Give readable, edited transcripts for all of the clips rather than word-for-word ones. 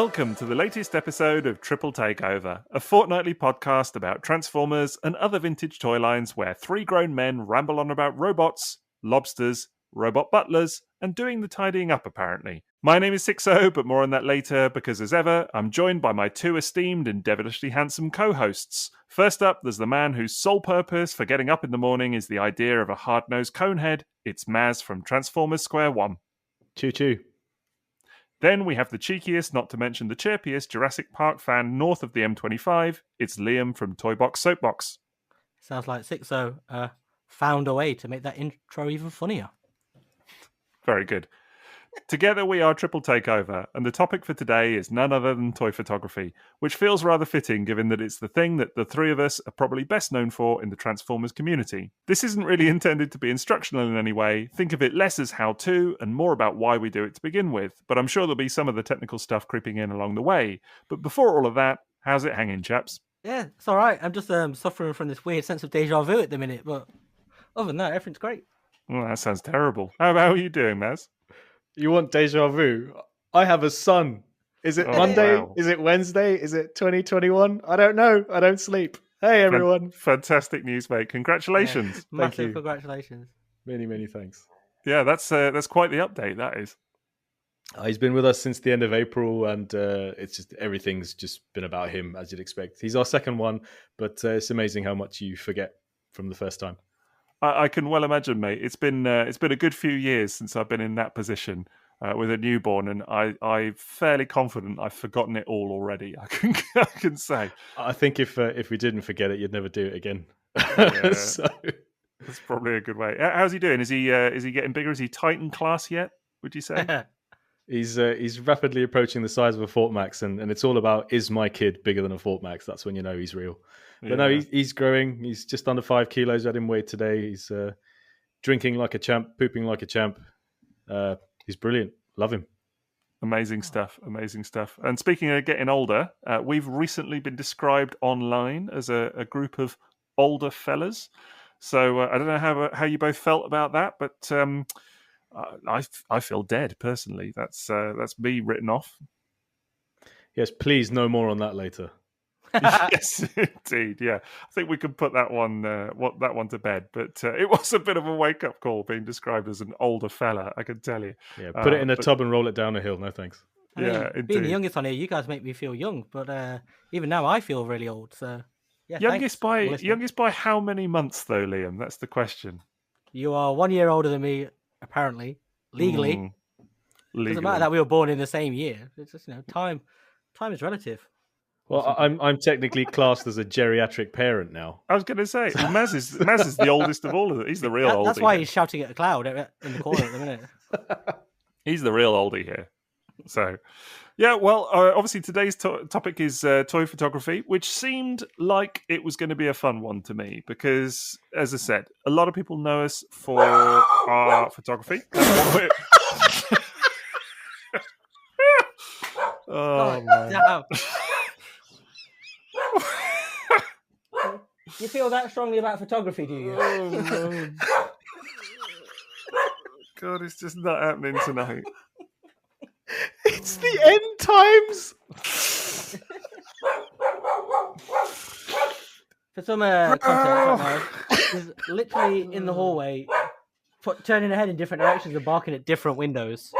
Welcome to the latest episode of Triple Takeover, a fortnightly podcast about Transformers and other vintage toy lines where three grown men ramble on about robots, lobsters, robot butlers, and doing the tidying up apparently. My name is Sixo, but more on that later because as ever, I'm joined by my two esteemed and devilishly handsome co-hosts. First up, there's the man whose sole purpose for getting up in the morning is the idea of a hard-nosed conehead. It's M.A.S. from Transformers Square One. Choo-choo. Then we have the cheekiest, not to mention the chirpiest Jurassic Park fan north of the M25. It's Liam from Toybox Soapbox. Sounds like Sixo found a way to make that intro even funnier. Very good. Together we are Triple Takeover, and the topic for today is none other than toy photography, which feels rather fitting given that it's the thing that the three of us are probably best known for in the Transformers community. This isn't really intended to be instructional in any way. Think of it less as how-to and more about why we do it to begin with, but I'm sure there'll be some of the technical stuff creeping in along the way. But before all of that, how's it hanging, chaps? Yeah, it's all right. I'm just suffering from this weird sense of deja vu at the minute, but other than that, everything's great. Well, that sounds terrible. How are you doing, Maz? You want deja vu? I have a son. Is it Monday? Wow. Is it Wednesday? Is it 2021? I don't know. I don't sleep. Hey, everyone. Fantastic news, mate. Congratulations. Yeah. Massive congratulations. Many, many thanks. Yeah, that's quite the update, that is. He's been with us since the end of April, and it's just everything's just been about him, as you'd expect. He's our second one, but it's amazing how much you forget from the first time. I can well imagine, mate. It's been a good few years since I've been in that position with a newborn, and I'm fairly confident I've forgotten it all already. I can say. I think if we didn't forget it, you'd never do it again. Yeah, so that's probably a good way. How's he doing? Is he getting bigger? Is he Titan class yet? Would you say? He's rapidly approaching the size of a Fort Max, and it's all about, is my kid bigger than a Fort Max? That's when you know he's real. But no, he's growing. He's just under 5 kilos. I didn't weigh today. He's drinking like a champ, pooping like a champ. He's brilliant. Love him. Amazing stuff. Amazing stuff. And speaking of getting older, we've recently been described online as a group of older fellas. So I don't know how you both felt about that, but I feel dead personally. That's me written off. Yes, please, no more on that later. Yes, indeed. Yeah, I think we can put that one to bed. But it was a bit of a wake up call being described as an older fella. I can tell you. Yeah, put it in a tub and roll it down a hill. No thanks. I mean, being the youngest on here, you guys make me feel young, but even now I feel really old. So yeah, youngest by how many months though, Liam? That's the question. You are 1 year older than me, apparently, legally. Doesn't matter that we were born in the same year. It's just time is relative. Well, I'm technically classed as a geriatric parent now. I was going to say, Maz is the oldest of all of them. He's the real oldie. That's why he's shouting at a cloud in the corner at the minute. He's the real oldie here. So, yeah, well, obviously today's topic is toy photography, which seemed like it was going to be a fun one to me because, as I said, a lot of people know us for our photography. Oh, man. You feel that strongly about photography, do you? Oh, no. God, it's just not happening tonight. It's the end times. For some context right now, he's literally in the hallway, turning her head in different directions and barking at different windows.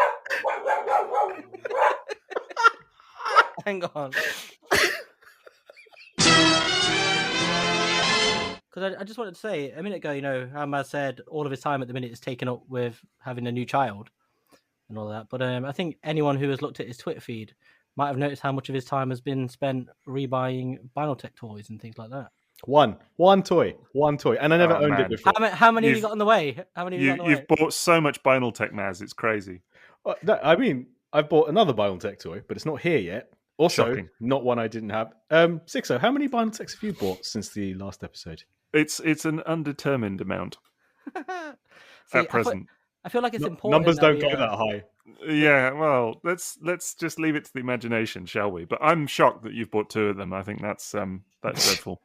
Hang on. Because I just wanted to say a minute ago, how Maz said all of his time at the minute is taken up with having a new child and all that. But I think anyone who has looked at his Twitter feed might have noticed how much of his time has been spent rebuying Binaltech toys and things like that. One toy, and I never owned it before. How many have you got on the way? You've bought so much Binaltech, Maz, it's crazy. No, I mean, I've bought another Binaltech toy, but it's not here yet. Also, shocking. Not one I didn't have. Sixo, how many Binaltechs have you bought since the last episode? It's an undetermined amount at present. I feel like it's important. Numbers don't go that high. Yeah, well, let's just leave it to the imagination, shall we? But I'm shocked that you've bought 2 of them. I think that's dreadful.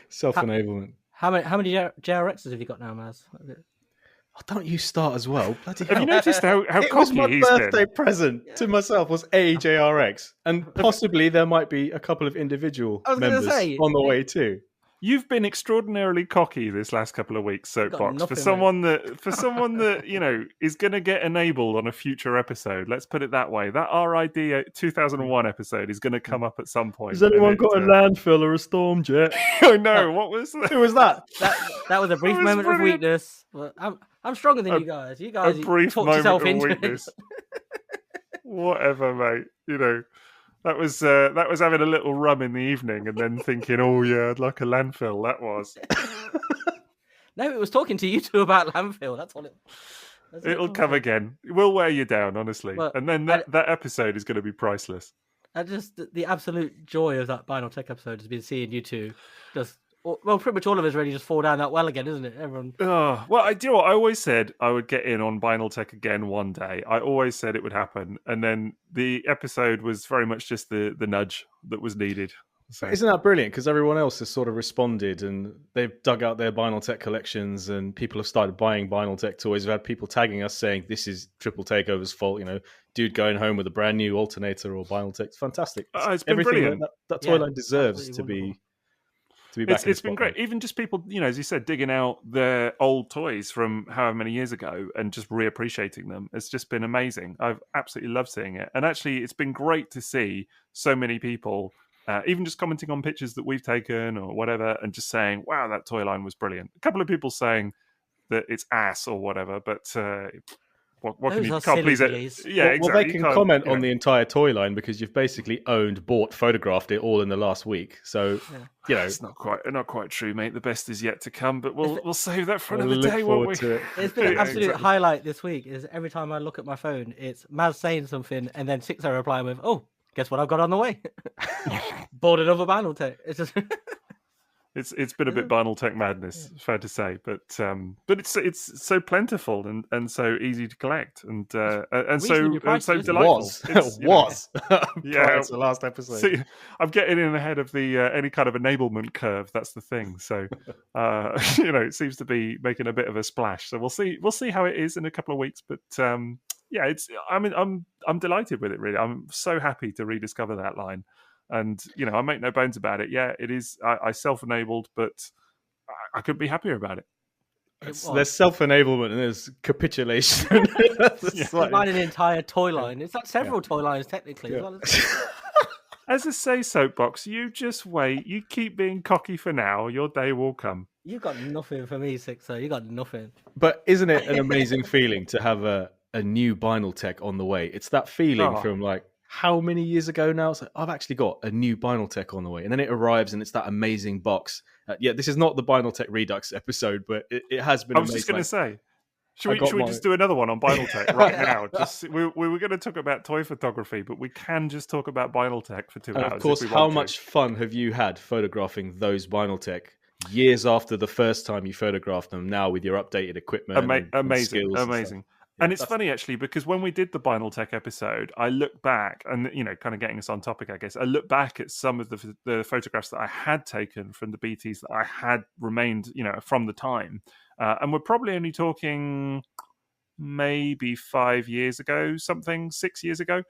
Self-enablement. How many JRXs have you got now, Maz? Oh, don't you start as well. Bloody Have hell. you noticed how It was cocky my he's birthday been? present to myself was AJRX. And possibly there might be a couple of individual I was gonna members say, on the way too. You've been extraordinarily cocky this last couple of weeks, got Soapbox. For nothing, someone that is going to get enabled on a future episode. Let's put it that way. That RID 2001 episode is going to come up at some point. Has anyone got a landfill or a storm jet? I know. What was that? Who was that? That was a brief was moment of brilliant. weakness. But I'm stronger than you guys. You guys A brief talked moment yourself of into weakness. it. Whatever, mate. That was having a little rum in the evening and then thinking, oh yeah, I'd like a landfill. That was. No, it was talking to you two about landfill. That's all it. It'll come again. We'll wear you down, honestly. But and then that episode is going to be priceless. And just the absolute joy of that Binal Tech episode has been seeing you two just, well, pretty much all of us really just fall down that well again, isn't it? Everyone. Oh, well, I do. I always said I would get in on Binal Tech again one day. I always said it would happen, and then the episode was very much just the nudge that was needed. So. Isn't that brilliant? Because everyone else has sort of responded and they've dug out their Binal Tech collections and people have started buying Binal Tech toys. We've had people tagging us saying this is Triple Takeover's fault. Dude going home with a brand new alternator or Binal Tech. It's fantastic. It's been brilliant. That toy line deserves to be back. It's been great. Even just people, as you said, digging out their old toys from however many years ago and just reappreciating them. It's just been amazing. I've absolutely loved seeing it. And actually, it's been great to see so many people even just commenting on pictures that we've taken or whatever and just saying, wow, that toy line was brilliant. A couple of people saying that it's ass or whatever, but what can you can't please it? Yeah, exactly. Well, they can comment on the entire toy line because you've basically bought, photographed it all in the last week. So it's not quite true, mate. The best is yet to come, but we'll save that for another day, won't we? It's been an absolute highlight this week. Is every time I look at my phone, it's M.A.S. saying something and then Sixo replying with, "Oh, guess what I've got on the way? Bought another Binal Tech." It's just. It's been a bit Binal Tech madness, fair to say, but it's so plentiful and so easy to collect and so delightful. Was yeah, the last episode. See, I'm getting in ahead of the any kind of enablement curve. That's the thing. So it seems to be making a bit of a splash. So we'll see how it is in a couple of weeks. But I'm delighted with it. Really, I'm so happy to rediscover that line. And, I make no bones about it. Yeah, it is. I self-enabled, but I couldn't be happier about it. There's self-enablement and there's capitulation. Buying an entire toy line. It's like several toy lines, technically. As well, as I say, Soapbox, you just wait. You keep being cocky for now. Your day will come. You've got nothing for me, Sixo. You got nothing. But isn't it an amazing feeling to have a new Binal Tech on the way? It's that feeling from like, how many years ago now? It's like, I've actually got a new Binal Tech on the way. And then it arrives and it's that amazing box. This is not the Binal Tech Redux episode, but it has been amazing. I was just going to say, should we just do another one on Binal Tech right now? We were going to talk about toy photography, but we can just talk about Binal Tech for 2 hours. Of course, how much fun have you had photographing those Binal Tech years after the first time you photographed them, now with your updated equipment? Amazing. And it's funny, actually, because when we did the Binal Tech episode, I look back and, kind of getting us on topic, I guess, I look back at some of the photographs that I had taken from the BTs that I had remained, from the time. And we're probably only talking maybe 5 years ago, 6 years ago,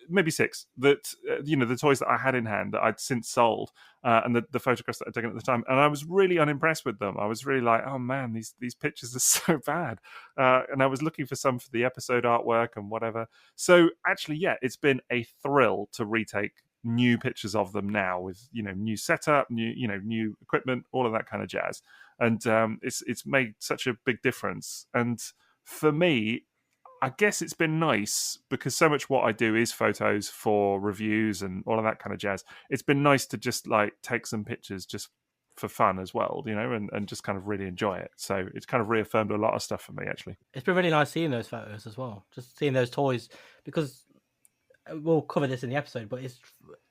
maybe 6, that, the toys that I had in hand that I'd since sold and the photographs that I'd taken at the time. And I was really unimpressed with them. I was really like, oh man, these pictures are so bad. And I was looking for some for the episode artwork and whatever. So actually, it's been a thrill to retake new pictures of them now with, new setup, new equipment, all of that kind of jazz. And it's made such a big difference. And for me, I guess it's been nice because so much what I do is photos for reviews and all of that kind of jazz. It's been nice to just like take some pictures just for fun as well, and just kind of really enjoy it. So it's kind of reaffirmed a lot of stuff for me, actually. It's been really nice seeing those photos as well. Just seeing those toys, because we'll cover this in the episode, but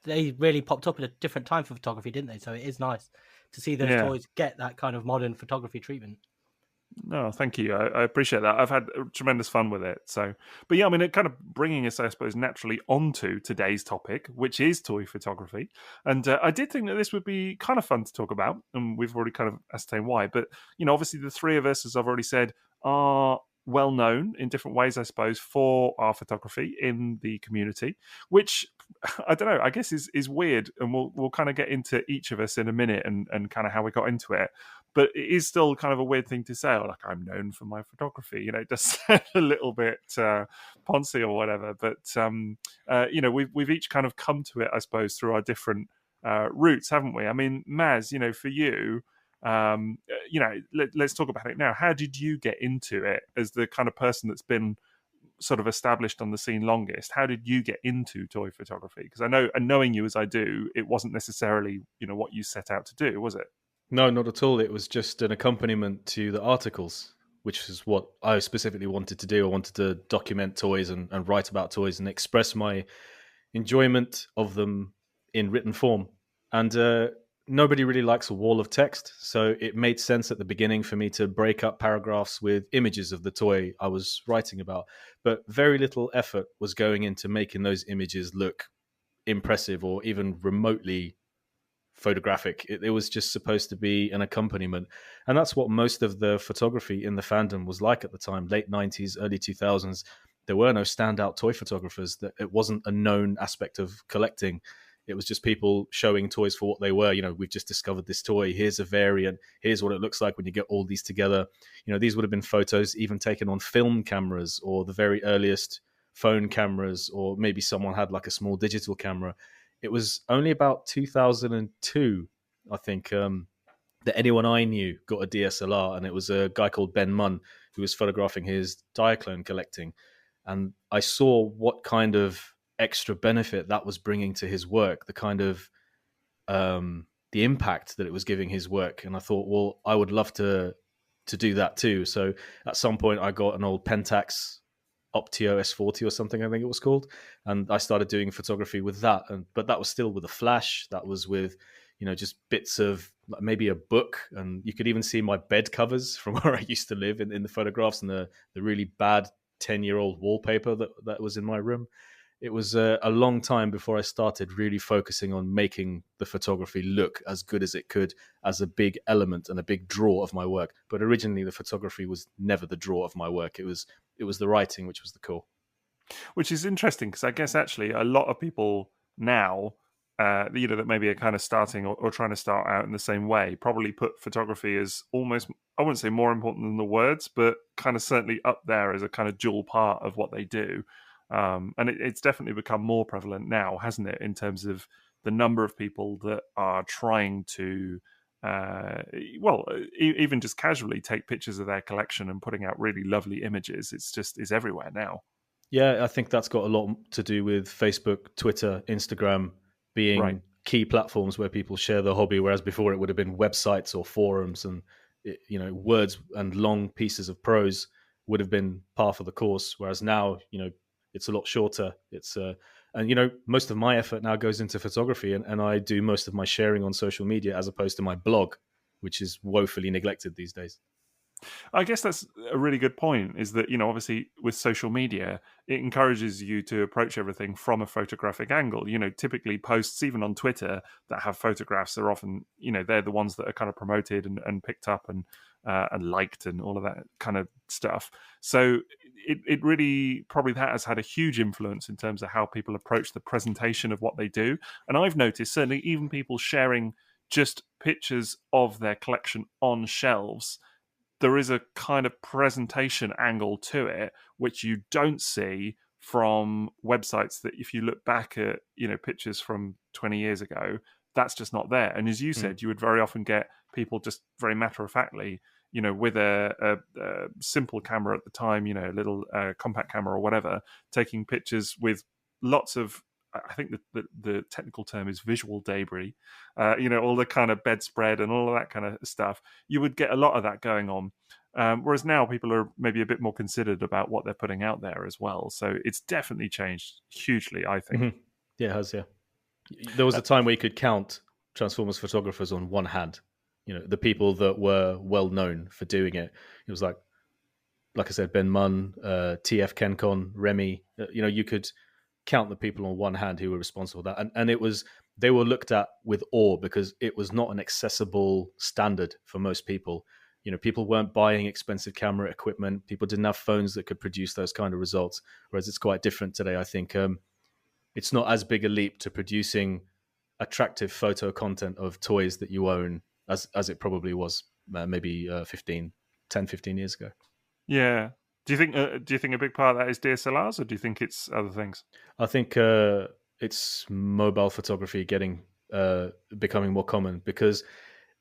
they really popped up at a different time for photography, didn't they? So it is nice to see those toys get that kind of modern photography treatment. No, thank you. I appreciate that. I've had tremendous fun with it. So, but yeah, I mean, it kind of bringing us, I suppose, naturally onto today's topic, which is toy photography. And I did think that this would be kind of fun to talk about, and we've already kind of ascertained why. But obviously, the three of us, as I've already said, are well known in different ways, I suppose, for our photography in the community, which I don't know, I guess is weird, and we'll kind of get into each of us in a minute and kind of how we got into it. But it is still kind of a weird thing to say, like, I'm known for my photography. It does sound a little bit poncy or whatever. But we've each kind of come to it, I suppose, through our different routes, haven't we? I mean, Maz, for you, let's talk about it now. How did you get into it as the kind of person that's been sort of established on the scene longest? How did you get into toy photography? Because I know, and knowing you as I do, it wasn't necessarily what you set out to do, was it? No, not at all. It was just an accompaniment to the articles, which is what I specifically wanted to do. I wanted to document toys and write about toys and express my enjoyment of them in written form. And nobody really likes a wall of text, so it made sense at the beginning for me to break up paragraphs with images of the toy I was writing about. But very little effort was going into making those images look impressive or even remotely photographic. It was just supposed to be an accompaniment, and that's what most of the photography in the fandom was like at the time. Late 90s, early 2000s, there were no standout toy photographers. That it wasn't a known aspect of collecting. It was just people showing toys for what they were. We've just discovered this toy, here's a variant, here's what it looks like when you get all these together. These would have been photos even taken on film cameras or the very earliest phone cameras, or maybe someone had like a small digital camera. It was only about 2002, I think, that anyone I knew got a DSLR, and it was a guy called Ben Munn who was photographing his Diaclone collecting. And I saw what kind of extra benefit that was bringing to his work, the kind of the impact that it was giving his work. And I thought, well, I would love to do that too. So at some point I got an old Pentax Optio S40 or something, I think it was called, and I started doing photography with that. But that was still with a flash. That was with just bits of maybe a book, and you could even see my bed covers from where I used to live in the photographs, and the really bad 10-year-old wallpaper that was in my room. It was a long time before I started really focusing on making the photography look as good as it could, as a big element and a big draw of my work. But originally the photography was never the draw of my work. It was the writing, which was the core. Which is interesting, because I guess actually a lot of people now, that maybe are kind of starting or trying to start out in the same way, probably put photography as almost, I wouldn't say more important than the words, but kind of certainly up there as a kind of dual part of what they do. And it's definitely become more prevalent now, hasn't it, in terms of the number of people that are trying to, even just casually take pictures of their collection and putting out really lovely images. It's everywhere now. Yeah, I think that's got a lot to do with Facebook, Twitter, Instagram being key platforms where people share their hobby, whereas before it would have been websites or forums, and words and long pieces of prose would have been par for the course, whereas now it's a lot shorter. It's and most of my effort now goes into photography, and I do most of my sharing on social media as opposed to my blog, which is woefully neglected these days. I guess that's a really good point, is that, obviously with social media, it encourages you to approach everything from a photographic angle. Typically posts, even on Twitter, that have photographs are often, they're the ones that are kind of promoted and picked up and liked and all of that kind of stuff. So it really, probably that has had a huge influence in terms of how people approach the presentation of what they do. And I've noticed certainly even people sharing just pictures of their collection on shelves, there is a kind of presentation angle to it, which you don't see from websites that, if you look back at, pictures from 20 years ago, that's just not there. And as you said, you would very often get people just very matter-of-factly, with a simple camera at the time, a little compact camera or whatever, taking pictures with lots of, I think the technical term is visual debris, all the kind of bedspread and all of that kind of stuff. You would get a lot of that going on. Whereas now people are maybe a bit more considered about what they're putting out there as well. So it's definitely changed hugely, I think. Mm-hmm. Yeah, it has, yeah. There was a time where you could count Transformers photographers on one hand. The people that were well known for doing it. It was like I said, Ben Munn, TF Kencon, Remy. You could count the people on one hand who were responsible for that, and they were looked at with awe because it was not an accessible standard for most people. People weren't buying expensive camera equipment. People didn't have phones that could produce those kind of results. Whereas it's quite different today. I think it's not as big a leap to producing attractive photo content of toys that you own as it probably was maybe 15 years ago. Yeah. Do you think a big part of that is DSLRs, or do you think it's other things? I think it's mobile photography becoming more common, because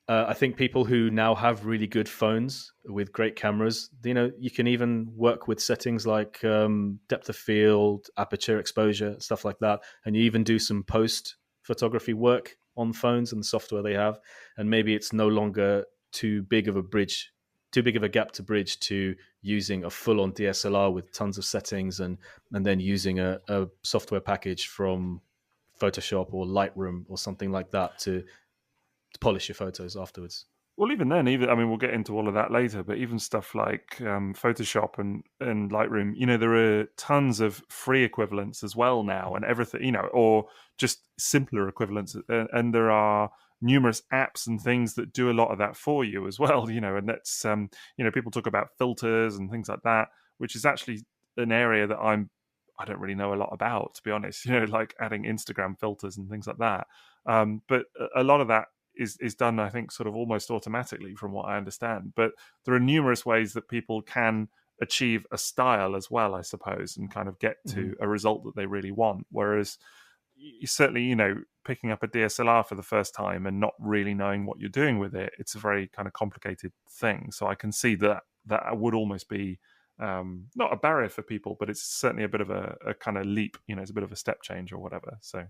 I think people who now have really good phones with great cameras, you can even work with settings like depth of field, aperture exposure, stuff like that. And you even do some post photography work on phones and the software they have. And maybe it's no longer too big of a gap to bridge to using a full-on DSLR with tons of settings and then using a software package from Photoshop or Lightroom or something like that to polish your photos afterwards. Well, even then, we'll get into all of that later, but even stuff like Photoshop and Lightroom, there are tons of free equivalents as well now, and everything, or just simpler equivalents, and there are numerous apps and things that do a lot of that for you as well, and that's, people talk about filters and things like that, which is actually an area that I don't really know a lot about, to be honest, like adding Instagram filters and things like that. But a lot of that is done, I think, sort of almost automatically from what I understand. But there are numerous ways that people can achieve a style as well, I suppose, and kind of get to a result that they really want. Whereas certainly, picking up a DSLR for the first time and not really knowing what you're doing with it, it's a very kind of complicated thing. So I can see that would almost be not a barrier for people, but it's certainly a bit of a kind of leap, it's a bit of a step change or whatever. So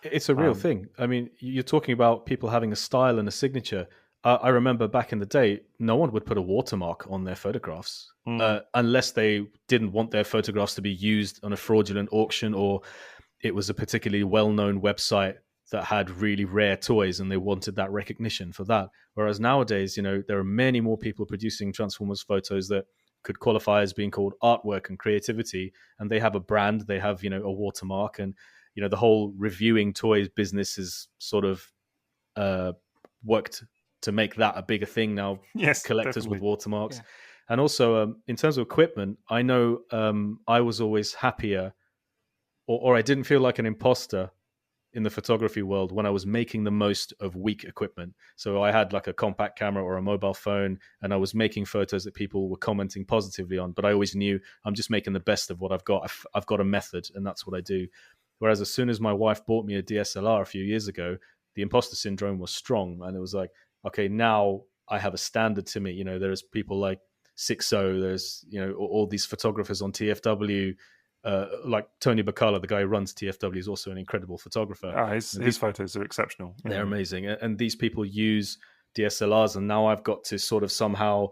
it's a real thing. I mean, you're talking about people having a style and a signature. I remember back in the day, no one would put a watermark on their photographs unless they didn't want their photographs to be used on a fraudulent auction, or it was a particularly well-known website that had really rare toys and they wanted that recognition for that. Whereas nowadays, there are many more people producing Transformers photos that could qualify as being called artwork and creativity, and they have a brand, they have, a watermark, and the whole reviewing toys business is sort of worked to make that a bigger thing now. Yes, collectors definitely. with watermarks. Yeah. And also in terms of equipment, I know I was always happier, or I didn't feel like an imposter in the photography world when I was making the most of weak equipment. So I had like a compact camera or a mobile phone, and I was making photos that people were commenting positively on, but I always knew I'm just making the best of what I've got. I've got a method, and that's what I do. Whereas as soon as my wife bought me a DSLR a few years ago, the imposter syndrome was strong, and it was like, okay, now I have a standard to meet. There's people like Sixo, there's all these photographers on TFW, like Tony Bacala, the guy who runs TFW, is also an incredible photographer. His photos are exceptional. They're amazing, and these people use DSLRs, and now I've got to sort of somehow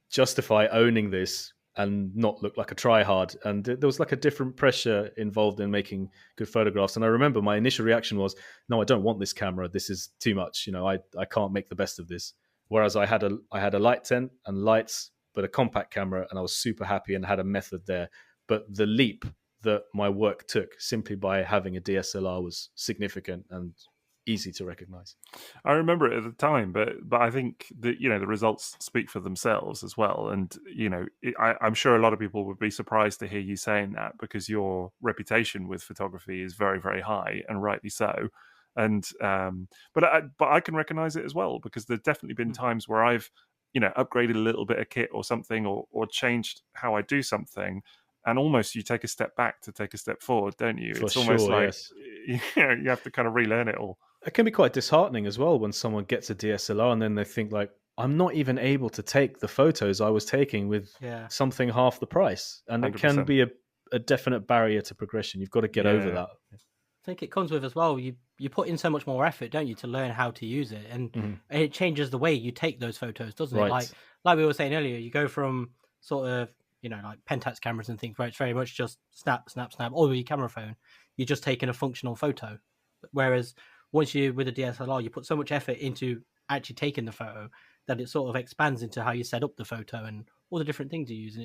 justify owning this and not look like a tryhard. And there was like a different pressure involved in making good photographs. And I remember my initial reaction was, no, I don't want this camera. This is too much. I can't make the best of this. Whereas I had a light tent and lights, but a compact camera, and I was super happy and had a method there. But the leap that my work took simply by having a DSLR was significant and easy to recognize. I remember it at the time, but I think that the results speak for themselves as well. And I'm sure a lot of people would be surprised to hear you saying that, because your reputation with photography is very, very high, and rightly so. And but I can recognize it as well, because there's definitely been times where I've upgraded a little bit of kit or something, or changed how I do something, and almost you take a step back to take a step forward, don't you? For it's almost sure, like yes. You have to kind of relearn it all. It can be quite disheartening as well when someone gets a DSLR and then they think like, I'm not even able to take the photos I was taking with something half the price. And 100%. It can be a definite barrier to progression. You've got to get over that. I think it comes with as well, you put in so much more effort, don't you, to learn how to use it. And it changes the way you take those photos, doesn't it? Like we were saying earlier, you go from sort of, like Pentax cameras and things where it's very much just snap, snap, snap, or with your camera phone, you're just taking a functional photo. Whereas once you, with a DSLR, you put so much effort into actually taking the photo that it sort of expands into how you set up the photo and all the different things you use.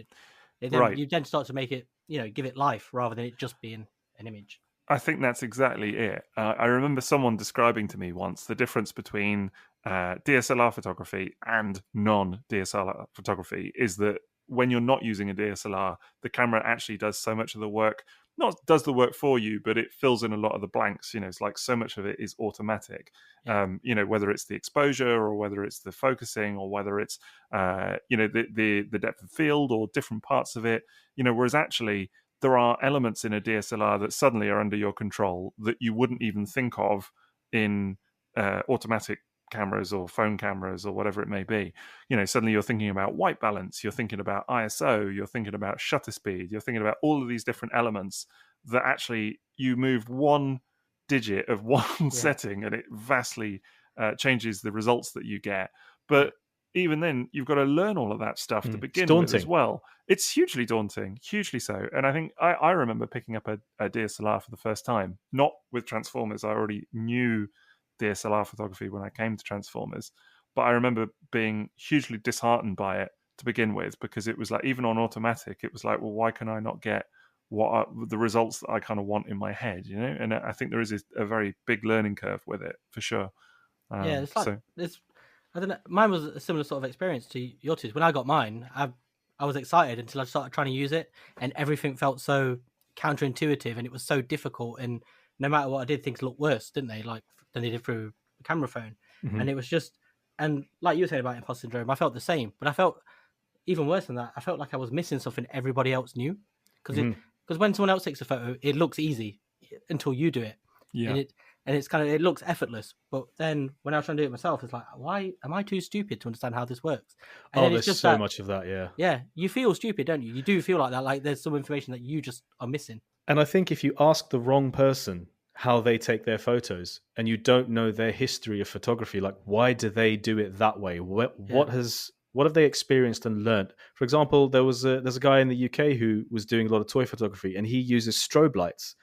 And you then start to make it, give it life rather than it just being an image. I think that's exactly it. I remember someone describing to me once the difference between DSLR photography and non-DSLR photography is that when you're not using a DSLR, the camera actually does so much of the work. Not does the work for you, but it fills in a lot of the blanks. It's like so much of it is automatic. Yeah. Whether it's the exposure or whether it's the focusing or whether it's the depth of field or different parts of it. Whereas actually there are elements in a DSLR that suddenly are under your control that you wouldn't even think of in automatic cameras or phone cameras or whatever it may be. Suddenly you're thinking about white balance, you're thinking about ISO, you're thinking about shutter speed, you're thinking about all of these different elements that actually you move one digit of one setting and it vastly changes the results that you get. But even then, you've got to learn all of that stuff to begin with as well. It's hugely daunting, hugely so. And I think I remember picking up a DSLR for the first time, not with Transformers. I already knew DSLR photography when I came to Transformers, but I remember being hugely disheartened by it to begin with, because it was like, even on automatic, it was like, well, why can I not get what are the results that I kind of want in my head, And I think there is a very big learning curve with it, for sure. It's like I don't know. Mine was a similar sort of experience to your two. When I got mine, I was excited until I started trying to use it, and everything felt so counterintuitive, and it was so difficult. And no matter what I did, things looked worse, didn't they? Like than they did through a camera phone. And it was just, and like you were saying about imposter syndrome, I felt the same, but I felt even worse than that. I felt like I was missing something everybody else knew, because when someone else takes a photo, it looks easy until you do it. Yeah. And it's kind of, it looks effortless. But then when I was trying to do it myself, it's like, why am I too stupid to understand how this works? And there's just so much of that, yeah. Yeah, you feel stupid, don't you? You do feel like that, like there's some information that you just are missing. And I think if you ask the wrong person how they take their photos and you don't know their history of photography, like why do they do it that way? What have they experienced and learned? For example, there's a guy in the UK who was doing a lot of toy photography, and he uses strobe lights.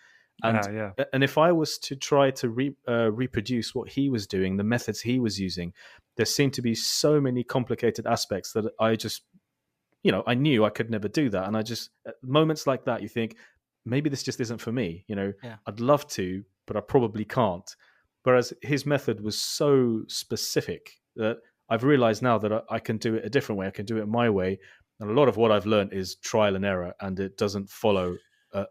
And if I was to try to reproduce what he was doing, the methods he was using, there seemed to be so many complicated aspects that I just, I knew I could never do that. And I just, at moments like that, you think, maybe this just isn't for me. I'd love to, but I probably can't. Whereas his method was so specific that I've realized now that I can do it a different way. I can do it my way. And a lot of what I've learned is trial and error, and it doesn't follow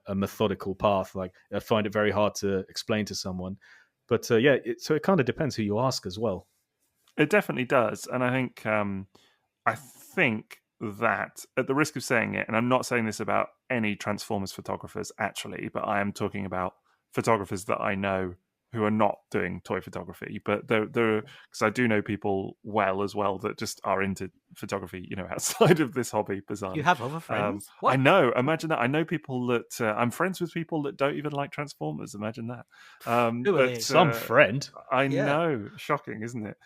a methodical path. Like I find it very hard to explain to someone, but so it kind of depends who you ask as well. It definitely does, and I think that, at the risk of saying it, and I'm not saying this about any Transformers photographers actually, but I am talking about photographers that I know who are not doing toy photography, but they're because I do know people as well that just are into photography, outside of this hobby. Bizarre. You have other friends? I know. Imagine that. I know people that I'm friends with people that don't even like Transformers. Imagine that. Some friend. I know. Shocking, isn't it?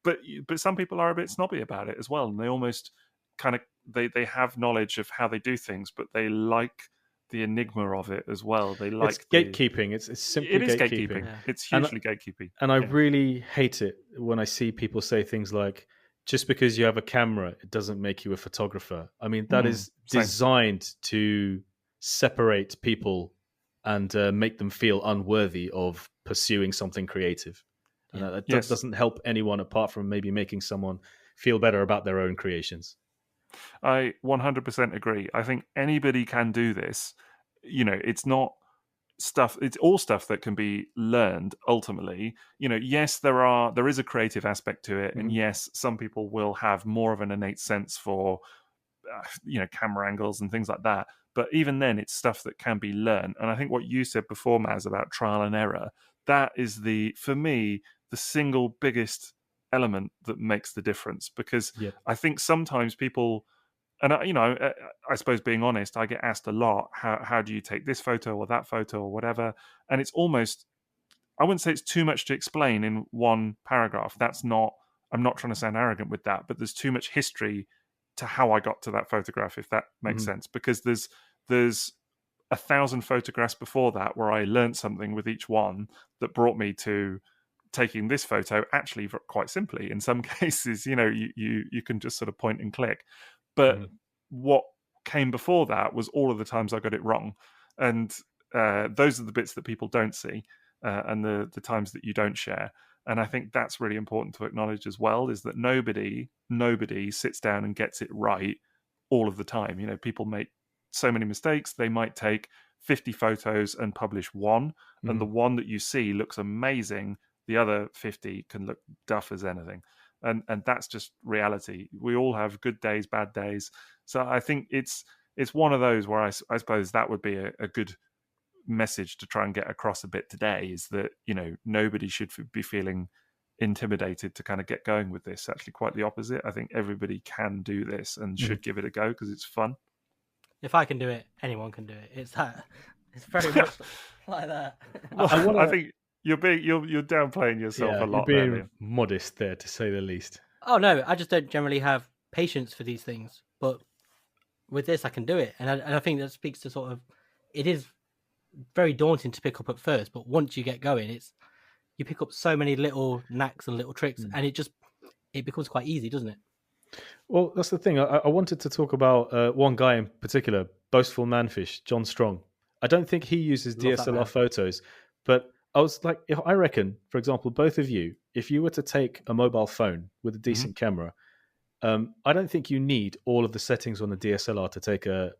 But some people are a bit snobby about it as well, and they almost kind of they have knowledge of how they do things, but they like the enigma of it as well. They like it's gatekeeping. It's simply gatekeeping. Yeah. It's hugely gatekeeping. And I really hate it when I see people say things like, just because you have a camera, it doesn't make you a photographer. I mean, that is designed to separate people and make them feel unworthy of pursuing something creative. And that doesn't help anyone apart from maybe making someone feel better about their own creations. I 100% agree. I think anybody can do this. It's not stuff. It's all stuff that can be learned. Ultimately, yes, there is a creative aspect to it, and yes, some people will have more of an innate sense for, camera angles and things like that. But even then, it's stuff that can be learned. And I think what you said before, Maz, about trial and error, that is for me, the single biggest element that makes the difference, because I think sometimes people, and I suppose being honest, I get asked a lot, how do you take this photo or that photo or whatever, and it's almost, I wouldn't say it's too much to explain in one paragraph. I'm not trying to sound arrogant with that, but there's too much history to how I got to that photograph, if that makes sense, because there's 1,000 photographs before that where I learned something with each one that brought me to taking this photo, actually quite simply. In some cases, you can just sort of point and click. But what came before that was all of the times I got it wrong. And those are the bits that people don't see, and the times that you don't share. And I think that's really important to acknowledge as well, is that nobody sits down and gets it right all of the time. You know, people make so many mistakes. They might take 50 photos and publish one, and the one that you see looks amazing. The other 50 can look duff as anything. And that's just reality. We all have good days, bad days. So I think it's one of those where I suppose that would be a good message to try and get across a bit today, is that, you know, nobody should be feeling intimidated to kind of get going with this. Actually, quite the opposite. I think everybody can do this and should give it a go because it's fun. If I can do it, anyone can do it. It's very much like that. Well, I think you're downplaying yourself a lot. You're being modest there, to say the least. Oh no, I just don't generally have patience for these things. But with this, I can do it, and I think that speaks to sort of, it is very daunting to pick up at first, but once you get going, you pick up so many little knacks and little tricks, and it becomes quite easy, doesn't it? Well, that's the thing. I wanted to talk about one guy in particular, Boastful Manfish, John Strong. I don't think he uses DSLR photos, but I was like, I reckon, for example, both of you, if you were to take a mobile phone with a decent camera, I don't think you need all of the settings on the DSLR to take a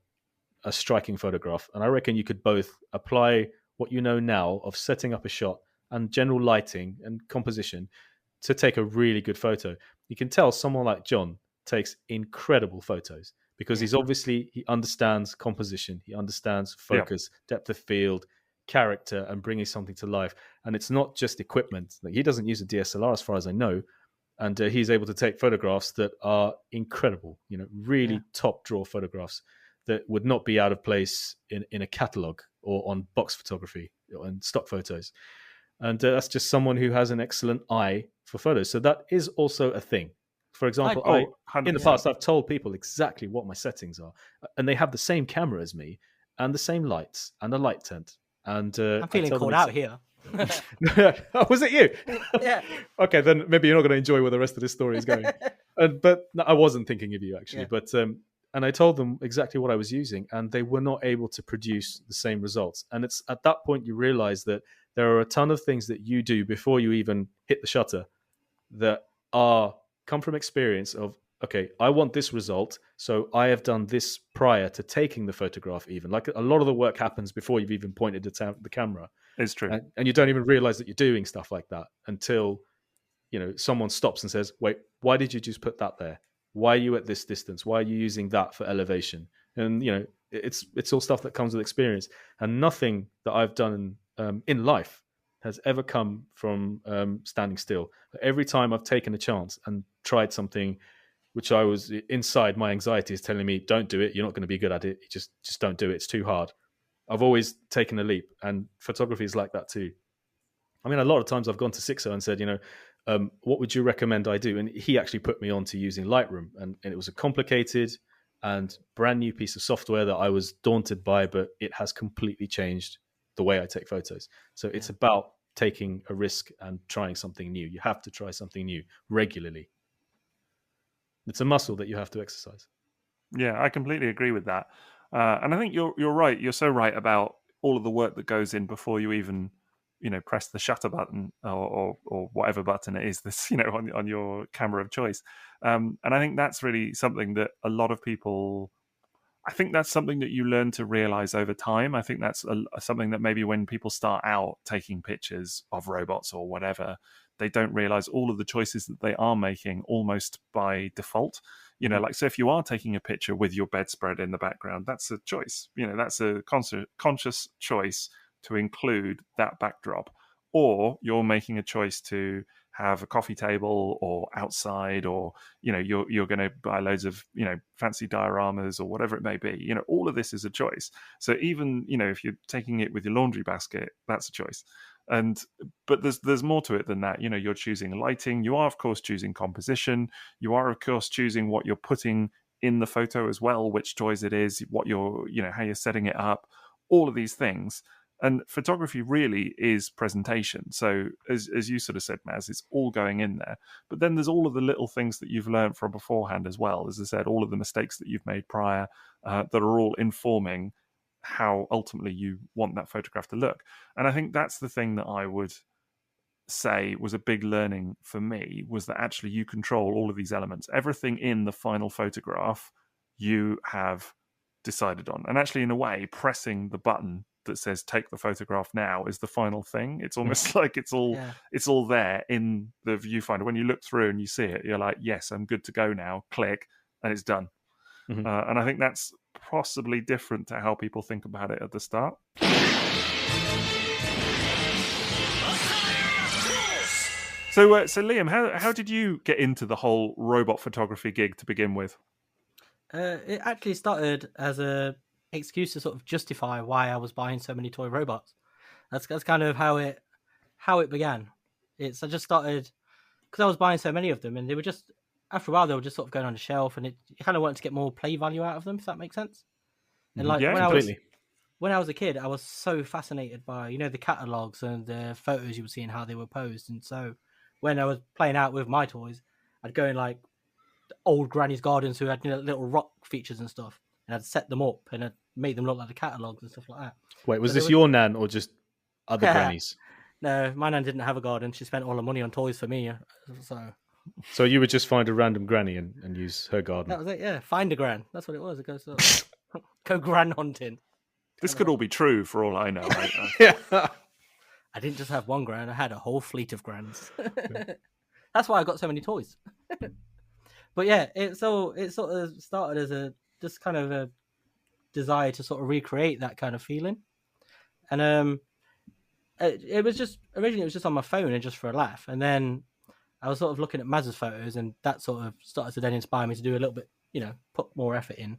striking photograph. And I reckon you could both apply what you know now of setting up a shot and general lighting and composition to take a really good photo. You can tell someone like John takes incredible photos because he understands composition, he understands focus, depth of field, character, and bringing something to life. And it's not just equipment. Like, he doesn't use a DSLR as far as I know, and he's able to take photographs that are incredible, you know, really top draw photographs that would not be out of place in a catalog or on box photography and stock photos. And that's just someone who has an excellent eye for photos. So that is also a thing. For example, in the past, I've told people exactly what my settings are, and they have the same camera as me and the same lights and a light tent. And I'm feeling called out here. Oh, was it you? Yeah. Okay, then maybe you're not going to enjoy where the rest of this story is going. But no, I wasn't thinking of you, actually. Yeah. But and I told them exactly what I was using, and they were not able to produce the same results. And it's at that point you realize that there are a ton of things that you do before you even hit the shutter that come from experience of, okay, I want this result, so I have done this prior to taking the photograph even. Like, a lot of the work happens before you've even pointed the camera. It's true. And you don't even realize that you're doing stuff like that until, you know, someone stops and says, wait, why did you just put that there? Why are you at this distance? Why are you using that for elevation? And, you know, it's all stuff that comes with experience. And nothing that I've done in life has ever come from standing still. Every time I've taken a chance and tried something which I was inside, my anxiety is telling me, don't do it. You're not going to be good at it. You just don't do it. It's too hard. I've always taken a leap, and photography is like that too. I mean, a lot of times I've gone to Sixo and said, you know, what would you recommend I do? And he actually put me on to using Lightroom, and it was a complicated and brand new piece of software that I was daunted by, but it has completely changed the way I take photos. So it's about taking a risk and trying something new. You have to try something new regularly. It's a muscle that you have to exercise. Yeah, I completely agree with that. And I think you're right. You're so right about all of the work that goes in before you even, you know, press the shutter button or whatever button it is that's, you know, on your camera of choice. And I think that's really something that a lot of people, I think that's something that you learn to realize over time. I think that's something that maybe when people start out taking pictures of robots or whatever, they don't realize all of the choices that they are making almost by default. You know, like, so if you are taking a picture with your bedspread in the background, that's a choice. You know, that's a conscious choice to include that backdrop. Or you're making a choice to have a coffee table or outside, or, you know, you're going to buy loads of, you know, fancy dioramas or whatever it may be. You know, all of this is a choice. So even, you know, if you're taking it with your laundry basket, that's a choice. But there's more to it than that. You know, you're choosing lighting. You are, of course, choosing composition. You are, of course, choosing what you're putting in the photo as well, which choice it is, what you're, you know, how you're setting it up, all of these things. And photography really is presentation. So as you sort of said, Maz, it's all going in there. But then there's all of the little things that you've learned from beforehand as well. As I said, all of the mistakes that you've made prior that are all informing how ultimately you want that photograph to look. And I think that's the thing that I would say was a big learning for me, was that actually you control all of these elements. Everything in the final photograph you have decided on. And actually, in a way, pressing the button that says take the photograph now is the final thing. It's almost like it's all there in the viewfinder. When you look through and you see it, you're like, yes, I'm good to go now. Click, and it's done. And I think that's possibly different to how people think about it at the start. So Liam, how did you get into the whole robot photography gig to begin with? It actually started as a excuse to sort of justify why I was buying so many toy robots. That's kind of how it began. I just started because I was buying so many of them, and they were just, after a while, they were just sort of going on the shelf, and you kind of wanted to get more play value out of them, if that makes sense. And like when I was a kid, I was so fascinated by the catalogs and the photos you would see and how they were posed. And so when I was playing out with my toys, I'd go in like old granny's gardens who had little rock features and stuff, and I'd set them up and I'd make them look like the catalogs and stuff like that. Wait, was this your nan or just other grannies? No, my nan didn't have a garden. She spent all her money on toys for me. So you would just find a random granny and use her garden? That was it, yeah. Find a gran. That's what it was. It goes go gran hunting. This could all be true for all I know. Right? Yeah. I didn't just have one gran. I had a whole fleet of grans. That's why I got so many toys. But yeah, it sort of started as just kind of a desire to sort of recreate that kind of feeling. And it was just, originally it was just on my phone and just for a laugh. And then I was sort of looking at Maz's photos, and that sort of started to then inspire me to do a little bit, put more effort in.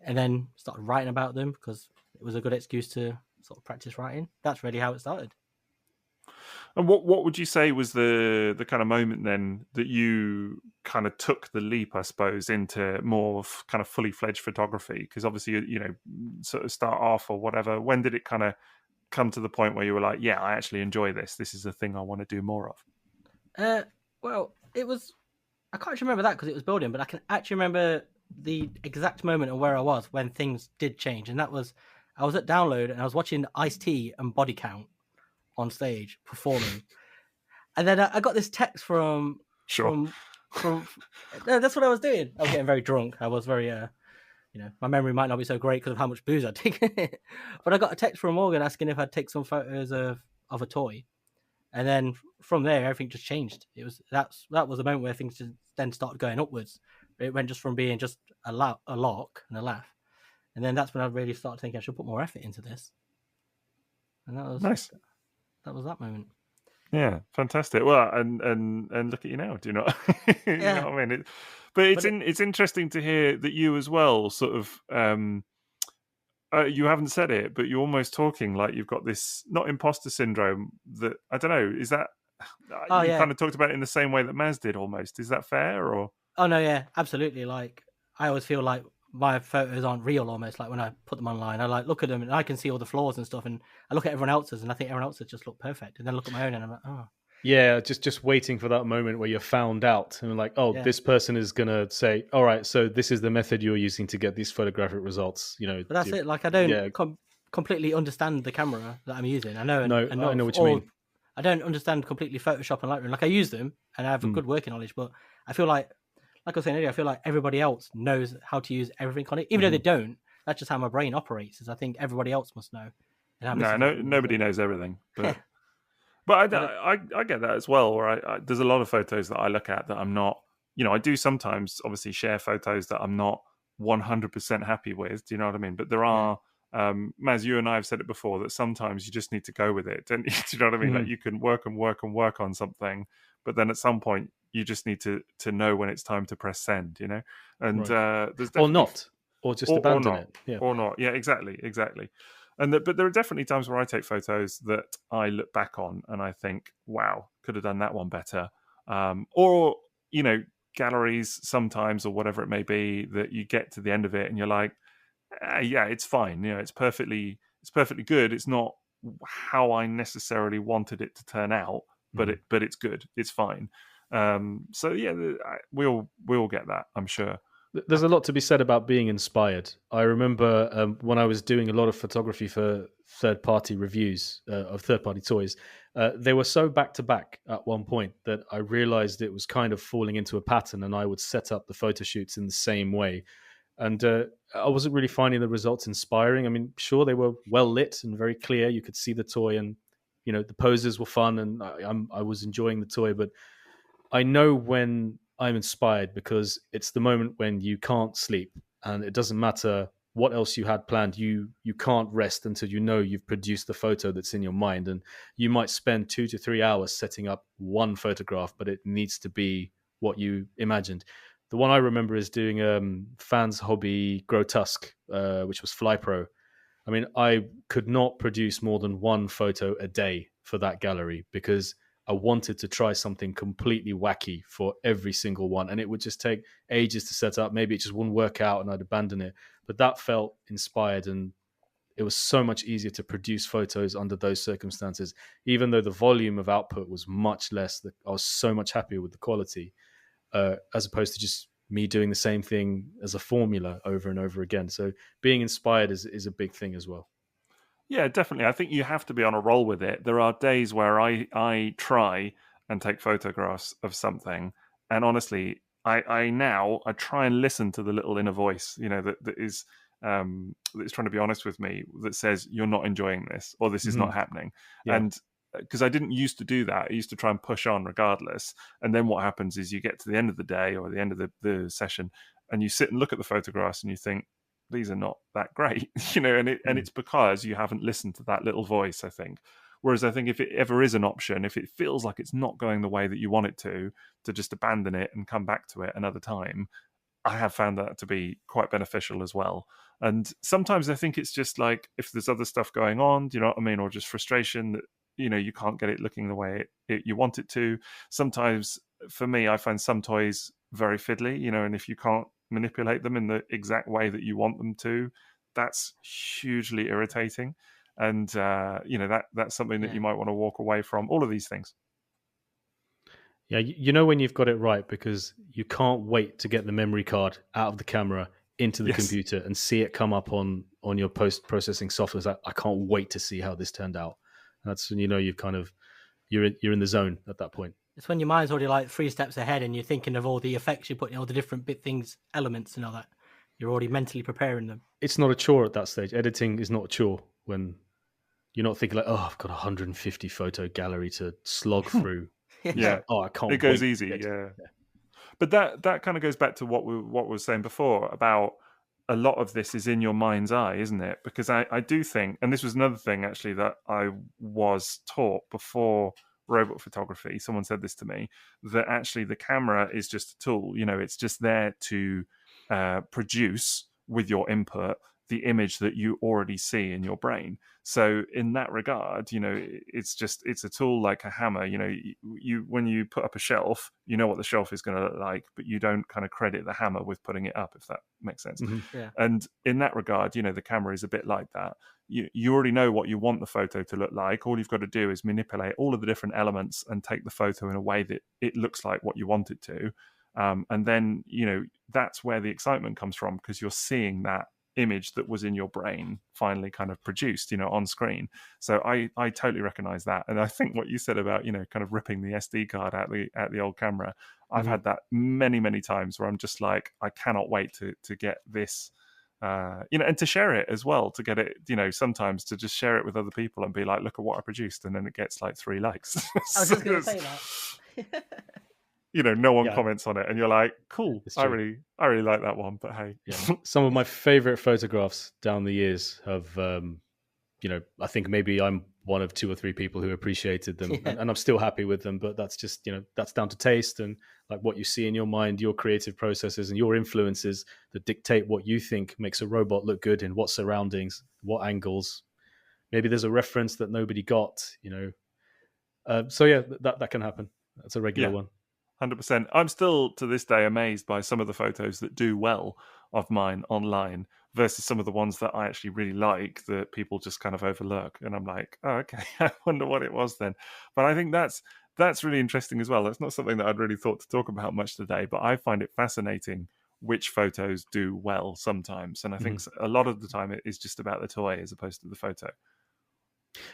And then started writing about them because it was a good excuse to sort of practice writing. That's really how it started. And what would you say was the kind of moment then that you kind of took the leap, I suppose, into more kind of fully fledged photography? Because obviously, sort of start off or whatever. When did it kind of come to the point where you were like, yeah, I actually enjoy this. This is a thing I want to do more of? Well, it was, I can't actually remember that because it was building, but I can actually remember the exact moment of where I was when things did change. And that was, I was at Download and I was watching Ice-T and Body Count on stage performing. And then I got this text from no, that's what I was doing. I was getting very drunk. I was very, my memory might not be so great because of how much booze I'd taken. But I got a text from Morgan asking if I'd take some photos of a toy. And then from there, everything just changed. That was the moment where things just then started going upwards. It went just from being just a lark and a laugh. And then that's when I really started thinking I should put more effort into this. And that was nice. That was that moment. Yeah, fantastic. Well, and look at you now. Do you know? You know what I mean? It's interesting to hear that you as well. Sort of, you haven't said it, but you're almost talking like you've got this not imposter syndrome. That I don't know. Is that you kind of talked about it in the same way that M.A.S. did almost? Is that fair or? Oh no, yeah, absolutely. Like I always feel like my photos aren't real almost. Like when I put them online, I like look at them and I can see all the flaws and stuff, and I look at everyone else's and I think everyone else's just look perfect, and then look at my own and I'm like, oh. Yeah, just waiting for that moment where you're found out and like, this person is gonna say, all right, so this is the method you're using to get these photographic results. But that's it. Like I don't completely understand the camera that I'm using. I know. I know what you mean. I don't understand completely Photoshop and Lightroom. Like I use them and I have a good working knowledge, but I feel like I was saying earlier, I feel like everybody else knows how to use everything on it, even though they don't. That's just how my brain operates. Is I think everybody else must know. Nobody knows everything, but I get that as well. Where there's a lot of photos that I look at that I'm not. I do sometimes obviously share photos that I'm not 100% happy with. Do you know what I mean? But there are. Maz, you and I have said it before that sometimes you just need to go with it. Don't you? Do you know what I mean? Like you can work on something, but then at some point you just need to know when it's time to press send. And there's definitely, or not, or just abandon it, or not. Yeah, exactly. And but there are definitely times where I take photos that I look back on and I think, wow, could have done that one better. Or galleries sometimes or whatever it may be that you get to the end of it and you're like. Yeah, it's fine. It's perfectly good. It's not how I necessarily wanted it to turn out, but it's good. It's fine. So yeah, we all get that, I'm sure. There's a lot to be said about being inspired. I remember when I was doing a lot of photography for third-party reviews of third-party toys, they were so back-to-back at one point that I realized it was kind of falling into a pattern, and I would set up the photo shoots in the same way. And I wasn't really finding the results inspiring. I mean, sure, they were well lit and very clear. You could see the toy, and the poses were fun, and I was enjoying the toy. But I know when I'm inspired because it's the moment when you can't sleep, and it doesn't matter what else you had planned. You can't rest until you've produced the photo that's in your mind, and you might spend 2 to 3 hours setting up one photograph, but it needs to be what you imagined. The one I remember is doing Fans Hobby Grow Tusk, which was Fly Pro. I mean, I could not produce more than one photo a day for that gallery because I wanted to try something completely wacky for every single one. And it would just take ages to set up. Maybe it just wouldn't work out and I'd abandon it. But that felt inspired, and it was so much easier to produce photos under those circumstances. Even though the volume of output was much less, I was so much happier with the quality. As opposed to just me doing the same thing as a formula over and over again. So being inspired is a big thing as well. Yeah, definitely. I think you have to be on a roll with it. There are days where I try and take photographs of something, and honestly, I try and listen to the little inner voice, that is trying to be honest with me, that says you're not enjoying this or this is not happening. Yeah. And because I didn't used to do that, I used to try and push on regardless. And then what happens is you get to the end of the day or the end of the session, and you sit and look at the photographs and you think, these are not that great, and it's because you haven't listened to that little voice, I think. Whereas I think if it ever is an option, if it feels like it's not going the way that you want it to just abandon it and come back to it another time. I have found that to be quite beneficial as well. And sometimes I think it's just like if there's other stuff going on, do you know what I mean? Or just frustration that, you can't get it looking the way you want it to. Sometimes for me, I find some toys very fiddly, and if you can't manipulate them in the exact way that you want them to, that's hugely irritating. And, that's something that you might want to walk away from. All of these things. Yeah, when you've got it right because you can't wait to get the memory card out of the camera into the computer and see it come up on your post-processing software. It's like, I can't wait to see how this turned out. That's when you've kind of you're in the zone at that point. It's when your mind's already like 3 steps ahead and you're thinking of all the effects you're putting, all the different things, elements and all that. You're already mentally preparing them. It's not a chore at that stage. Editing is not a chore when you're not thinking like, oh, I've got a 150 photo gallery to slog through. Yeah. Oh, I can't. It goes easy. Yeah. But that kind of goes back to what we were saying before about a lot of this is in your mind's eye, isn't it? Because I do think, and this was another thing actually that I was taught before robot photography. Someone said this to me, that actually the camera is just a tool. It's just there to produce with your input the image that you already see in your brain. So in that regard, it's a tool like a hammer. You when you put up a shelf, you know what the shelf is going to look like, but you don't kind of credit the hammer with putting it up, if that makes sense. Mm-hmm. Yeah. And in that regard, the camera is a bit like that. You already know what you want the photo to look like. All you've got to do is manipulate all of the different elements and take the photo in a way that it looks like what you want it to. And then, that's where the excitement comes from, because you're seeing that image that was in your brain finally kind of produced, on screen. So I totally recognize that. And I think what you said about, kind of ripping the SD card out the old camera, I've had that many, many times where I'm just like, I cannot wait to get this, and to share it as well, to get it, sometimes to just share it with other people and be like, look at what I produced. And then it gets like 3 likes. I was just going to say that. No one comments on it, and you're like, cool, I really like that one, but hey. Some of my favorite photographs down the years have, I think maybe I'm one of 2 or 3 people who appreciated them, and I'm still happy with them, but that's just, that's down to taste and like what you see in your mind, your creative processes and your influences that dictate what you think makes a robot look good in what surroundings, what angles. Maybe there's a reference that nobody got, so yeah, that can happen. That's a regular one. 100%. I'm still to this day amazed by some of the photos that do well of mine online versus some of the ones that I actually really like that people just kind of overlook. And I'm like, oh, okay, I wonder what it was then. But I think that's really interesting as well. That's not something that I'd really thought to talk about much today, but I find it fascinating which photos do well sometimes. And I think a lot of the time it is just about the toy as opposed to the photo.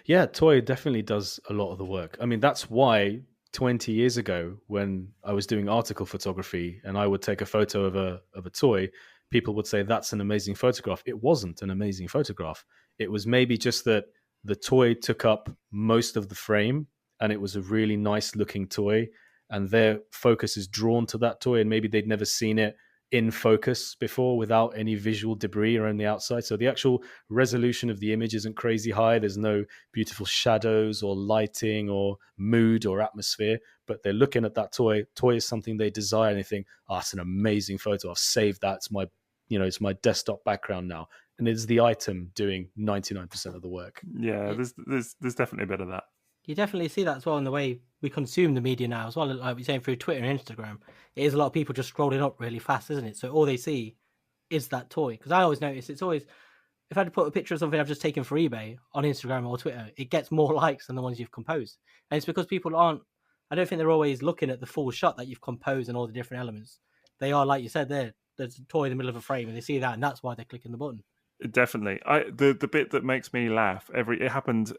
Yeah, toy definitely does a lot of the work. I mean, that's why 20 years ago, when I was doing article photography and I would take a photo of a toy, people would say that's an amazing photograph. It wasn't an amazing photograph. It was maybe just that the toy took up most of the frame and it was a really nice looking toy, and their focus is drawn to that toy, and maybe they'd never seen it in focus before without any visual debris around the outside. So the actual resolution of the image isn't crazy high. There's no beautiful shadows or lighting or mood or atmosphere, but they're looking at that toy. Toy is something they desire, and they think, oh, it's an amazing photo. I've saved that. It's my desktop background now. And it's the item doing 99% of the work. Yeah, there's definitely a bit of that. You definitely see that as well in the way we consume the media now as well. Like we're saying, through Twitter and Instagram, it is a lot of people just scrolling up really fast, isn't it? So all they see is that toy. Because I always notice it's always, if I had to put a picture of something I've just taken for eBay on Instagram or Twitter, it gets more likes than the ones you've composed. And it's because people I don't think they're always looking at the full shot that you've composed and all the different elements. They are, like you said, there's a toy in the middle of a frame and they see that, and that's why they're clicking the button. Definitely. The bit that makes me laugh, it happened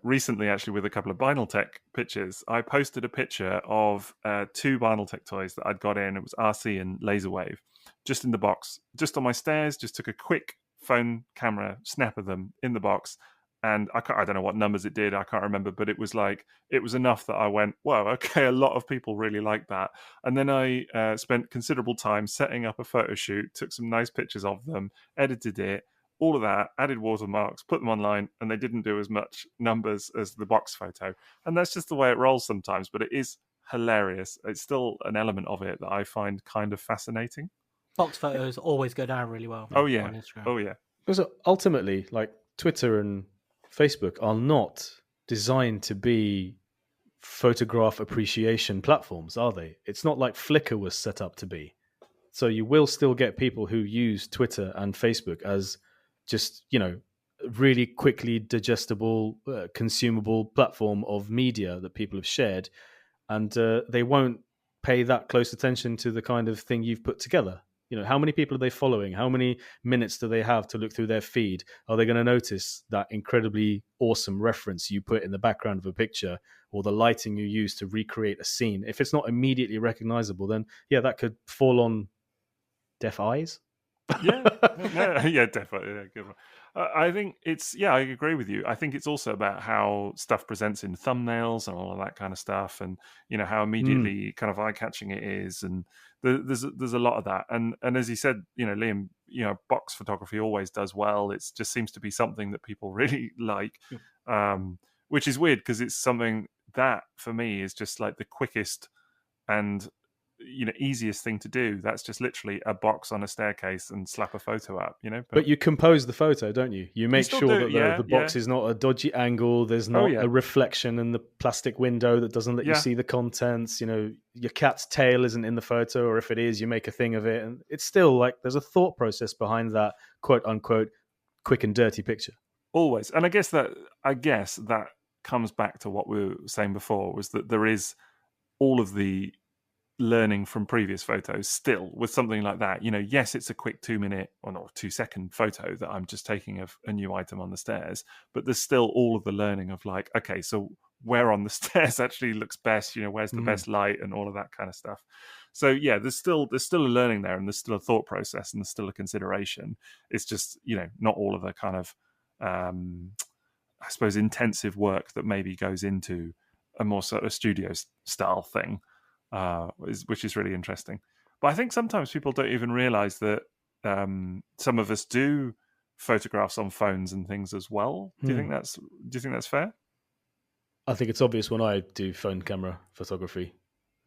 recently actually with a couple of Vinyltech pictures. I posted a picture of 2 Vinyltech toys that I'd got in. It was RC and Laserwave, just in the box, just on my stairs. Just took a quick phone camera snap of them in the box, and I don't know what numbers it did. I can't remember, but it was enough that I went, "Whoa, okay, a lot of people really like that." And then I spent considerable time setting up a photo shoot, took some nice pictures of them, edited it, all of that, added watermarks, put them online, and they didn't do as much numbers as the box photo. And that's just the way it rolls sometimes, but it is hilarious. It's still an element of it that I find kind of fascinating. Box photos always go down really well. Oh yeah, on Instagram. Oh yeah. Because ultimately, like Twitter and Facebook are not designed to be photograph appreciation platforms, are they? It's not like Flickr was set up to be. So you will still get people who use Twitter and Facebook as just, really quickly digestible, consumable platform of media that people have shared. And they won't pay that close attention to the kind of thing you've put together. How many people are they following? How many minutes do they have to look through their feed? Are they going to notice that incredibly awesome reference you put in the background of a picture, or the lighting you use to recreate a scene? If it's not immediately recognizable, then yeah, that could fall on deaf eyes. Yeah, definitely. Yeah, good one. I think I agree with you. I think it's also about how stuff presents in thumbnails and all of that kind of stuff, and how immediately kind of eye-catching it is, and there's a lot of that. And as you said, Liam, box photography always does well. It just seems to be something that people really like, which is weird because it's something that for me is just like the quickest and easiest thing to do. That's just literally a box on a staircase and slap a photo up, But you compose the photo, don't you? You make sure that the box is not a dodgy angle. There's not a reflection in the plastic window that doesn't let you see the contents. Your cat's tail isn't in the photo, or if it is, you make a thing of it. And it's still like there's a thought process behind that quote unquote quick and dirty picture. Always. And I guess that comes back to what we were saying before, was that there is all of the learning from previous photos still with something like that. Yes, it's a quick 2-minute or not 2-second photo that I'm just taking of a new item on the stairs, but there's still all of the learning of like, okay, so where on the stairs actually looks best, where's the best light and all of that kind of stuff. So yeah, there's still a learning there, and there's still a thought process, and there's still a consideration. It's just, not all of the kind of I suppose intensive work that maybe goes into a more sort of studio style thing. Which is really interesting. But I think sometimes people don't even realize that some of us do photographs on phones and things as well. Do you think that's fair? I think it's obvious when I do phone camera photography.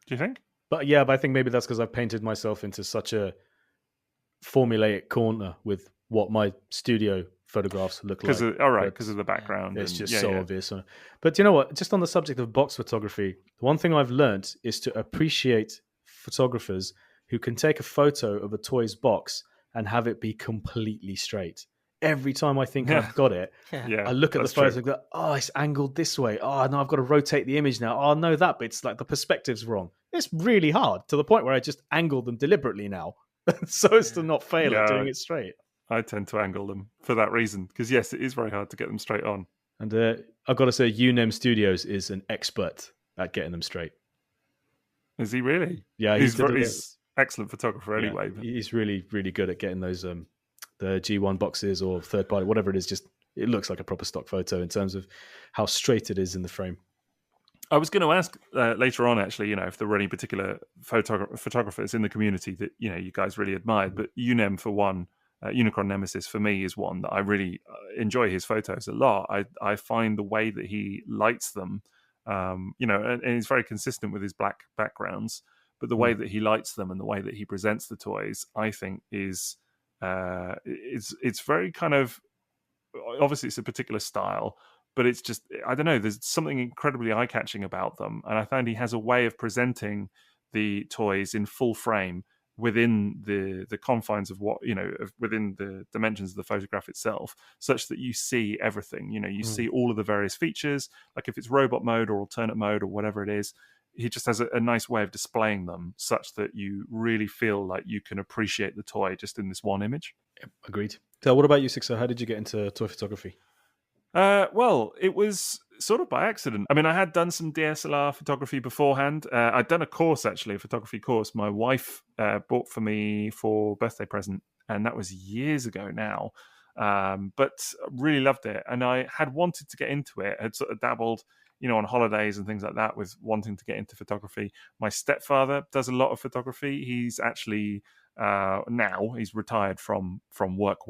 Do you think? But I think maybe that's because I've painted myself into such a formulaic corner with what my studio photographs look like. Because of the background. It's just so obvious. But you know what? Just on the subject of box photography, one thing I've learned is to appreciate photographers who can take a photo of a toy's box and have it be completely straight. Every time I think I've got it, I look at the photo and go, oh, it's angled this way. Oh, no, I've got to rotate the image now. Oh, no, that bit's like the perspective's wrong. It's really hard, to the point where I just angle them deliberately now. so as to not fail at doing Yeah. it straight. I tend to angle them for that reason because yes, it is very hard to get them straight on. And I've got to say, UNEM Studios is an expert at getting them straight. Is he really? Yeah, he's excellent photographer yeah, anyway. But... he's really, really good at getting those the G1 boxes or third party, whatever it is. Just it looks like a proper stock photo in terms of how straight it is in the frame. I was going to ask later on, actually, if there were any particular photographers in the community that you guys really admired. But UNEM for one, Unicron Nemesis for me is one that I really enjoy his photos a lot. I find the way that he lights them, and he's very consistent with his black backgrounds. But the way that he lights them and the way that he presents the toys, I think is it's very kind of, obviously it's a particular style, but it's just, I don't know, there's something incredibly eye-catching about them. And I found he has a way of presenting the toys in full frame within the confines of what, within the dimensions of the photograph itself, such that you see everything. You see all of the various features, like if it's robot mode or alternate mode or whatever it is. He just has a nice way of displaying them such that you really feel like you can appreciate the toy just in this one image. Yep, agreed. So what about you, Sixo? How did you get into toy photography? Well, it was sort of by accident. I mean, I had done some DSLR photography beforehand. I'd done a course, actually, a photography course. My wife bought for me for birthday present, and that was years ago now. But really loved it, and I had wanted to get into it. I had sort of dabbled, on holidays and things like that with wanting to get into photography. My stepfather does a lot of photography. He's actually now he's retired from work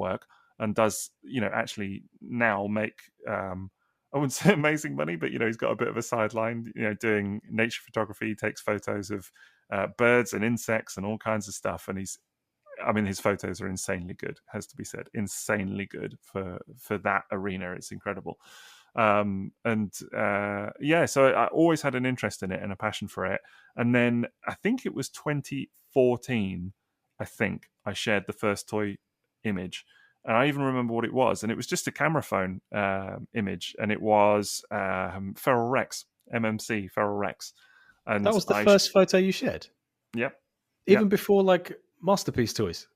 and does actually now make I wouldn't say amazing money, but he's got a bit of a sideline, doing nature photography. He takes photos of birds and insects and all kinds of stuff, and his photos are insanely good, has to be said, insanely good for that arena. It's incredible. So I always had an interest in it and a passion for it. And then I think it was 2014, I think I shared the first toy image. And I even remember what it was. And it was just a camera phone image. And it was Feral Rex, MMC, Feral Rex. And that was the first photo you shared? Yep. Even before, like, Masterpiece toys?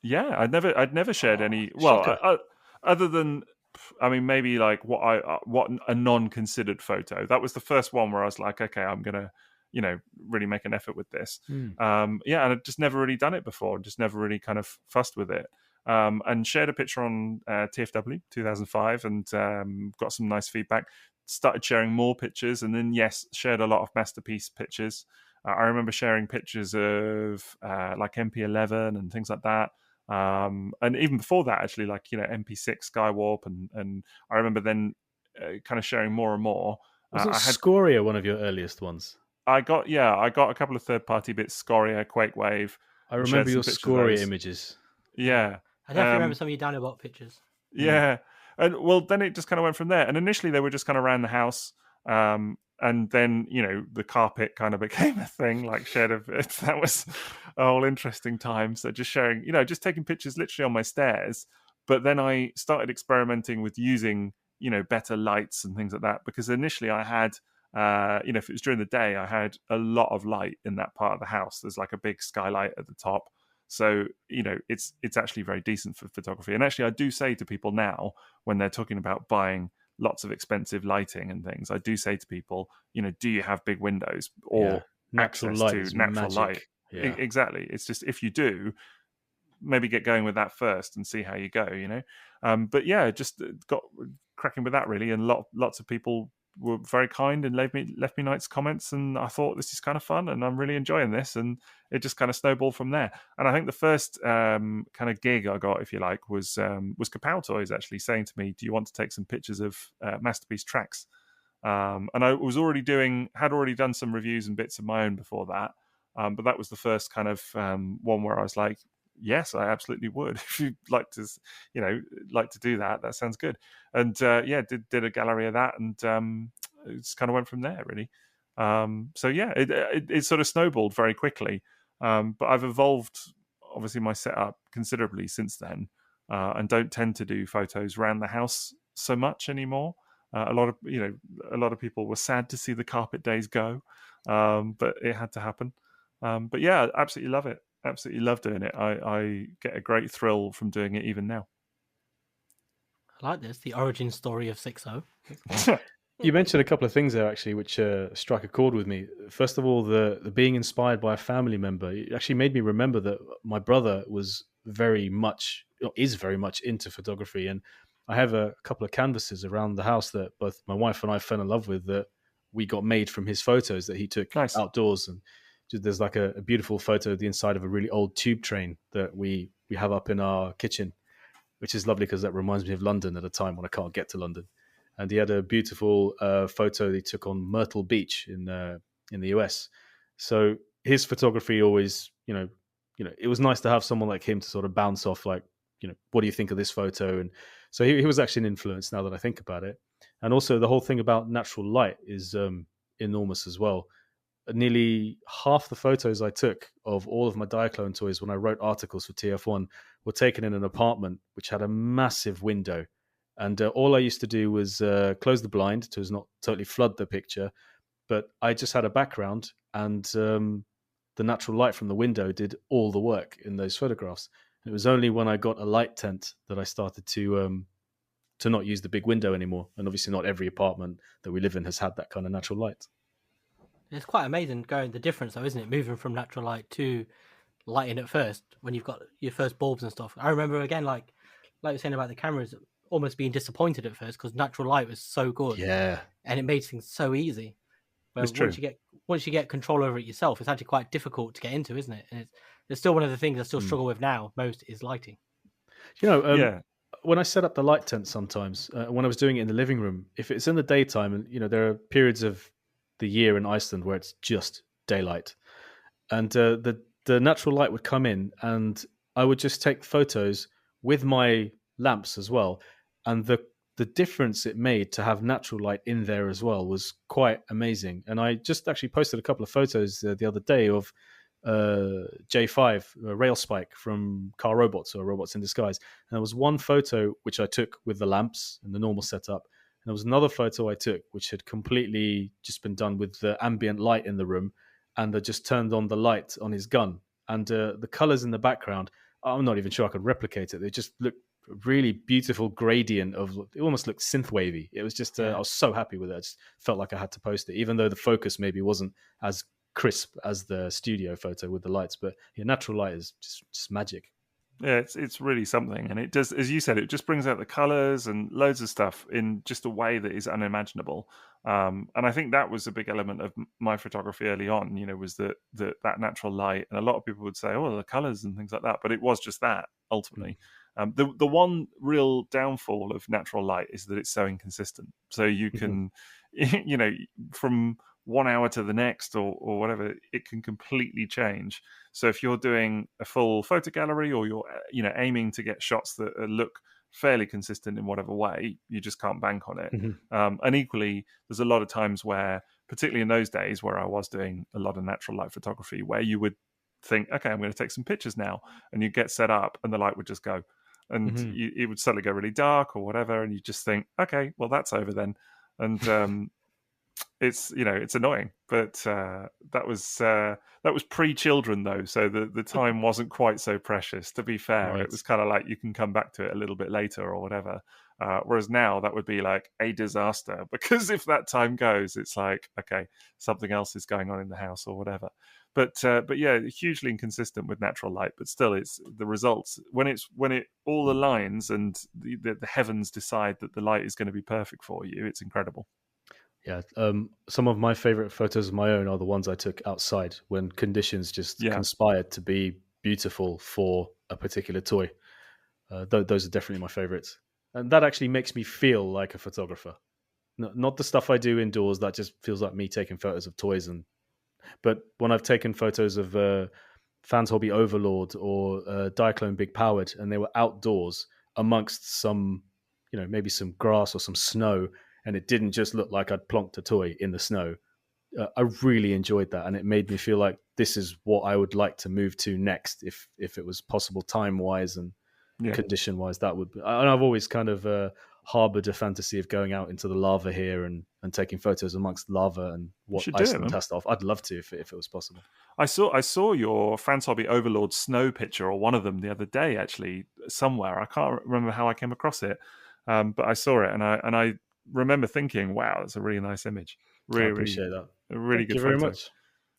Yeah, I'd never shared any. Well, other than, maybe like what a non-considered photo. That was the first one where I was like, okay, I'm gonna, really make an effort with this. And I'd just never really done it before. Just never really kind of fussed with it. And shared a picture on TFW 2005, and got some nice feedback. Started sharing more pictures, and then shared a lot of Masterpiece pictures. I remember sharing pictures of like MP11 and things like that. And even before that, actually, like, MP6 Skywarp. And I remember then kind of sharing more and more. Was it Scoria one of your earliest ones? I got a couple of third-party bits, Scoria, Quakewave. I remember your Scoria images. Yeah. I definitely remember some of your Dinobot pictures. Yeah. And well, then it just kind of went from there. And initially they were just kind of around the house. And then, the carpet kind of became a thing, like shared of it. That was a whole interesting time. So just sharing, just taking pictures literally on my stairs. But then I started experimenting with using, better lights and things like that. Because initially I had, if it was during the day, I had a lot of light in that part of the house. There's like a big skylight at the top. So, it's actually very decent for photography. And actually, I do say to people now, when they're talking about buying lots of expensive lighting and things, I do say to people, do you have big windows or natural light? Natural light. Yeah. Exactly. It's just, if you do, maybe get going with that first and see how you go, But yeah, just got cracking with that really, and lots of people were very kind and left me nice comments, and I thought, this is kind of fun and I'm really enjoying this, and it just kind of snowballed from there. And I think the first kind of gig I got, if you like, was Kapow Toys actually saying to me, do you want to take some pictures of Masterpiece tracks? And I had already done some reviews and bits of my own before that, but that was the first kind of one where I was like, yes, I absolutely would. If you'd like to, do that, that sounds good. And did a gallery of that, and it just kind of went from there, really. It sort of snowballed very quickly. But I've evolved, obviously, my setup considerably since then, and don't tend to do photos around the house so much anymore. A lot of people were sad to see the carpet days go, but it had to happen. But yeah, I absolutely love it. absolutely love doing it. I get a great thrill from doing it even now. I like this, the origin story of Sixo. You mentioned a couple of things there, actually, which struck a chord with me. First of all, the being inspired by a family member. It actually made me remember that my brother is very much into photography. And I have a couple of canvases around the house that both my wife and I fell in love with that we got made from his photos that he took Nice. outdoors. And there's like a beautiful photo of the inside of a really old tube train that we have up in our kitchen, which is lovely because that reminds me of London at a time when I can't get to London. And he had a beautiful photo that he took on Myrtle Beach in the US. So his photography always, it was nice to have someone like him to sort of bounce off, like, what do you think of this photo? And so he was actually an influence now that I think about it. And also the whole thing about natural light is enormous as well. Nearly half the photos I took of all of my Diaclone toys when I wrote articles for TF1 were taken in an apartment which had a massive window. And all I used to do was close the blind to not totally flood the picture. But I just had a background, and the natural light from the window did all the work in those photographs. And it was only when I got a light tent that I started to not use the big window anymore. And obviously not every apartment that we live in has had that kind of natural light. It's quite amazing going the difference, though, isn't it? Moving from natural light to lighting at first when you've got your first bulbs and stuff. I remember, again, like you're saying about the cameras, almost being disappointed at first because natural light was so good, and it made things so easy. But once you get control over it yourself, it's actually quite difficult to get into, isn't it? And it's still one of the things I still struggle with now most is lighting. When I set up the light tent sometimes, when I was doing it in the living room, if it's in the daytime, and there are periods of the year in Iceland where it's just daylight, and the natural light would come in, and I would just take photos with my lamps as well. And the difference it made to have natural light in there as well was quite amazing. And I just actually posted a couple of photos the other day of J5, Rail Spike from Car Robots or Robots in Disguise. And there was one photo which I took with the lamps and the normal setup. And there was another photo I took which had completely just been done with the ambient light in the room, and I just turned on the light on his gun. And the colors in the background, I'm not even sure I could replicate it. They just looked really beautiful gradient of, it almost looked synth wavy. It was just I was so happy with it. I just felt like I had to post it, even though the focus maybe wasn't as crisp as the studio photo with the lights. But natural light is just magic. Yeah, it's really something, and it does, as you said, it just brings out the colors and loads of stuff in just a way that is unimaginable. And I think that was a big element of my photography early on. Was that natural light, and a lot of people would say, "Oh, the colors and things like that," but it was just that ultimately. The one real downfall of natural light is that it's so inconsistent. So you can, from 1 hour to the next or whatever, it can completely change. So if you're doing a full photo gallery, or you're aiming to get shots that look fairly consistent in whatever way, you just can't bank on it. And equally, there's a lot of times where, particularly in those days where I was doing a lot of natural light photography, where you would think, okay, I'm going to take some pictures now, and you get set up and the light would just go, and it would suddenly go really dark or whatever, and you just think, okay, well, that's over then. And it's annoying, but that was pre-children though, so the time wasn't quite so precious. To be fair, right. It was kind of like you can come back to it a little bit later or whatever. Whereas now that would be like a disaster, because if that time goes, it's like, okay, something else is going on in the house or whatever. But yeah, hugely inconsistent with natural light. But still, it's the results when it all aligns and the heavens decide that the light is going to be perfect for you. It's incredible. Yeah, some of my favorite photos of my own are the ones I took outside when conditions just conspired to be beautiful for a particular toy. Those are definitely my favorites. And that actually makes me feel like a photographer. Not the stuff I do indoors that just feels like me taking photos of toys. But when I've taken photos of Fans Hobby Overlord or Diaclone Big Powered, and they were outdoors amongst some, maybe some grass or some snow, and it didn't just look like I'd plonked a toy in the snow, I really enjoyed that. And it made me feel like this is what I would like to move to next, if it was possible time-wise and condition-wise. That would be, and I've always kind of harbored a fantasy of going out into the lava here and taking photos amongst lava and what Iceland has to offer. I'd love to if it was possible. I saw your Fans Hobby Overlord snow picture, or one of them, the other day, actually, somewhere. I can't remember how I came across it, but I saw it, and I remember thinking, wow, that's a really nice image. Really, I appreciate that. A really Thank good you very photo. much.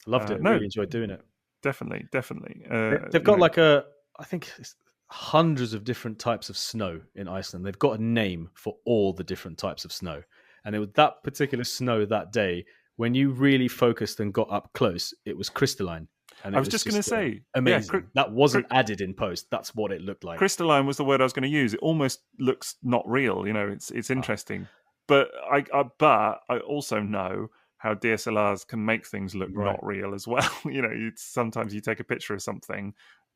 I loved it. Really enjoyed doing it. Definitely. They've got I think it's hundreds of different types of snow in Iceland. They've got a name for all the different types of snow. And it was that particular snow that day, when you really focused and got up close, it was crystalline. And I was just going to say, amazing. That wasn't added in post. That's what it looked like. Crystalline was the word I was going to use. It almost looks not real. It's interesting. But I also know how DSLRs can make things look not real as well. Sometimes you take a picture of something,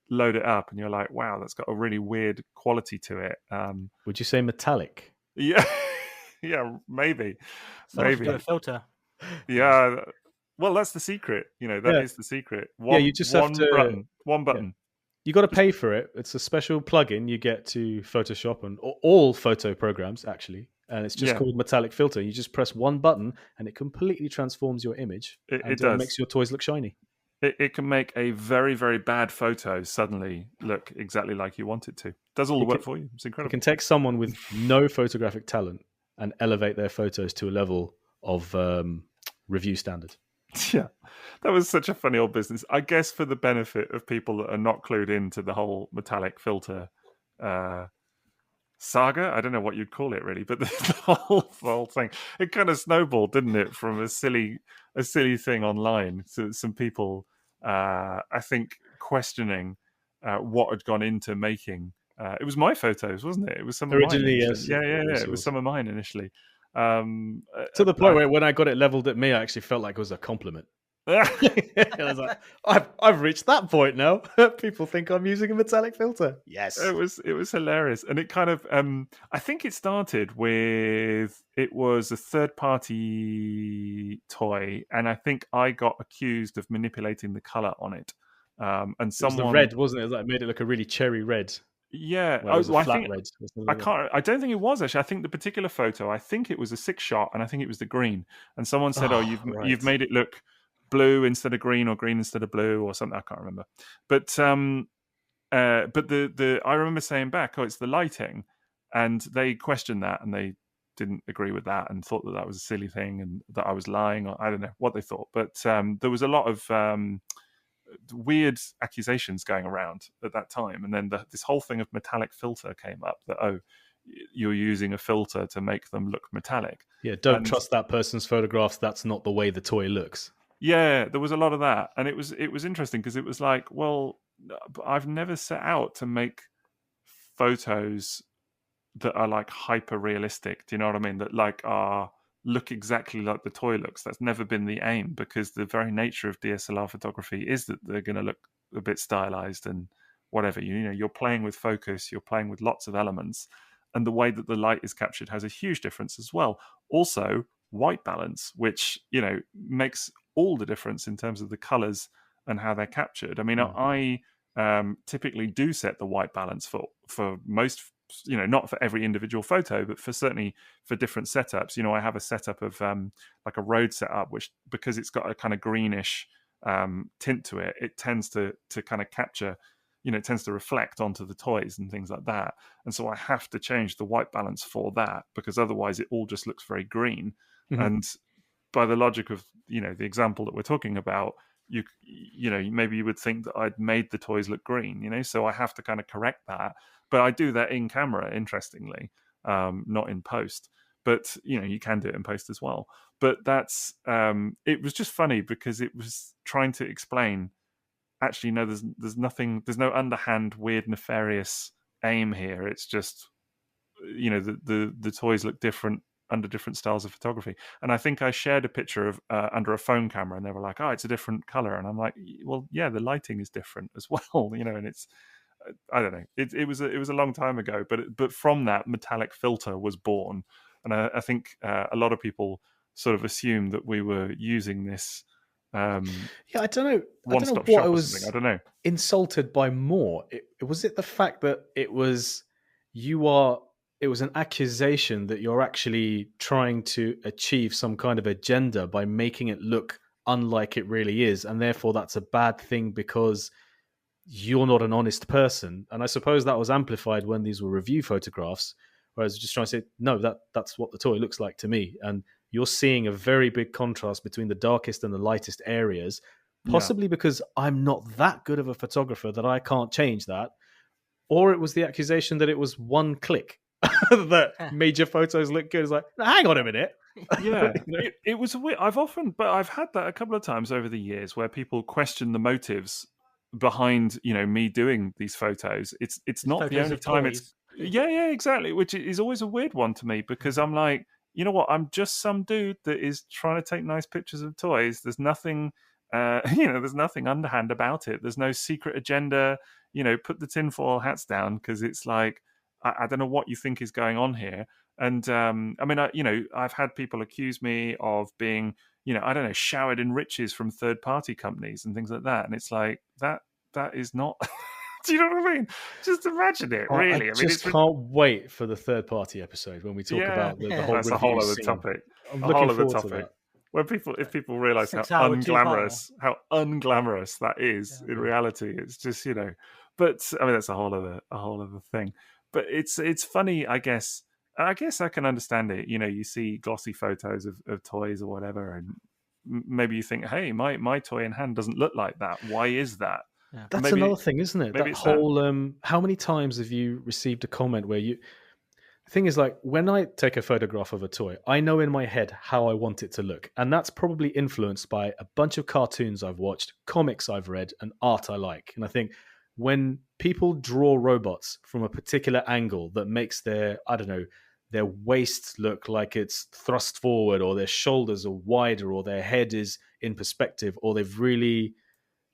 load it up, and you're like, wow, that's got a really weird quality to it. Would you say metallic? Yeah. Yeah, maybe. Maybe a filter. Yeah. Well, that's the secret. That is the secret. You just have to one button. Yeah. You got to pay for it. It's a special plugin you get to Photoshop and all photo programs, actually. And it's just called Metallic Filter. You just press one button and it completely transforms your image. It does. Makes your toys look shiny. It can make a very, very bad photo suddenly look exactly like you want it to. It does all the work for you. It's incredible. It can take someone with no photographic talent and elevate their photos to a level of review standard. Yeah, that was such a funny old business. I guess for the benefit of people that are not clued into the whole metallic filter saga, I don't know what you'd call it really, but the whole thing, it kind of snowballed, didn't it, from a silly thing online to some people, I think, questioning what had gone into making. It was my photos, wasn't it? It was some originally, of mine. yes. Yeah. It was some of mine initially. To the point where when I got it leveled at me, I actually felt like it was a compliment. I was like, I've reached that point now. People think I'm using a metallic filter. Yes, it was hilarious, and it kind of I think it started with it was a third-party toy, and I think I got accused of manipulating the color on it. And someone, it was the red, wasn't it? It made it look a really cherry red. Yeah, I don't think it was actually. I think the particular photo, I think it was a 6-shot, and I think it was the green. And someone said, you've made it look blue instead of green, or green instead of blue, or something. I can't remember. But the I remember saying back, it's the lighting, and they questioned that, and they didn't agree with that, and thought that was a silly thing, and that I was lying, or I don't know what they thought. But there was a lot of weird accusations going around at that time, and then this whole thing of metallic filter came up, that you're using a filter to make them look metallic. Don't trust that person's photographs. That's not the way the toy looks. Yeah, there was a lot of that, and it was interesting because it was like, well, I've never set out to make photos that are like hyper realistic. Do you know what I mean? That like look exactly like the toy looks. That's never been the aim, because the very nature of DSLR photography is that they're going to look a bit stylized and whatever. You're playing with focus, you're playing with lots of elements, and the way that the light is captured has a huge difference as well. Also, white balance, which makes all the difference in terms of the colors and how they're captured. I mean, I typically do set the white balance for most, not for every individual photo, but certainly for different setups. I have a setup of like a road setup, which, because it's got a kind of greenish tint to it, it tends to kind of capture, it tends to reflect onto the toys and things like that. And so I have to change the white balance for that, because otherwise it all just looks very green. Mm-hmm. And by the logic of, the example that we're talking about, maybe you would think that I'd made the toys look green, so I have to kind of correct that. But I do that in camera, interestingly, not in post. But, you can do it in post as well. But that's, it was just funny because it was trying to explain, actually, no, there's nothing, there's no underhand, weird, nefarious aim here. It's just, the toys look different under different styles of photography. And I think I shared a picture of under a phone camera, and they were like, oh, it's a different color. And I'm like, well, yeah, the lighting is different as well, and it's, I don't know. It was a long time ago, but from that, metallic filter was born. And I think a lot of people sort of assumed that we were using this. I don't know. One-stop shop I was, I don't know. Insulted by more. Was it the fact that it was, you are it was an accusation that you're actually trying to achieve some kind of agenda by making it look unlike it really is, and therefore that's a bad thing because you're not an honest person. And I suppose that was amplified when these were review photographs, where I was just trying to say, no, that's what the toy looks like to me. And you're seeing a very big contrast between the darkest and the lightest areas, possibly because I'm not that good of a photographer that I can't change that. Or it was the accusation that it was one click that made your photos look good. It's like, no, hang on a minute. Yeah, it was weird. I've had that a couple of times over the years where people question the motives behind, me doing these photos. It's not the only time it's exactly, which is always a weird one to me, because I'm like, you know what, I'm just some dude that is trying to take nice pictures of toys. There's nothing there's nothing underhand about it. There's no secret agenda. Put the tinfoil hats down, because it's like, I don't know what you think is going on here. And I've had people accuse me of being, I don't know, showered in riches from third-party companies and things like that. And it's like, that is not. Do you know what I mean? Just imagine it, really. I just can't wait for the third-party episode when we talk about the whole. That's a whole other topic. I'm looking forward to that. When if people realize how unglamorous that is in reality, it's just, But I mean, that's a whole other thing. But it's funny, I guess. I can understand it. You see glossy photos of toys or whatever, and maybe you think, hey, my toy in hand doesn't look like that. Why is that? Yeah. That's another thing, isn't it? That whole how many times have you received a comment where the thing is, like, when I take a photograph of a toy, I know in my head how I want it to look, and that's probably influenced by a bunch of cartoons I've watched, comics I've read, and art I like. And I think when people draw robots from a particular angle that makes their waist look like it's thrust forward, or their shoulders are wider, or their head is in perspective, or they've really,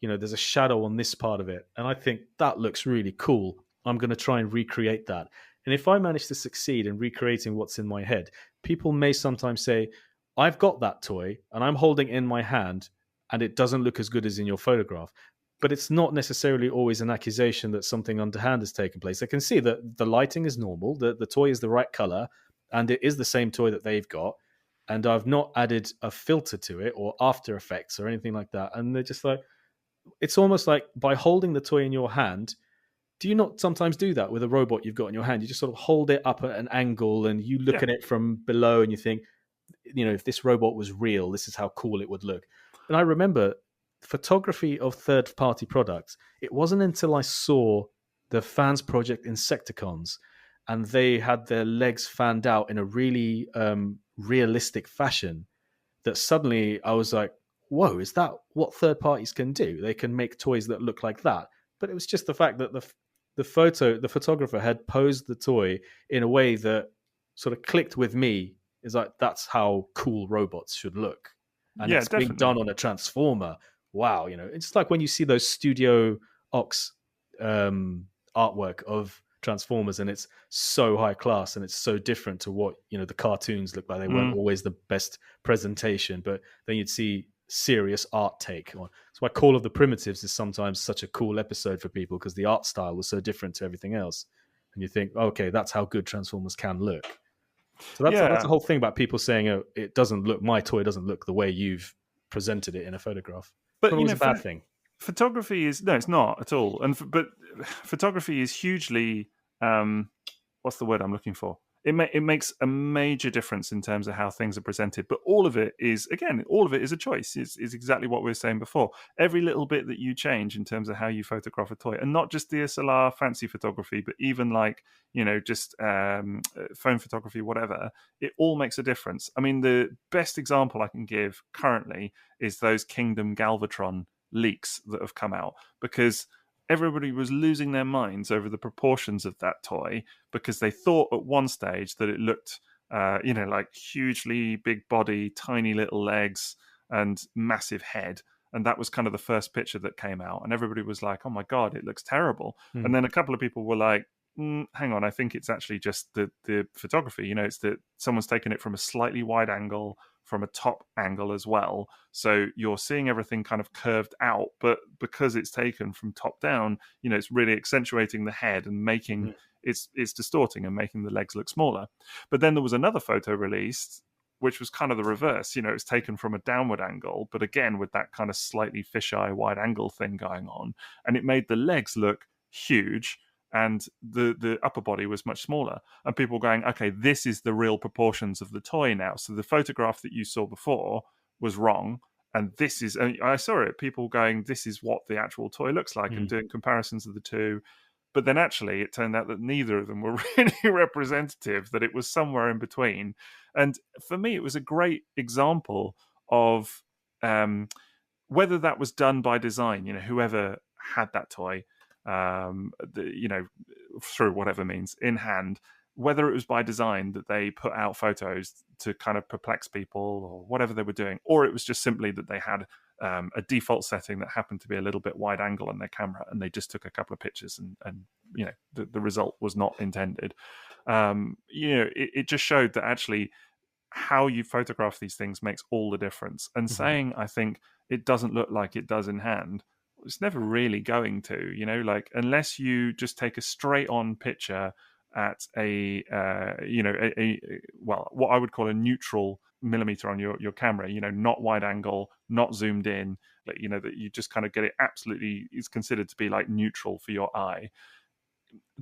there's a shadow on this part of it, and I think that looks really cool, I'm going to try and recreate that. And if I manage to succeed in recreating what's in my head, people may sometimes say, I've got that toy and I'm holding it in my hand and it doesn't look as good as in your photograph. But it's not necessarily always an accusation that something underhand has taken place. I can see that the lighting is normal, the toy is the right color, and it is the same toy that they've got. And I've not added a filter to it or After Effects or anything like that. And they're just like, it's almost like by holding the toy in your hand, do you not sometimes do that with a robot you've got in your hand? You just sort of hold it up at an angle and you look at it from below and you think, if this robot was real, this is how cool it would look. And I remember photography of third-party products. It wasn't until I saw the fans project Insecticons and they had their legs fanned out in a really realistic fashion that suddenly I was like, whoa, is that what third parties can do? They can make toys that look like that. But it was just the fact that the photographer had posed the toy in a way that sort of clicked with me. Is like, that's how cool robots should look. And it's being done on a transformer. Wow, it's like when you see those Studio Ox artwork of Transformers, and it's so high class and it's so different to what the cartoons look like. They weren't always the best presentation, but then you'd see serious art take on. That's why Call of the Primitives is sometimes such a cool episode for people, because the art style was so different to everything else, and you think, okay, that's how good Transformers can look. So that's the whole thing about people saying, oh, my toy doesn't look the way you've presented it in a photograph. But it's a bad thing. Photography is it's not at all. But photography is hugely what's the word I'm looking for? It makes a major difference in terms of how things are presented. But all of it is a choice. It's exactly what we were saying before. Every little bit that you change in terms of how you photograph a toy, and not just DSLR fancy photography, but even like, just phone photography, whatever, it all makes a difference. I mean, the best example I can give currently is those Kingdom Galvatron leaks that have come out, because everybody was losing their minds over the proportions of that toy, because they thought at one stage that it looked, like hugely big body, tiny little legs, and massive head. And that was kind of the first picture that came out. And everybody was like, oh my God, it looks terrible. And then a couple of people were like, hang on, I think it's actually just the photography. It's that someone's taken it from a slightly wide angle, from a top angle as well. So you're seeing everything kind of curved out, but because it's taken from top down, it's really accentuating the head and making it's distorting and making the legs look smaller. But then there was another photo released, which was kind of the reverse. You know, it's taken from a downward angle, but again with that kind of slightly fisheye wide angle thing going on, and it made the legs look huge and the upper body was much smaller. And people going, okay, this is the real proportions of the toy now. So the photograph that you saw before was wrong, and this is, and I saw it, people going, this is what the actual toy looks like, and doing comparisons of the two. But then actually it turned out that neither of them were really representative, that it was somewhere in between. And for me, it was a great example of whether that was done by design, you know, whoever had that toy, you know, through whatever means in hand, whether it was by design that they put out photos to kind of perplex people or whatever they were doing, or it was just simply that they had a default setting that happened to be a little bit wide angle on their camera, and they just took a couple of pictures, and you know, the result was not intended. You know, it just showed that actually how you photograph these things makes all the difference. And saying, I think it doesn't look like it does in hand, it's never really going to, you know, like unless you just take a straight on picture at a you know, well, what I would call a neutral millimeter on your camera, you know, not wide angle, not zoomed in, you know, that you just kind of get it absolutely, is considered to be like neutral for your eye.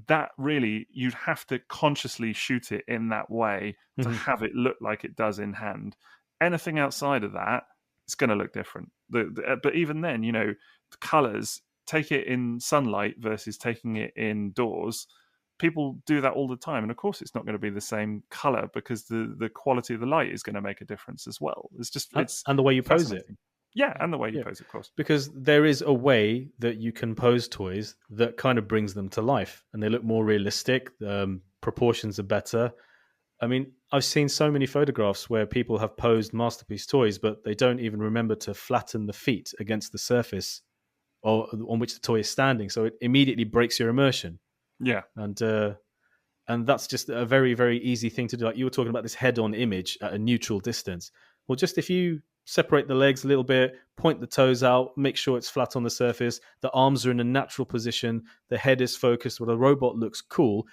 That really, you'd have to consciously shoot it in that way to have it look like it does in hand. Anything outside of that, it's going to look different. But even then, you know, the colors, take it in sunlight versus taking it indoors. People do that all the time, and of course it's not going to be the same color because the quality of the light is going to make a difference as well. It's just, it's and the way you pose it. Yeah, and the way you pose, of course. Because there is a way that you can pose toys that kind of brings them to life, and they look more realistic. Proportions are better. I mean, I've seen so many photographs where people have posed masterpiece toys, but they don't even remember to flatten the feet against the surface or on which the toy is standing, so it immediately breaks your immersion. Yeah, and that's just a very, very easy thing to do. Like you were talking about this head-on image at a neutral distance. Well, just if you separate the legs a little bit, point the toes out, make sure it's flat on the surface, the arms are in a natural position, the head is focused, where the robot looks cool.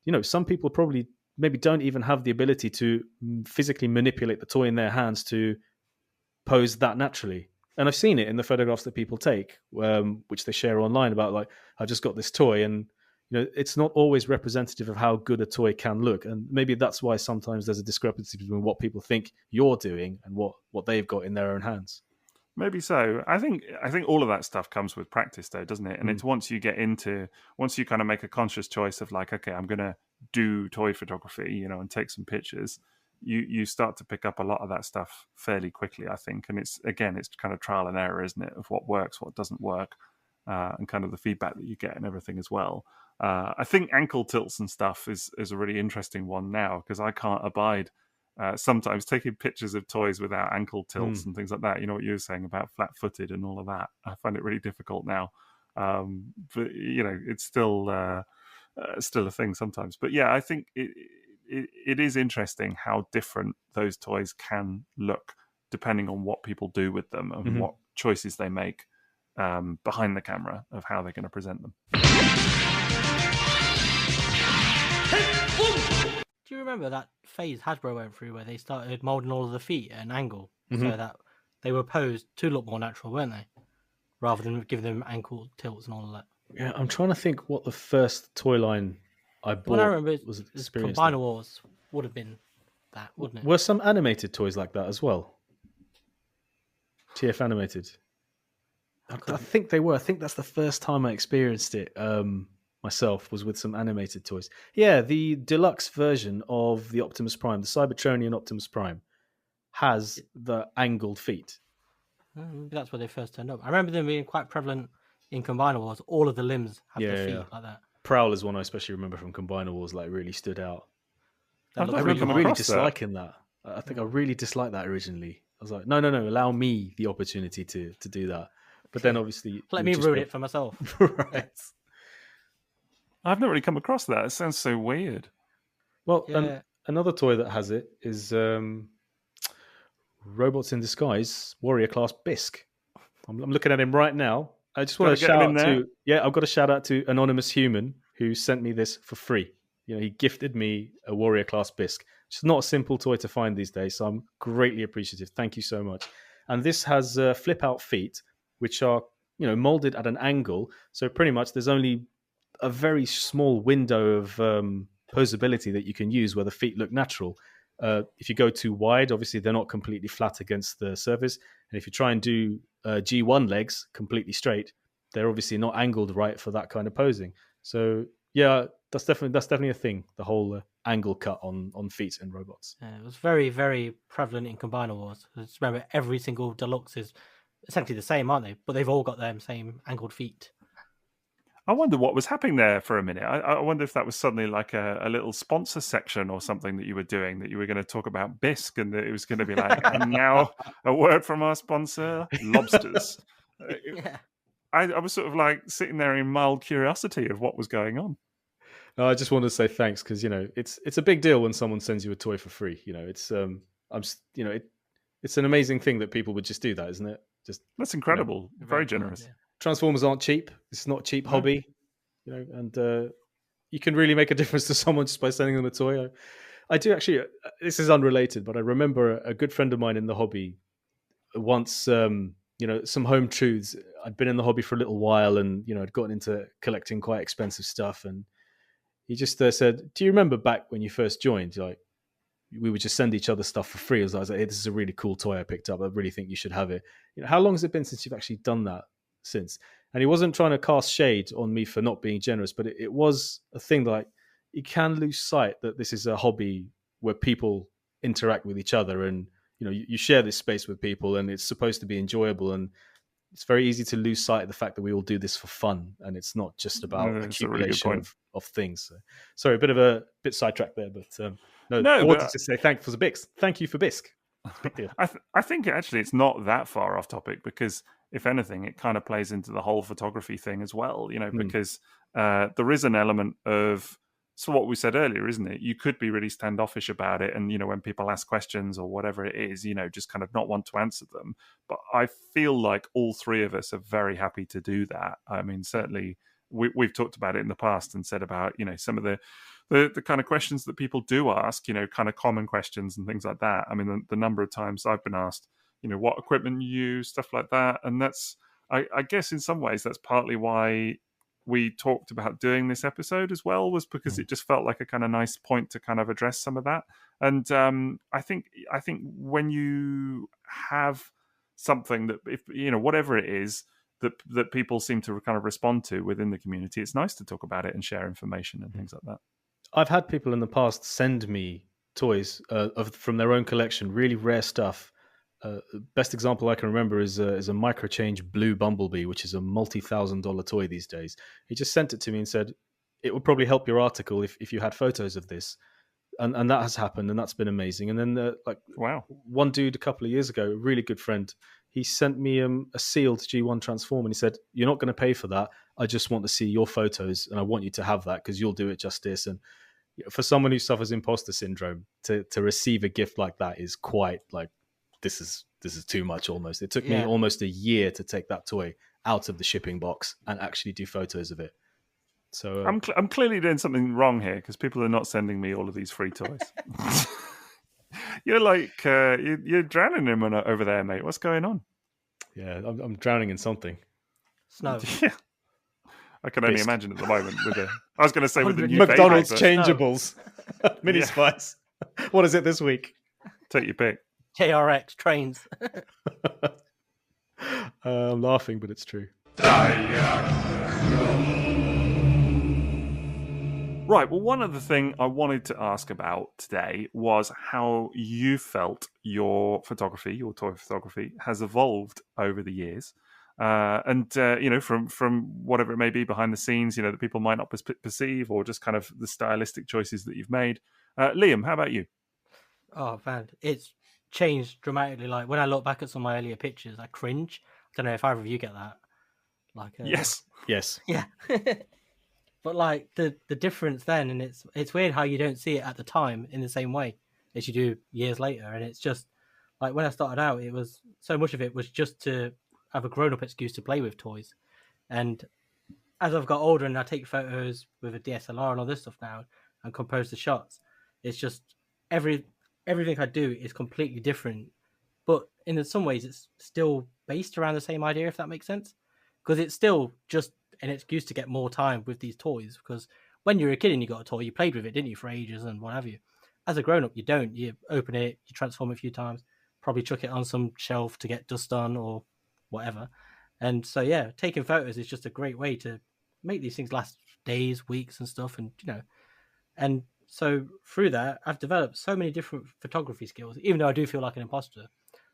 You know, some people probably maybe don't even have the ability to physically manipulate the toy in their hands to pose that naturally. And I've seen it in the photographs that people take, which they share online about, like, I just got this toy, and you know, it's not always representative of how good a toy can look. And maybe that's why sometimes there's a discrepancy between what people think you're doing and what they've got in their own hands. Maybe so. I think all of that stuff comes with practice, though, doesn't it? And it's once you kind of make a conscious choice of like, okay, I'm going to do toy photography, you know, and take some pictures, you start to pick up a lot of that stuff fairly quickly, I think. And it's kind of trial and error, isn't it, of what works, what doesn't work, and kind of the feedback that you get and everything as well. I think ankle tilts and stuff is a really interesting one now, because I can't abide sometimes taking pictures of toys without ankle tilts and things like that. You know what you were saying about flat-footed and all of that. I find it really difficult now. But, you know, it's still a thing sometimes. But yeah, I think it is interesting how different those toys can look depending on what people do with them and what choices they make behind the camera of how they're going to present them. Do you remember that phase Hasbro went through where they started molding all of the feet at an angle so that they were posed to look more natural, weren't they? Rather than giving them ankle tilts and all of that. Yeah, I'm trying to think what the first toy line I bought I remember was Combiner Wars would have been that, wouldn't it? Were some animated toys like that as well? TF animated. I think they were. I think that's the first time I experienced it myself, was with some animated toys. Yeah, the deluxe version of the Optimus Prime, the Cybertronian Optimus Prime, has the angled feet. Maybe that's where they first turned up. I remember them being quite prevalent in Combiner Wars. All of the limbs have the feet like that. Prowler's one I especially remember from Combiner Wars, like, really stood out. I remember really disliking that. I think I really disliked that originally. I was like, no, allow me the opportunity to do that. But then obviously... Let me ruin it for myself. Right. I've not really come across that. It sounds so weird. Well, another toy that has it is Robots in Disguise Warrior Class Bisque. I'm looking at him right now. I just want to shout out to... Yeah, I've got a shout out to Anonymous Human who sent me this for free. he gifted me a Warrior Class bisque. It's not a simple toy to find these days, so I'm greatly appreciative. Thank you so much. And this has flip out feet, which are molded at an angle. So pretty much there's only a very small window of posability that you can use where the feet look natural. If you go too wide, obviously they're not completely flat against the surface. And if you try and do G1 legs completely straight, they're obviously not angled right for that kind of posing. So yeah, that's definitely a thing. The whole angle cut on feet in robots. Yeah, it was very, very prevalent in Combiner Wars. I just remember every single deluxe is essentially the same, aren't they? But they've all got them same angled feet. I wonder what was happening there for a minute. I wonder if that was suddenly like a little sponsor section or something that you were doing, that you were going to talk about bisque, and that it was going to be like, and now a word from our sponsor, lobsters. Yeah. I was sort of like sitting there in mild curiosity of what was going on. I just wanted to say thanks because it's a big deal when someone sends you a toy for free. It's it's an amazing thing that people would just do that, isn't it? That's incredible. Very generous. Yeah. Transformers aren't cheap. It's not a cheap hobby, and you can really make a difference to someone just by sending them a toy. I do actually. This is unrelated, but I remember a good friend of mine in the hobby once. Some home truths. I'd been in the hobby for a little while, and I'd gotten into collecting quite expensive stuff, and he just said, "Do you remember back when you first joined? Like, we would just send each other stuff for free." I was like, "Hey, this is a really cool toy I picked up. I really think you should have it." How long has it been since you've actually done that? Since? And he wasn't trying to cast shade on me for not being generous, but it was a thing that you can lose sight that this is a hobby where people interact with each other, and you share this space with people, and it's supposed to be enjoyable, and it's very easy to lose sight of the fact that we all do this for fun, and it's not just about accumulation really of things. So, sorry, a bit sidetracked there, but I wanted to say thank you for bisque. Big deal. I think actually it's not that far off topic, because if anything, it kind of plays into the whole photography thing as well, because there is an element of, so what we said earlier, isn't it? You could be really standoffish about it, and when people ask questions or whatever it is, just kind of not want to answer them. But I feel like all three of us are very happy to do that. I mean, certainly we've talked about it in the past and said about some of the kind of questions that people do ask, kind of common questions and things like that. I mean, the number of times I've been asked, what equipment you use, stuff like that. And that's, I guess in some ways, that's partly why we talked about doing this episode as well, was because it just felt like a kind of nice point to kind of address some of that. And I think when you have something that, if whatever it is that people seem to kind of respond to within the community, it's nice to talk about it and share information and things like that. I've had people in the past send me toys from their own collection, really rare stuff. Best example I can remember is a Microchange Blue Bumblebee, which is a $multi-$1,000 toy these days. He just sent it to me and said, it would probably help your article if you had photos of this. And that has happened, and that's been amazing. And then wow, one dude a couple of years ago, a really good friend, he sent me a sealed G1 Transform, and he said, "You're not going to pay for that. I just want to see your photos, and I want you to have that because you'll do it justice." And for someone who suffers imposter syndrome, to receive a gift like that is quite like, this is too much almost. It took me almost a year to take that toy out of the shipping box and actually do photos of it. So I'm clearly doing something wrong here, because people are not sending me all of these free toys. You're like you're drowning him over there, mate. What's going on? Yeah, I'm drowning in something. Snow. Yeah. I can only imagine at the moment with the. I was going to say with the new McDonald's baby, changeables, mini spice. What is it this week? Take your pick. JRX trains. I'm laughing, but it's true. Right, well, one other thing I wanted to ask about today was how you felt your photography, your toy photography, has evolved over the years. From whatever it may be behind the scenes, that people might not perceive, or just kind of the stylistic choices that you've made. Liam, how about you? Oh, man, it's changed dramatically. Like, when I look back at some of my earlier pictures, I cringe. I don't know if either of you get that. Like, yes. Yeah. But like the difference then, and it's weird how you don't see it at the time in the same way as you do years later. And it's just like, when I started out, it was so much of it was just to have a grown-up excuse to play with toys. And as I've got older and I take photos with a DSLR and all this stuff now, and compose the shots. It's just everything I do is completely different, but in some ways it's still based around the same idea, if that makes sense, because it's still just an excuse to get more time with these toys. Because when you were a kid and you got a toy, you played with it, didn't you, for ages and what have you. As a grown up, you don't. You open it, you transform it a few times, probably chuck it on some shelf to get dust on or whatever. And so yeah, taking photos is just a great way to make these things last days, weeks, and stuff. And and so through that, I've developed so many different photography skills. Even though I do feel like an imposter,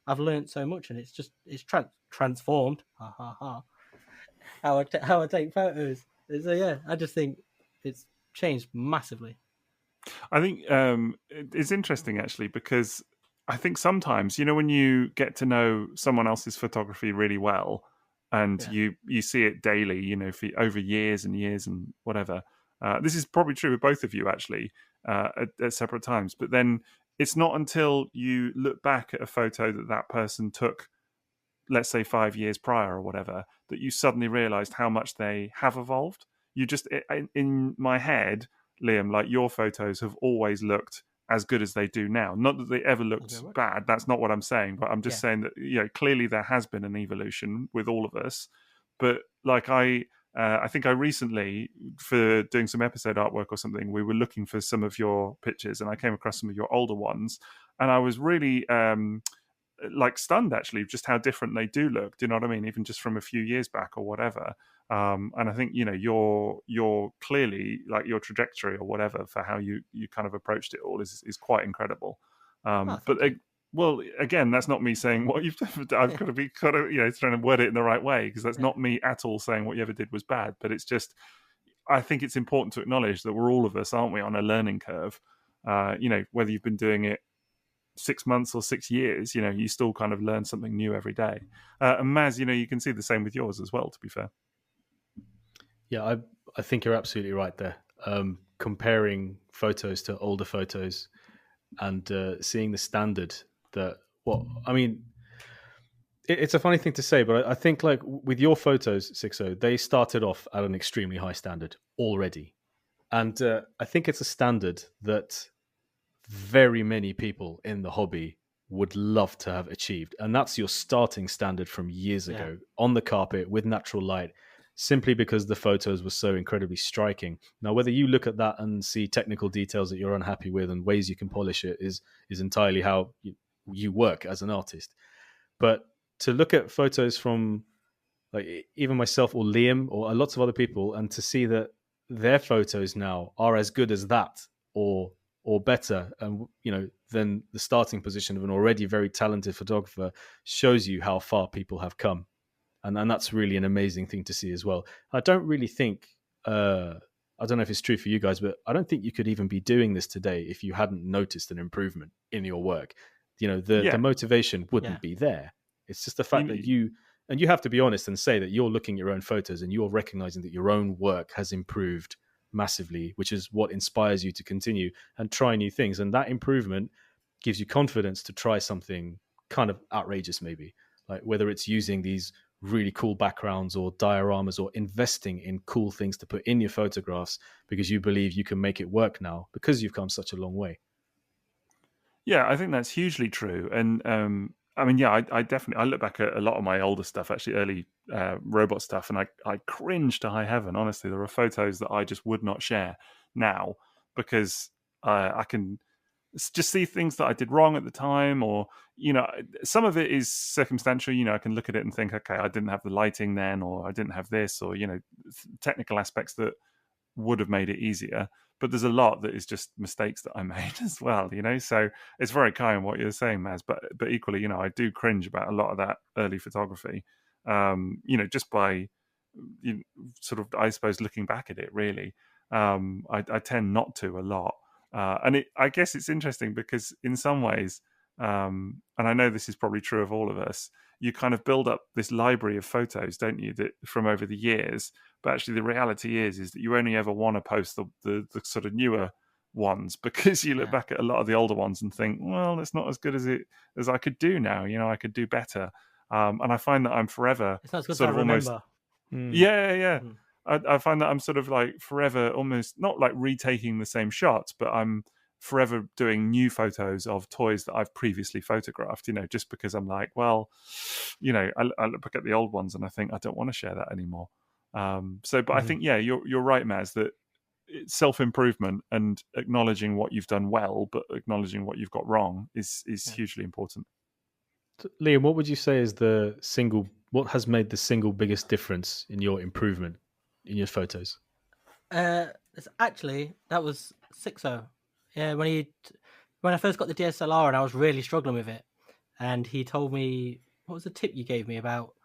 I've learned so much, and it's transformed. Ha ha ha! How I take photos. So yeah, I just think it's changed massively. I think it's interesting actually, because I think sometimes, when you get to know someone else's photography really well, and you see it daily, for over years and years and whatever. This is probably true with both of you actually, at separate times. But then it's not until you look back at a photo that person took, let's say 5 years prior or whatever, that you suddenly realized how much they have evolved. You just, in my head, Liam, like, your photos have always looked as good as they do now. Not that they ever looked bad. That's not what I'm saying. But I'm just saying that, clearly there has been an evolution with all of us. But like I think I recently, for doing some episode artwork or something, we were looking for some of your pictures, and I came across some of your older ones, and I was really like stunned actually, just how different they do look. Do you know what I mean? Even just from a few years back or whatever. And I think you're clearly, like, your trajectory or whatever for how you kind of approached it all is quite incredible. But well, again, that's not me saying what you've done. I've got to be kind of trying to word it in the right way, because that's not me at all saying what you ever did was bad. But it's just, I think it's important to acknowledge that we're all of us, aren't we, on a learning curve. Whether you've been doing it 6 months or 6 years, you still kind of learn something new every day. And Maz, you can see the same with yours as well, to be fair. Yeah, I think you're absolutely right there. Comparing photos to older photos and seeing the standard it's a funny thing to say, but I think, like, with your photos, Sixo, they started off at an extremely high standard already. And I think it's a standard that very many people in the hobby would love to have achieved. And that's your starting standard from years ago, on the carpet with natural light, simply because the photos were so incredibly striking. Now, whether you look at that and see technical details that you're unhappy with and ways you can polish it is entirely how you work as an artist. But to look at photos from, like, even myself or Liam or lots of other people, and to see that their photos now are as good as that or better, and than the starting position of an already very talented photographer, shows you how far people have come, and that's really an amazing thing to see as well. I don't really think I don't know if it's true for you guys, but I don't think you could even be doing this today if you hadn't noticed an improvement in your work. The motivation wouldn't be there. It's just the fact that you have to be honest and say that you're looking at your own photos and you're recognizing that your own work has improved massively, which is what inspires you to continue and try new things. And that improvement gives you confidence to try something kind of outrageous, maybe, like whether it's using these really cool backgrounds or dioramas or investing in cool things to put in your photographs because you believe you can make it work now because you've come such a long way. Yeah, I think that's hugely true. And I definitely, I look back at a lot of my older stuff, actually early robot stuff, and I cringe to high heaven. Honestly, there are photos that I just would not share now because I can just see things that I did wrong at the time, or some of it is circumstantial. I can look at it and think, okay, I didn't have the lighting then, or I didn't have this, or technical aspects that would have made it easier. But there's a lot that is just mistakes that I made as well, So it's very kind what you're saying, Maz. But equally, I do cringe about a lot of that early photography. Just by sort of, I suppose, looking back at it. Really, I tend not to a lot, and I guess it's interesting because in some ways, and I know this is probably true of all of us, you kind of build up this library of photos, don't you, that from over the years. But actually, the reality is that you only ever want to post the sort of newer ones because you look back at a lot of the older ones and think, well, it's not as good as I could do now. I could do better. And I find that I'm forever it's not as good sort to of almost remember. Yeah. I find that I'm sort of like forever almost not like retaking the same shots, but I'm forever doing new photos of toys that I've previously photographed, just because I'm like, well, I look at the old ones and I think I don't want to share that anymore. But I think, you're right, Maz, that self-improvement and acknowledging what you've done well, but acknowledging what you've got wrong is hugely important. Liam, what would you say is what has made the single biggest difference in your improvement in your photos? Actually, that was Sixo. Yeah, when I first got the DSLR and I was really struggling with it, and he told me, what was the tip you gave me about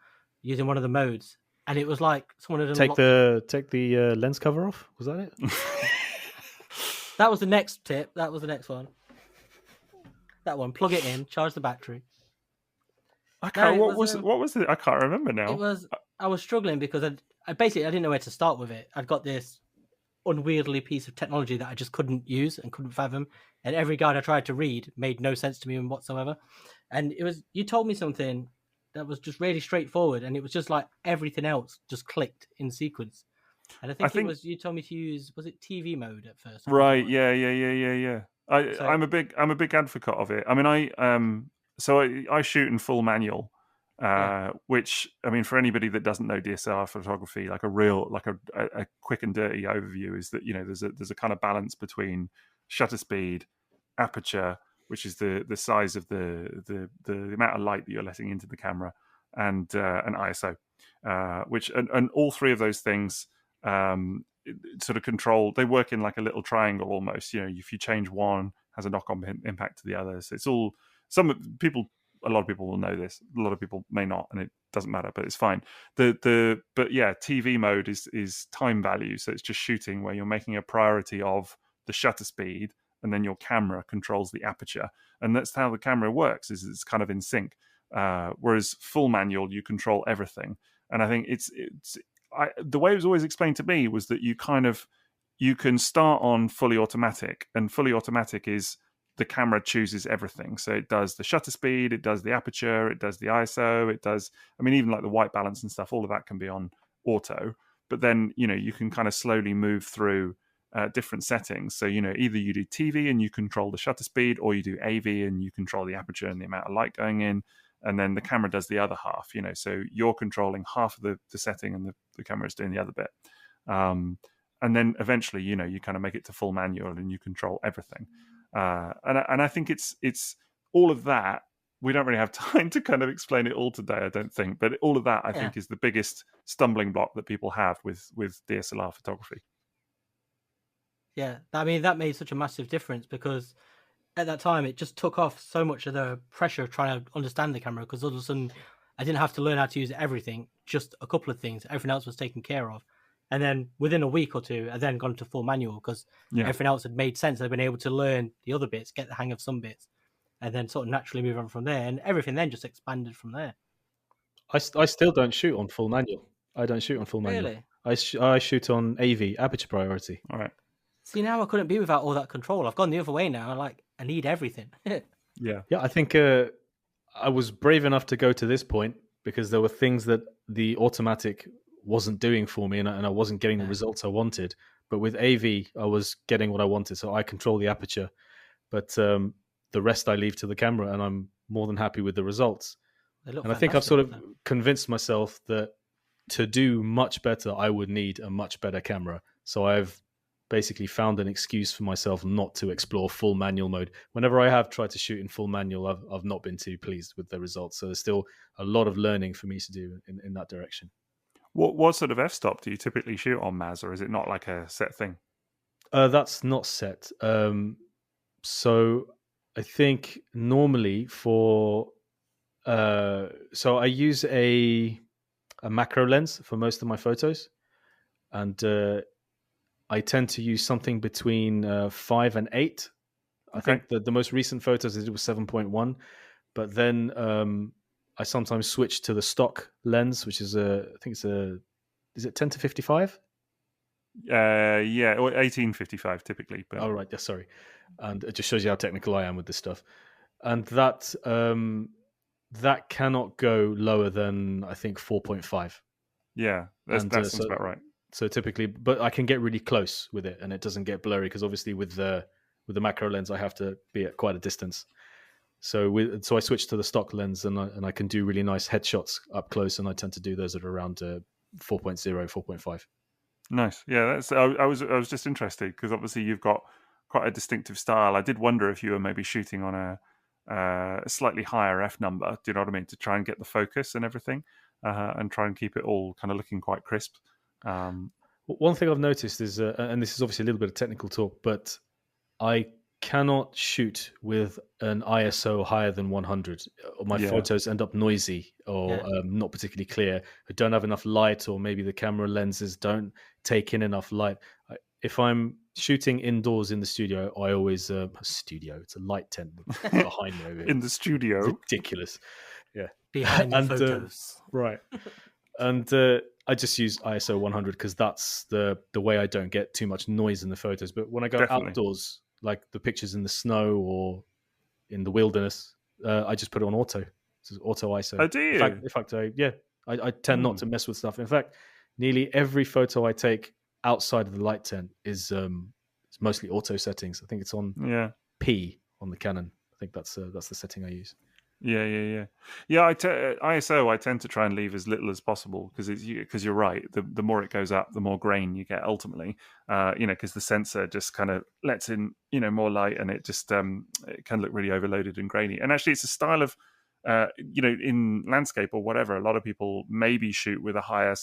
using one of the modes? And it was like someone had take the lens cover off. Was that it? That was the next tip. That was the next one. That one. Plug it in. Charge the battery. What was it? I can't remember now. I was struggling because I didn't know where to start with it. I'd got this unwieldy piece of technology that I just couldn't use and couldn't fathom, and every guide I tried to read made no sense to me whatsoever. And you told me something that was just really straightforward, and it was just like everything else just clicked in sequence. And I think it was you told me to use, was it TV mode at first? Right. Yeah. I'm a big advocate of it. I mean, I shoot in full manual, which, I mean, for anybody that doesn't know DSLR photography, like a quick and dirty overview is that, there's a kind of balance between shutter speed, aperture, which is the size of the amount of light that you're letting into the camera, and ISO, which and all three of those things sort of control. They work in like a little triangle almost. If you change one, has a knock-on impact to the others. It's all a lot of people will know this. A lot of people may not, and it doesn't matter, but it's fine. But TV mode is time value, so it's just shooting where you're making a priority of the shutter speed, and then your camera controls the aperture, and that's how the camera works. Is it's kind of in sync. Whereas full manual, you control everything, and I think the way it was always explained to me was that you can start on fully automatic, and fully automatic is the camera chooses everything. So it does the shutter speed, it does the aperture, it does the ISO, it does, I mean, even like the white balance and stuff, all of that can be on auto. But then, you can kind of slowly move through different settings. So, either you do TV and you control the shutter speed, or you do AV and you control the aperture and the amount of light going in. And then the camera does the other half, so you're controlling half of the setting and the camera is doing the other bit. And then eventually, you kind of make it to full manual and you control everything. And I think it's all of that. We don't really have time to kind of explain it all today, I don't think. But all of that, I think, is the biggest stumbling block that people have with DSLR photography. Yeah, I mean, that made such a massive difference because at that time, it just took off so much of the pressure of trying to understand the camera, because all of a sudden, I didn't have to learn how to use everything, just a couple of things. Everything else was taken care of. And then within a week or two, I then gone to full manual because everything else had made sense. I'd been able to learn the other bits, get the hang of some bits, and then sort of naturally move on from there. And everything then just expanded from there. I still don't shoot on full manual. I don't shoot on full manual. Really? I shoot on AV, aperture priority. All right. See, now I couldn't be without all that control. I've gone the other way now. I need everything. Yeah. I think I was brave enough to go to this point because there were things that the automatic wasn't doing for me, and I wasn't getting the results I wanted. But with AV, I was getting what I wanted. So I control the aperture, but the rest I leave to the camera, and I'm more than happy with the results. And I think I've sort of convinced myself that to do much better, I would need a much better camera. So I've basically found an excuse for myself not to explore full manual mode. Whenever I have tried to shoot in full manual, I've not been too pleased with the results. So there's still a lot of learning for me to do in that direction. What sort of f-stop do you typically shoot on, Maz, or is it not like a set thing? That's not set. So I think normally for so I use a macro lens for most of my photos, and I tend to use something between 5 and 8. I think the most recent photos I did was 7.1, but then I sometimes switch to the stock lens, which is is it 10 to 55? Or 1855 typically. But... Oh, right. Yeah, sorry. And it just shows you how technical I am with this stuff. And that cannot go lower than, I think, 4.5. Yeah, that sounds about right. So typically, but I can get really close with it, and it doesn't get blurry because obviously with the macro lens, I have to be at quite a distance. So I switched to the stock lens, and I can do really nice headshots up close, and I tend to do those at around 4.0, 4.5. Nice. Yeah, I was just interested because obviously you've got quite a distinctive style. I did wonder if you were maybe shooting on a slightly higher f number. Do you know what I mean? To try and get the focus and everything, and try and keep it all kind of looking quite crisp. One thing I've noticed is, and this is obviously a little bit of technical talk, but I cannot shoot with an ISO higher than 100. My photos end up noisy or not particularly clear. I don't have enough light, or maybe the camera lenses don't take in enough light. If I'm shooting indoors in the studio, I always it's a light tent behind me. In the studio, it's ridiculous. Yeah, behind the photos, right? And I just use ISO 100 because that's the way I don't get too much noise in the photos. But when I go outdoors, like the pictures in the snow or in the wilderness, I just put it on auto. It's auto ISO. Oh, do you? In fact, I tend not to mess with stuff. In fact, nearly every photo I take outside of the light tent is it's mostly auto settings. I think it's on P on the Canon. I think that's the setting I use. Yeah. ISO I tend to try and leave as little as possible because you're right. The more it goes up, the more grain you get ultimately. Because the sensor just kind of lets in more light, and it just it can look really overloaded and grainy. And actually, it's a style of in landscape or whatever. A lot of people maybe shoot with a high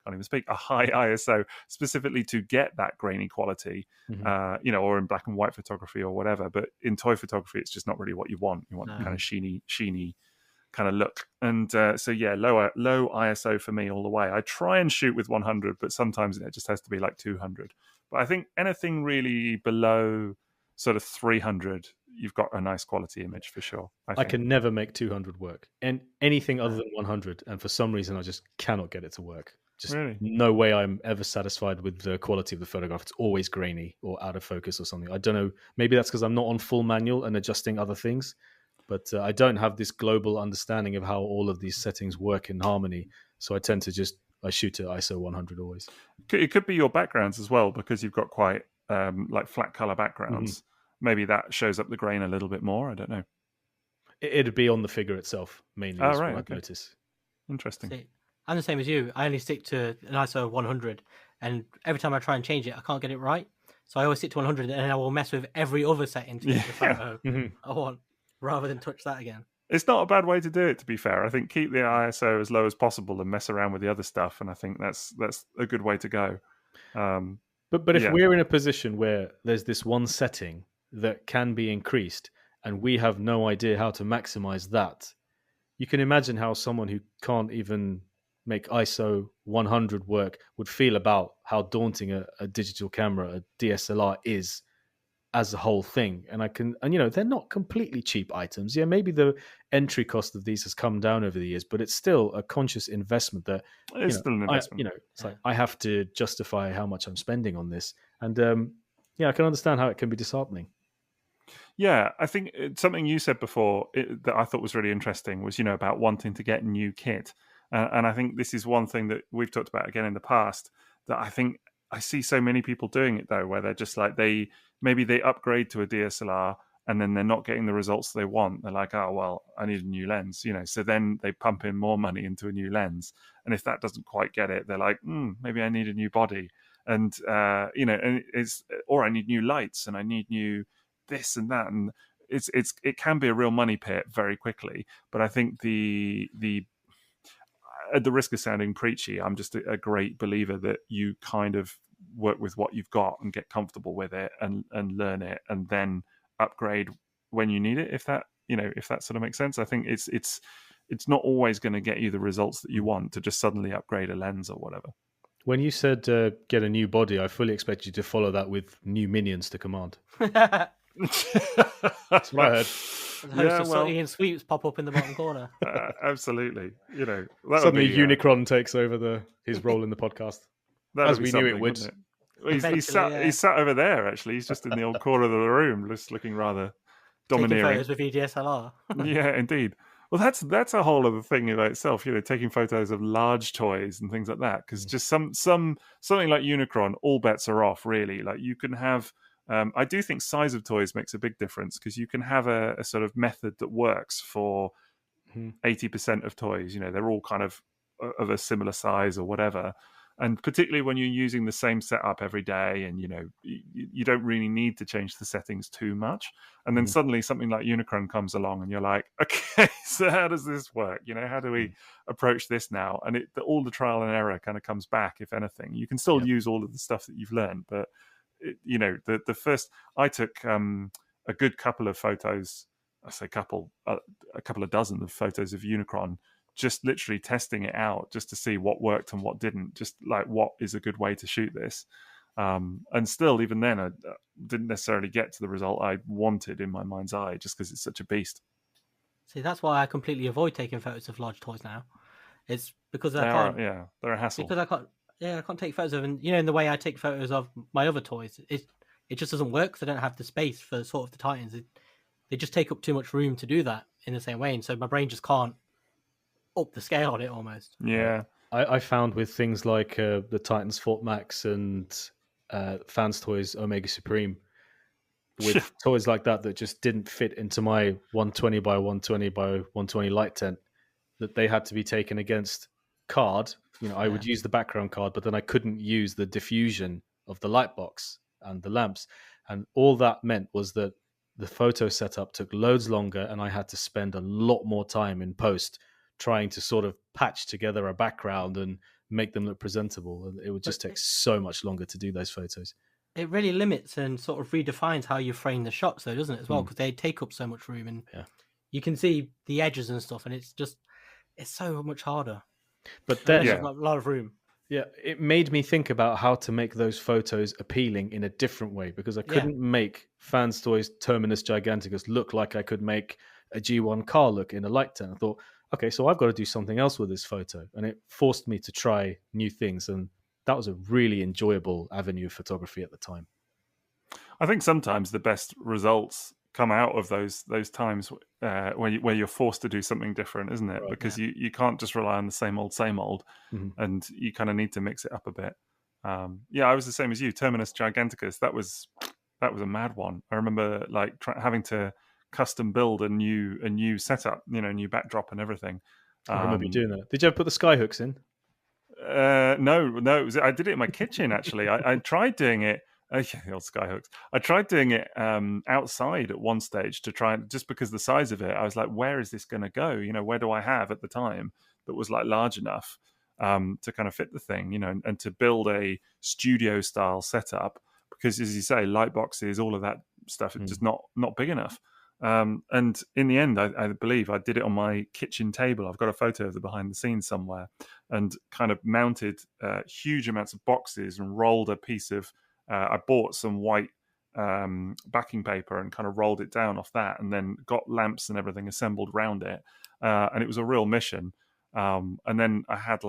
ISO specifically to get that grainy quality, or in black and white photography or whatever. But in toy photography, it's just not really what you want. You want kind of sheeny kind of look. And low ISO for me all the way. I try and shoot with 100, but sometimes it just has to be like 200. But I think anything really below sort of 300, you've got a nice quality image for sure. I can never make 200 work, and anything other than 100. And for some reason, I just cannot get it to work. Just really? No way I'm ever satisfied with the quality of the photograph. It's always grainy or out of focus or something. I don't know. Maybe that's because I'm not on full manual and adjusting other things, but I don't have this global understanding of how all of these settings work in harmony. So I tend to I shoot at ISO 100 always. It could be your backgrounds as well, because you've got quite like flat color backgrounds. Maybe that shows up the grain a little bit more. I don't know. It'd be on the figure itself mainly. What I'd notice. Interesting. See, I'm the same as you. I only stick to an ISO 100, and every time I try and change it, I can't get it right. So I always stick to 100, and I will mess with every other setting to get the photo I want, rather than touch that again. It's not a bad way to do it, to be fair. I think keep the ISO as low as possible and mess around with the other stuff, and I think that's a good way to go. But if we're in a position where there's this one setting that can be increased, and we have no idea how to maximize that, you can imagine how someone who can't even make ISO 100 work would feel about how daunting a digital camera, a DSLR is as a whole thing. And they're not completely cheap items. Yeah, maybe the entry cost of these has come down over the years, but it's still a conscious investment that it's still an investment. It's like I have to justify how much I'm spending on this. And I can understand how it can be disheartening. Yeah, I think something you said before that I thought was really interesting was, about wanting to get new kit. And I think this is one thing that we've talked about again in the past, that I think I see so many people doing it, though, where they're just like, they upgrade to a DSLR and then they're not getting the results they want. They're like, oh, well, I need a new lens, so then they pump in more money into a new lens. And if that doesn't quite get it, they're like, maybe I need a new body. And, or I need new lights and I need new this and that. And it can be a real money pit very quickly. But I think at the risk of sounding preachy, I'm just a great believer that you kind of work with what you've got and get comfortable with it and learn it, and then upgrade when you need it. If that sort of makes sense. I think it's not always going to get you the results that you want to just suddenly upgrade a lens or whatever. When you said get a new body, I fully expect you to follow that with new minions to command. That's what I heard. Ian Sweeps pop up in the bottom corner. Absolutely. Suddenly Unicron takes over his role in the podcast. As we knew it would. He's sat over there, actually. He's just in the old corner of the room, just looking rather domineering. Taking photos with EDSLR. Yeah, indeed. Well, that's a whole other thing in itself. Taking photos of large toys and things like that. Because just something like Unicron, all bets are off. Really, like you can have. I do think size of toys makes a big difference because you can have a sort of method that works for 80% of toys. They're all kind of a similar size or whatever. And particularly when you're using the same setup every day, and you don't really need to change the settings too much. And then suddenly something like Unicron comes along, and you're like, okay, so how does this work? How do we approach this now? And all the trial and error kind of comes back. If anything, you can still use all of the stuff that you've learned, but the first I took a good couple of photos. I say a couple of dozen of photos of Unicron, just literally testing it out just to see what worked and what didn't, just like what is a good way to shoot this. And still, even then, I didn't necessarily get to the result I wanted in my mind's eye, just because it's such a beast. See, that's why I completely avoid taking photos of large toys now. It's because they're a hassle. Because I can't take photos of, and in the way I take photos of my other toys, it just doesn't work because I don't have the space for sort of the Titans. They just take up too much room to do that in the same way, and so my brain just can't up the scale on it almost. Yeah. I found with things like the Titans Fort Max and Fans Toys Omega Supreme, with toys like that just didn't fit into my 120 by 120 by 120 light tent, that they had to be taken against card. I would use the background card, but then I couldn't use the diffusion of the light box and the lamps. And all that meant was that the photo setup took loads longer, and I had to spend a lot more time in post trying to sort of patch together a background and make them look presentable. And it would just take so much longer to do those photos. It really limits and sort of redefines how you frame the shots, though, doesn't it, as well? Because they take up so much room, and you can see the edges and stuff, and it's so much harder. But then there's a lot of room. Yeah, it made me think about how to make those photos appealing in a different way, because I couldn't make Fans Toys Terminus Giganticus look like I could make a G1 car look in a light tent. I thought, okay, so I've got to do something else with this photo. And it forced me to try new things. And that was a really enjoyable avenue of photography at the time. I think sometimes the best results come out of those times where you're forced to do something different, isn't it? Right, because you can't just rely on the same old, and you kind of need to mix it up a bit. I was the same as you. Terminus Giganticus, that was a mad one. I remember like having to custom build a new setup, new backdrop and everything. I remember you doing that. Did you ever put the sky hooks in? No. I did it in my kitchen actually. I tried doing it. The old sky hooks. I tried doing it outside at one stage to try, just because the size of it, I was like, where is this going to go? Where do I have at the time that was like large enough to kind of fit the thing, and to build a studio style setup, because as you say, light boxes, all of that stuff, it's just not big enough. And in the end, I believe I did it on my kitchen table. I've got a photo of the behind the scenes somewhere, and kind of mounted huge amounts of boxes and rolled a piece of I bought some white backing paper and kind of rolled it down off that, and then got lamps and everything assembled around it. And it was a real mission. And then I had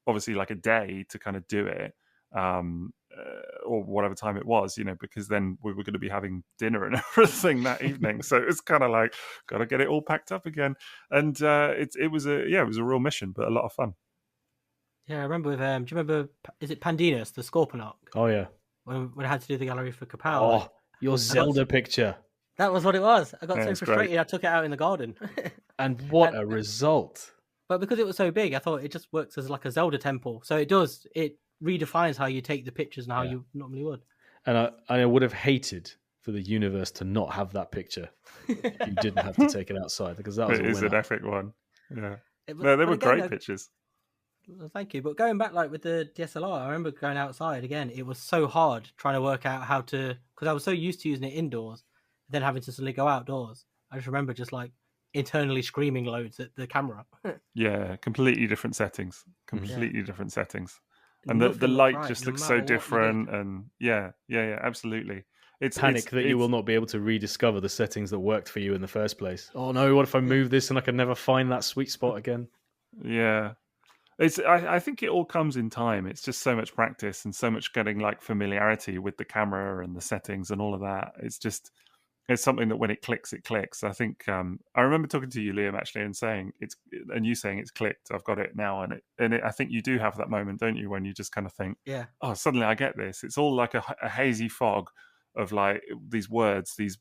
obviously a day to kind of do it, or whatever time it was, because then we were going to be having dinner and everything that evening. So it's kind of like, got to get it all packed up again. And it was a real mission, but a lot of fun. Yeah, I remember with, do you remember, is it Pandinus, the Scorponok? Oh, yeah. When I had to do the gallery for Kapow. Oh, your Zelda picture. That was what it was. I got so frustrated, great. I took it out in the garden. And what a result. But because it was so big, I thought it just works as like a Zelda temple. So it redefines how you take the pictures and how you normally would. And I would have hated for the universe to not have that picture. You didn't have to take it outside, because that was it is an epic one. Yeah. They were great pictures. Thank you. But going back with the DSLR, I remember going outside again. It was so hard trying to work out how to, because I was so used to using it indoors, and then having to suddenly go outdoors. I just remember just internally screaming loads at the camera. Yeah, completely different settings. Different settings. And the light just looks so different. And yeah, absolutely. It's panic that you will not be able to rediscover the settings that worked for you in the first place. Oh no, what if I move this and I can never find that sweet spot again? Yeah. I think it all comes in time. It's just so much practice and so much getting familiarity with the camera and the settings and all of that. It's it's something that when it clicks, it clicks. I think I remember talking to you, Liam, actually, and you saying it's clicked. I've got it now, and I think you do have that moment, don't you, when you just kind of think, Yeah. oh, suddenly I get this. It's all like a hazy fog of like these words, these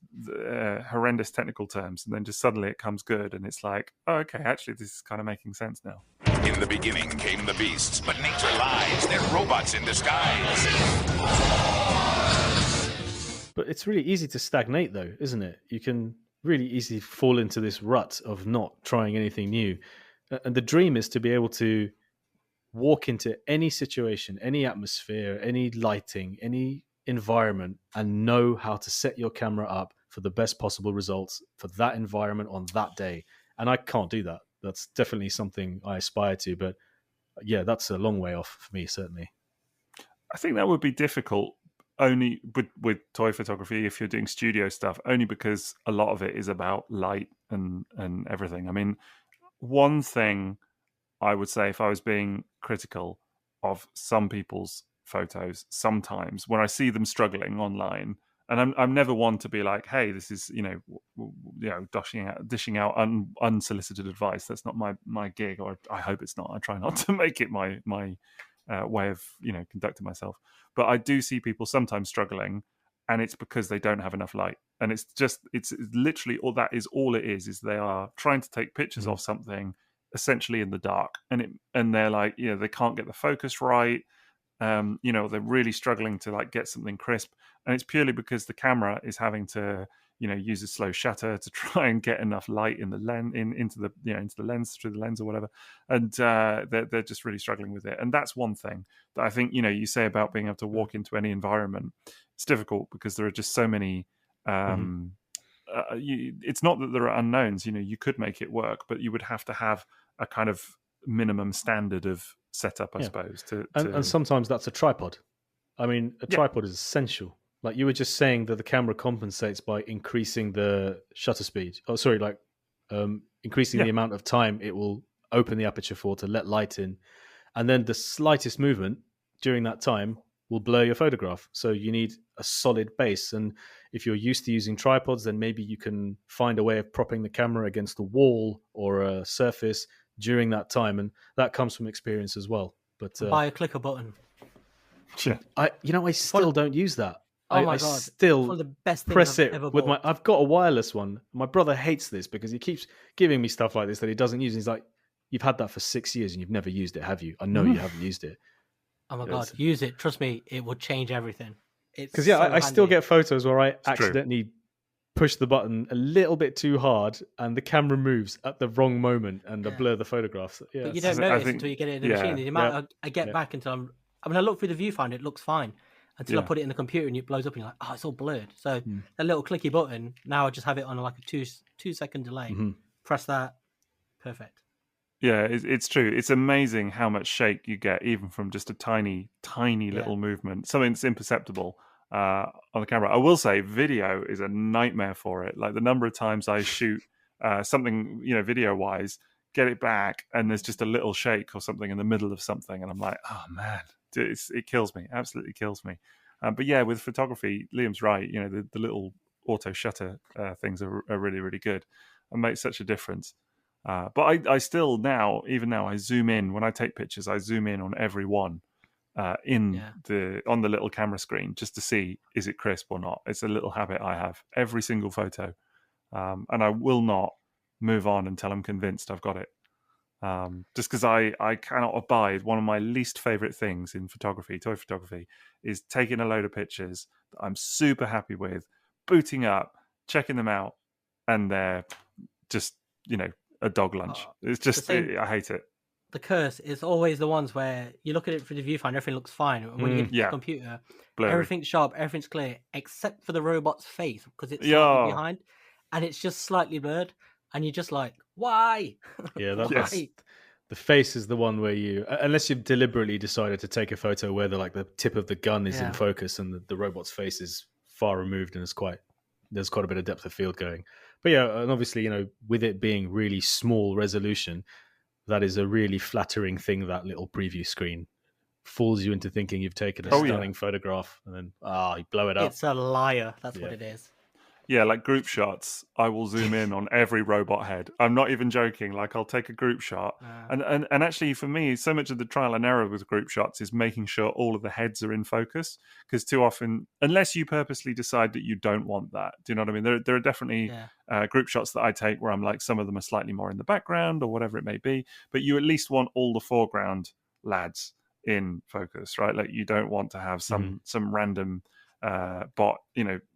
horrendous technical terms, and then just suddenly it comes good, and it's like, oh, okay, actually, this is kind of making sense now. In the beginning came the beasts, but nature lies. They're robots in disguise. But it's really easy to stagnate, though, isn't it? You can really easily fall into this rut of not trying anything new. And the dream is to be able to walk into any situation, any atmosphere, any lighting, any environment, and know how to set your camera up for the best possible results for that environment on that day. And I can't do that. That's definitely something I aspire to. But yeah, that's a long way off for me, certainly. I think that would be difficult only with toy photography if you're doing studio stuff, only because a lot of it is about light and everything. I mean, one thing I would say, if I was being critical of some people's photos, sometimes when I see them struggling online, and I'm never one to be like, hey, this is dishing out unsolicited advice. That's not my gig, or I hope it's not. I try not to make it my way of conducting myself. But I do see people sometimes struggling, and it's because they don't have enough light. And it's literally all that is. All it is they are trying to take pictures of something essentially in the dark, and they're like, they can't get the focus right. They're really struggling to like get something crisp, and it's purely because the camera is having to use a slow shutter to try and get enough light in the lens into the lens, through the lens or whatever, and they're just really struggling with it. And that's one thing that I think you say about being able to walk into any environment. It's difficult because there are just so many. It's not that there are unknowns. You could make it work, but you would have to have a kind of minimum standard of setup, I suppose. And sometimes that's a tripod. I mean, a tripod is essential. Like you were just saying that the camera compensates by increasing the shutter speed. Increasing the amount of time it will open the aperture for to let light in. And then the slightest movement during that time will blur your photograph. So you need a solid base. And if you're used to using tripods, then maybe you can find a way of propping the camera against a wall or a surface during that time. And that comes from experience as well. But buy a clicker button. Yeah. I still don't use that. Oh my I God. still one of the best things press I've it ever with bought. I've got a wireless one. My brother hates this because he keeps giving me stuff like this that he doesn't use. And he's like, you've had that for 6 years and you've never used it, have you? I know you haven't used it. Oh my God, use it. Trust me, it will change everything. Because I still get photos where I accidentally push the button a little bit too hard and the camera moves at the wrong moment and I blur the photographs. Yeah, but you don't notice until you get it in the machine. The amount I get back until I look through the viewfinder, it looks fine. Until I put it in the computer and it blows up and you're like, oh, it's all blurred. So that little clicky button, now I just have it on like a 2-second delay. Press that. Perfect. Yeah, it's true. It's amazing how much shake you get even from just a tiny little movement, something that's imperceptible on the camera. I will say video is a nightmare for it. Like the number of times I shoot something, video-wise, get it back, and there's just a little shake or something in the middle of something, and I'm like, oh man, it kills me, absolutely kills me. But yeah, with photography, Liam's right. The little auto shutter things are really, really good and make such a difference. But I still now I zoom in when I take pictures. I zoom in on every one on the little camera screen just to see is it crisp or not. It's a little habit I have. Every single photo, and I will not move on until I'm convinced I've got it. Just because I cannot abide. One of my least favorite things in photography, toy photography, is taking a load of pictures that I'm super happy with, booting up, checking them out, and they're just a dog lunch. It's just I hate it. The curse is always the ones where you look at it through the viewfinder, everything looks fine. And when you get to the computer, blurry. Everything's sharp, everything's clear, except for the robot's face because it's slightly behind, and it's just slightly blurred. And you're just like, why? Yeah, the face is the one where you, unless you've deliberately decided to take a photo where the tip of the gun is in focus and the robot's face is far removed and there's quite a bit of depth of field going. But yeah, and obviously, with it being really small resolution, that is a really flattering thing. That little preview screen fools you into thinking you've taken a stunning photograph, and then you blow it up. It's a liar. That's what it is. Yeah, like group shots, I will zoom in on every robot head. I'm not even joking. Like I'll take a group shot, and actually for me, so much of the trial and error with group shots is making sure all of the heads are in focus. Because too often, unless you purposely decide that you don't want that, do you know what I mean? There are definitely group shots that I take where I'm like, some of them are slightly more in the background or whatever it may be, but you at least want all the foreground lads in focus, right? Like you don't want to have some random bot,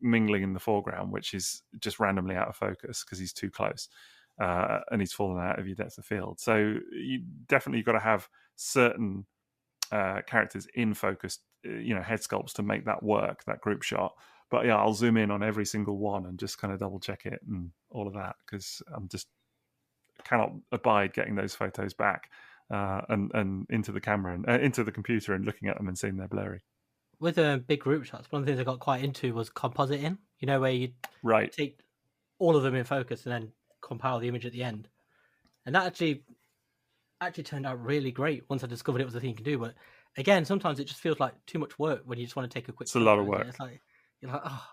mingling in the foreground, which is just randomly out of focus because he's too close and he's fallen out of your depth of field. So you definitely got to have certain characters in focus, head sculpts to make that work, that group shot. But yeah, I'll zoom in on every single one and just kind of double check it and all of that, because I'm just cannot abide getting those photos back and into the camera and into the computer and looking at them and seeing they're blurry. With big group shots, one of the things I got quite into was compositing. Where you take all of them in focus and then compile the image at the end. And that actually turned out really great once I discovered it was a thing you can do. But again, sometimes it just feels like too much work when you just want to take a quick. It's a lot of work. It's like you're like, oh,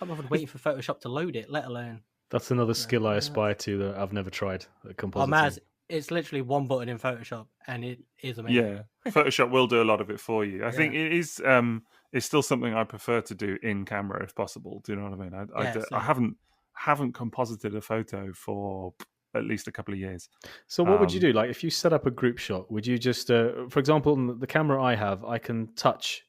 I'm not waiting for Photoshop to load it, let alone. That's another skill I aspire to that I've never tried. Compositing. M.A.S.K, it's literally one button in Photoshop, and it is amazing. Yeah, Photoshop will do a lot of it for you. I think it is. It's still something I prefer to do in camera if possible. Do you know what I mean? I haven't composited a photo for at least a couple of years. So what would you do? Like if you set up a group shot, would you just, for example, on the camera I have, I can touch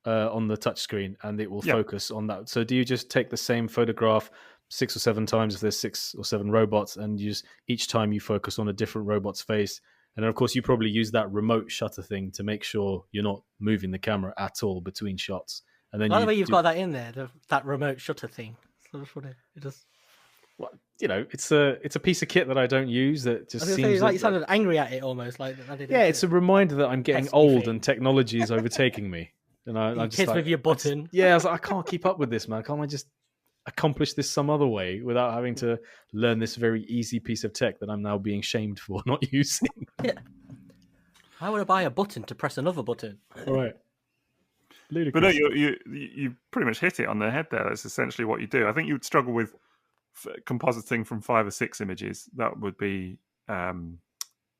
on the touch screen and it will focus on that. So do you just take the same photograph 6 or 7 times if there's 6 or 7 robots, and each time you focus on a different robot's face? And then of course you probably use that remote shutter thing to make sure you're not moving the camera at all between shots. And then by the way, you've got that in there, that remote shutter thing. So it just. Well, it's a piece of kit that I don't use. That just seems like you sounded angry at it almost. Like it's a reminder that I'm getting old and technology is overtaking me. And I'm just with your button. I was like, I can't keep up with this, man. Can't I just accomplish this some other way without having to learn this very easy piece of tech that I'm now being shamed for not using? Yeah. Why would I buy a button to press another button? All right. Ludicrous. But no, you pretty much hit it on the head there. That's essentially what you do. I think you would struggle with compositing from 5 or 6 images. That would be I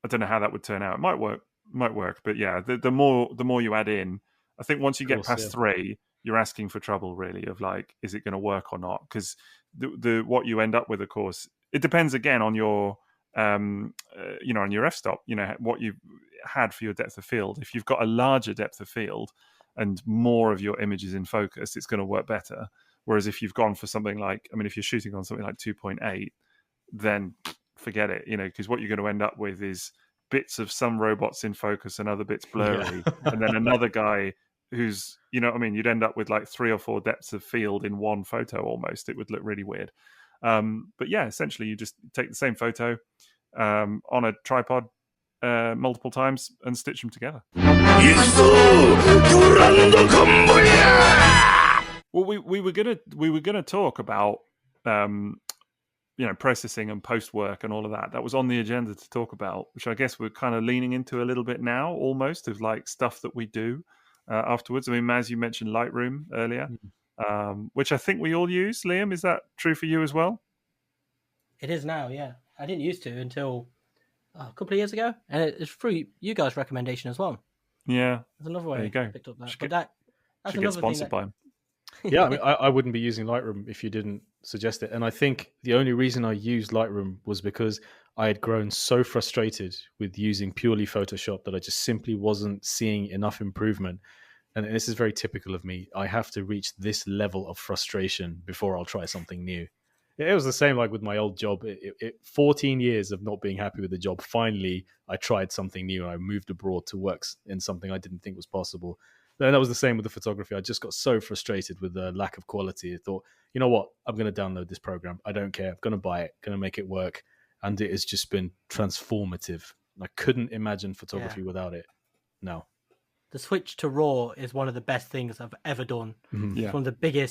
don't know how that would turn out. It might work, but yeah, the more you add in, I think once you get past 3, you're asking for trouble, really, of like, is it going to work or not? Because the what you end up with, of course, it depends again on your on your f-stop, what you had for your depth of field. If you've got a larger depth of field and more of your images in focus, it's going to work better. Whereas if you've gone for something like, if you're shooting on something like 2.8, then forget it, because what you're going to end up with is bits of some robots in focus and other bits blurry, and then another guy who's, you'd end up with like 3 or 4 depths of field in one photo almost. It would look really weird. But yeah, essentially you just take the same photo on a tripod multiple times and stitch them together. Well, we were gonna talk about processing and post work and all of that. That was on the agenda to talk about, which I guess we're kind of leaning into a little bit now, almost, of like stuff that we do afterwards. Maz, you mentioned Lightroom earlier, which I think we all use. Liam, is that true for you as well? It is now, yeah. I didn't used to until a couple of years ago, and it's through you guys' recommendation as well. Yeah, there's another way there you go. I picked up that. That's should get sponsored by him. Yeah, I wouldn't be using Lightroom if you didn't suggest it. And I think the only reason I used Lightroom was because I had grown so frustrated with using purely Photoshop that I just simply wasn't seeing enough improvement. And this is very typical of me. I have to reach this level of frustration before I'll try something new. It was the same like with my old job. 14 years of not being happy with the job. Finally, I tried something new. I moved abroad to work in something I didn't think was possible. And that was the same with the photography. I just got so frustrated with the lack of quality. I thought, you know what? I'm going to download this program. I don't care. I'm going to buy it. Going to make it work. And it has just been transformative. I couldn't imagine photography without it. No. The switch to RAW is one of the best things I've ever done. Mm-hmm. It's one of the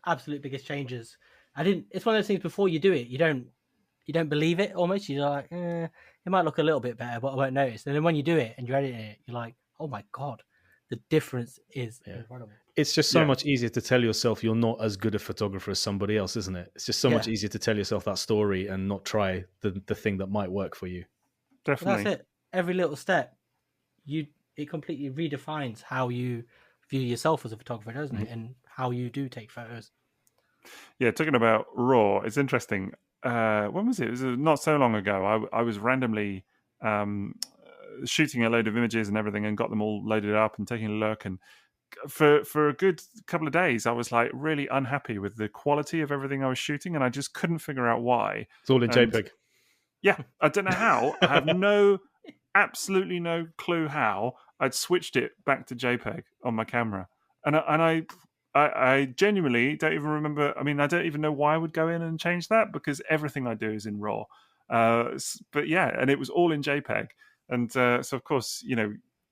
absolute biggest changes. It's one of those things before you do it, you don't believe it almost. You're like, it might look a little bit better, but I won't notice. And then when you do it and you're editing it, you're like, oh my God. The difference is incredible. it's just so much easier to tell yourself you're not as good a photographer as somebody else, isn't it? It's just so much easier to tell yourself that story and not try the thing that might work for you. Definitely. Well, that's it. Every little step, it completely redefines how you view yourself as a photographer, doesn't it? And how you do take photos. Yeah, talking about RAW, it's interesting. When was it? It was not so long ago. I was randomly shooting a load of images and everything, and got them all loaded up and taking a look. And for a good couple of days, I was like really unhappy with the quality of everything I was shooting, and I just couldn't figure out why. It's all in JPEG. Yeah, I don't know how. I have absolutely no clue how. I'd switched it back to JPEG on my camera, and I genuinely don't even remember. I mean, I don't even know why I would go in and change that, because everything I do is in RAW. But yeah, and it was all in JPEG, and so of course,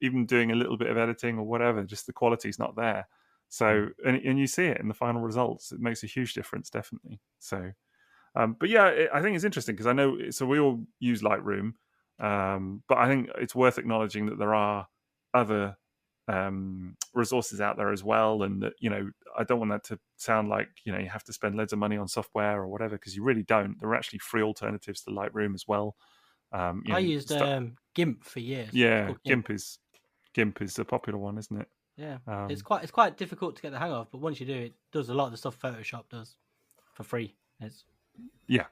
even doing a little bit of editing or whatever, just the quality's not there. So, and you see it in the final results. It makes a huge difference, definitely. So. But yeah, I think it's interesting because I know. So we all use Lightroom, but I think it's worth acknowledging that there are other resources out there as well, and that I don't want that to sound like you have to spend loads of money on software or whatever, because you really don't. There are actually free alternatives to Lightroom as well. I used GIMP for years. Yeah, GIMP is a popular one, isn't it? Yeah, it's quite difficult to get the hang of, but once you do, it does a lot of the stuff Photoshop does for free. Yeah,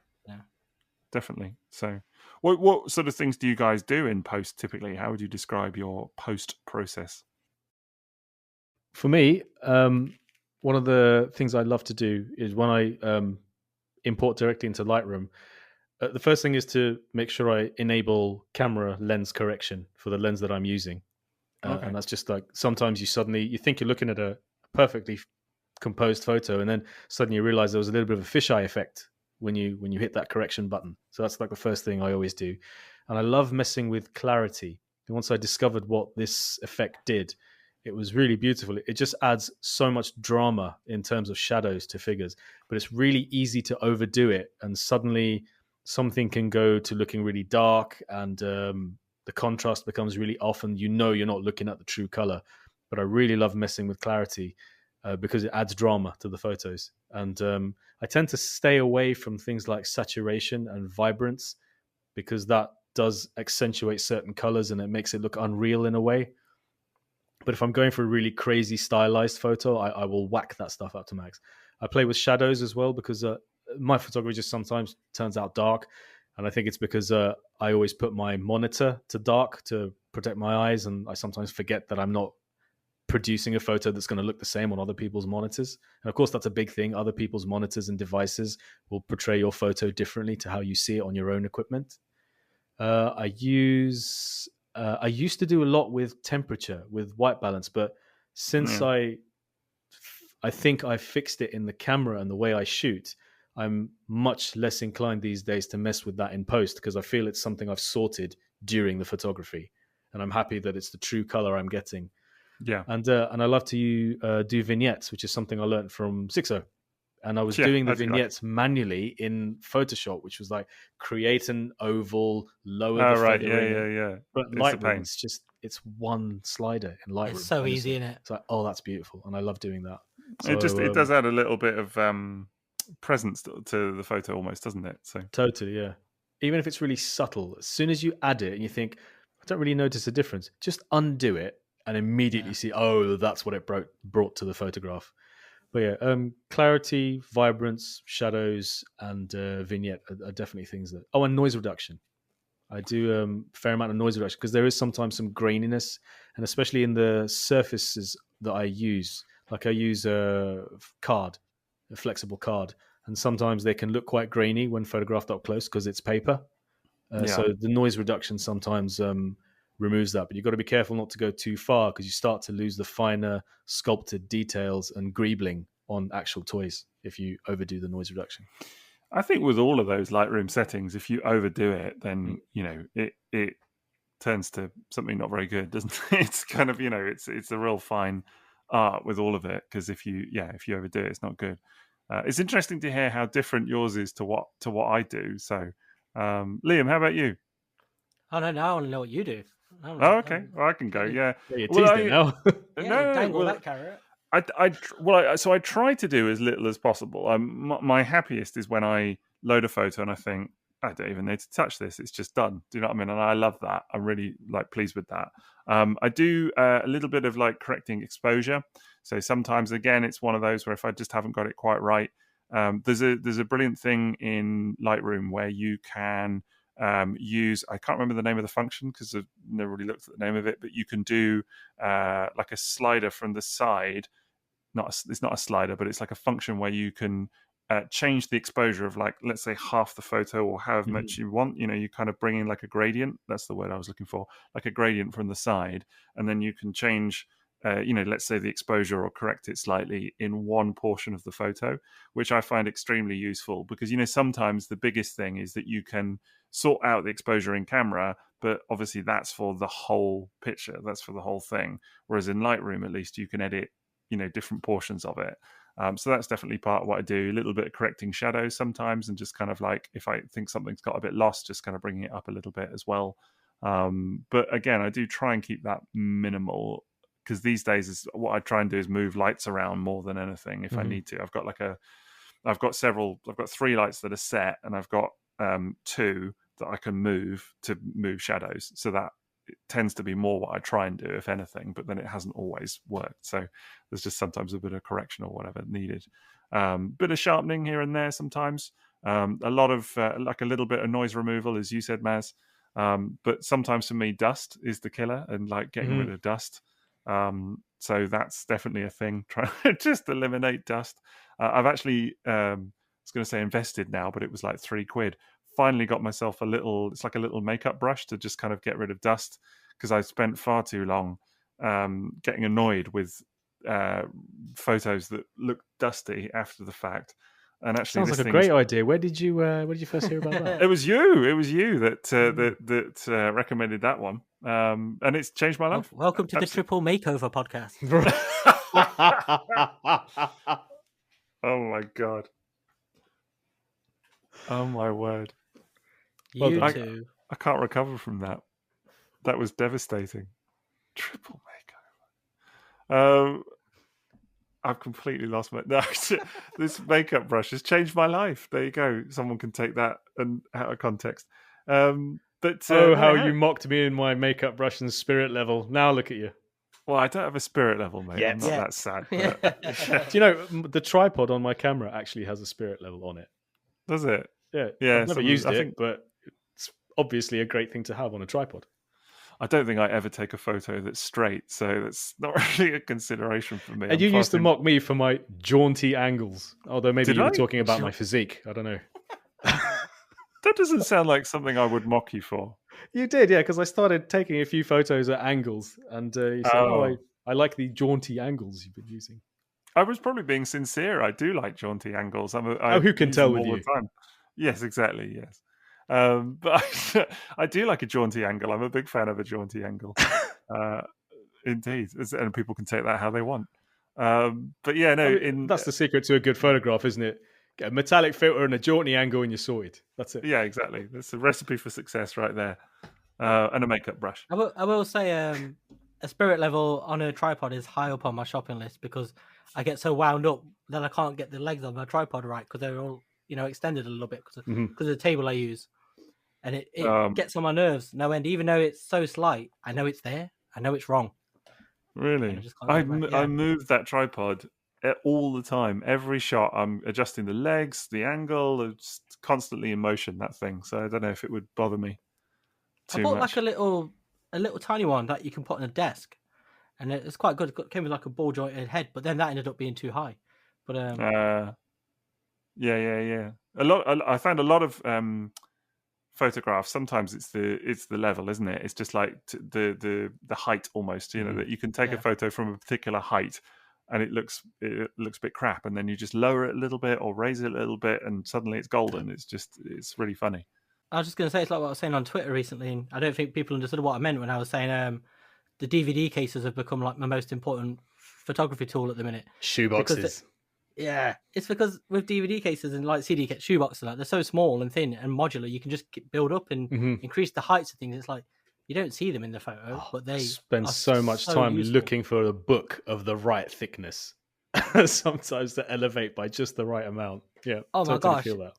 definitely. So, what sort of things do you guys do in post typically? How would you describe your post process? For me, one of the things I love to do is when I import directly into Lightroom, the first thing is to make sure I enable camera lens correction for the lens that I'm using. And that's just like, sometimes you think you're looking at a perfectly composed photo, and then suddenly you realize there was a little bit of a fisheye effect when you hit that correction button. So that's like the first thing I always do. And I love messing with clarity. And once I discovered what this effect did, it was really beautiful. It just adds so much drama in terms of shadows to figures, but it's really easy to overdo it. And suddenly something can go to looking really dark, and the contrast becomes really off, and you're not looking at the true color. But I really love messing with clarity because it adds drama to the photos. And I tend to stay away from things like saturation and vibrance, because that does accentuate certain colors and it makes it look unreal in a way. But if I'm going for a really crazy stylized photo, I will whack that stuff up to max. I play with shadows as well, because my photography just sometimes turns out dark. And I think it's because I always put my monitor to dark to protect my eyes. And I sometimes forget that I'm not producing a photo that's going to look the same on other people's monitors. And of course, that's a big thing. Other people's monitors and devices will portray your photo differently to how you see it on your own equipment. I used to do a lot with temperature, with white balance, but since I think I fixed it in the camera and the way I shoot, I'm much less inclined these days to mess with that in post, because I feel it's something I've sorted during the photography, and I'm happy that it's the true color I'm getting. Yeah, and I love to do vignettes, which is something I learned from Sixo. And I was doing the vignettes manually in Photoshop, which was like create an oval, lower the feather. Yeah. But Lightroom, it's one slider in Lightroom. It's so easy, isn't it? It's like, oh, that's beautiful, and I love doing that. So, it does add a little bit of presence to the photo, almost, doesn't it? So totally, yeah. Even if it's really subtle, as soon as you add it and you think, I don't really notice a difference, just undo it and immediately see, oh, that's what it brought to the photograph. But yeah, clarity, vibrance, shadows, and vignette are definitely things that... Oh, and noise reduction. I do a fair amount of noise reduction, because there is sometimes some graininess, and especially in the surfaces that I use. Like I use a flexible card, and sometimes they can look quite grainy when photographed up close because it's paper. So the noise reduction sometimes removes that, but you've got to be careful not to go too far, because you start to lose the finer sculpted details and greebling on actual toys if you overdo the noise reduction. I think with all of those Lightroom settings, if you overdo it, then it turns to something not very good, doesn't it? It's kind of it's a real fine art with all of it, because if you overdo it, it's not good. It's interesting to hear how different yours is to what I do. So, Liam, how about you? Oh no, now I want to know what you do. Okay. Well, I can go. Yeah. You're teasing now. Dangle that carrot. So I try to do as little as possible. My happiest is when I load a photo and I think, I don't even need to touch this. It's just done. Do you know what I mean? And I love that. I'm really pleased with that. I do a little bit of correcting exposure. So sometimes, again, it's one of those where if I just haven't got it quite right, there's a brilliant thing in Lightroom where you can use, I can't remember the name of the function because I've never really looked at the name of it, but you can do a slider from the side. It's not a slider, but it's like a function where you can change the exposure of let's say half the photo or however much you want. You kind of bring in a gradient. That's the word I was looking for, like a gradient from the side, and then you can change let's say the exposure or correct it slightly in one portion of the photo, which I find extremely useful because sometimes the biggest thing is that you can sort out the exposure in camera, but obviously that's for the whole picture, that's for the whole thing, whereas in Lightroom at least you can edit different portions of it. So that's definitely part of what I do. A little bit of correcting shadows sometimes, and just kind of if I think something's got a bit lost, just kind of bringing it up a little bit as well. But again, I do try and keep that minimal because these days what I try and do is move lights around more than anything if I need to. I've got 3 lights that are set, and I've got 2 that I can move to move shadows. So that it tends to be more what I try and do, if anything, but then it hasn't always worked. So there's just sometimes a bit of correction or whatever needed. Bit of sharpening here and there sometimes. A lot of a little bit of noise removal, as you said, Maz. But sometimes for me, dust is the killer, and getting rid of dust. So that's definitely a thing. Try to just eliminate dust. I've actually, I was going to say invested now, but it was like £3. Finally got myself it's like a little makeup brush to just kind of get rid of dust, because I spent far too long getting annoyed with photos that look dusty after the fact. And actually, sounds like a great idea. Where did you first hear about that? It was you that recommended that one, and it's changed my life. Welcome to the Triple Makeover podcast. Oh my god! Oh my word! You too. I can't recover from that. That was devastating. Triple makeover. I've completely lost my. No, this makeup brush has changed my life. There you go. Someone can take that and out of context. But how you mocked me in my makeup brush and spirit level. Now look at you. Well, I don't have a spirit level, mate. Yet. I'm not that sad. But... Do you know the tripod on my camera actually has a spirit level on it? Does it? Yeah. I've never used it, but it's obviously a great thing to have on a tripod. I don't think I ever take a photo that's straight, so that's not really a consideration for me. And you used to mock me for my jaunty angles, although maybe you were talking about my physique. I don't know. That doesn't sound like something I would mock you for. You did, yeah, because I started taking a few photos at angles, and you said, I like the jaunty angles you've been using. I was probably being sincere. I do like jaunty angles. Who can tell with you? Time. Yes, exactly, yes. But I do like a jaunty angle. I'm a big fan of a jaunty angle. Indeed. And people can take that how they want. But yeah, no. That's the secret to a good photograph, isn't it? Get a metallic filter and a jaunty angle and you're sorted. That's it. Yeah, exactly. That's a recipe for success right there. And a makeup brush. I will say a spirit level on a tripod is high up on my shopping list because I get so wound up that I can't get the legs on my tripod right because they're all extended a little bit because of the table I use. And it gets on my nerves no end. Even though it's so slight, I know it's there. I know it's wrong. Really? I move that tripod all the time. Every shot, I'm adjusting the legs, the angle. It's constantly in motion, that thing. So I don't know if it would bother me too much. I bought like a little tiny one that you can put on a desk. And it's quite good. It came with like a ball jointed head, but then that ended up being too high. But yeah. I found a lot of photographs. Sometimes it's the level, isn't it? It's just like the height almost. That you can take a photo from a particular height, and it looks a bit crap, and then you just lower it a little bit or raise it a little bit, and suddenly it's golden. It's really funny. I was just going to say it's like what I was saying on Twitter recently, and I don't think people understood what I meant when I was saying the DVD cases have become like my most important photography tool at the minute. Shoeboxes. It's because with DVD cases and like CD shoeboxes, they're so small and thin and modular, you can just build up and increase the heights of things. It's like You don't see them in the photo, but they spend are so much so time useful. looking for a book of the right thickness. Sometimes to elevate by just the right amount. Yeah. Oh my totally gosh. feel that.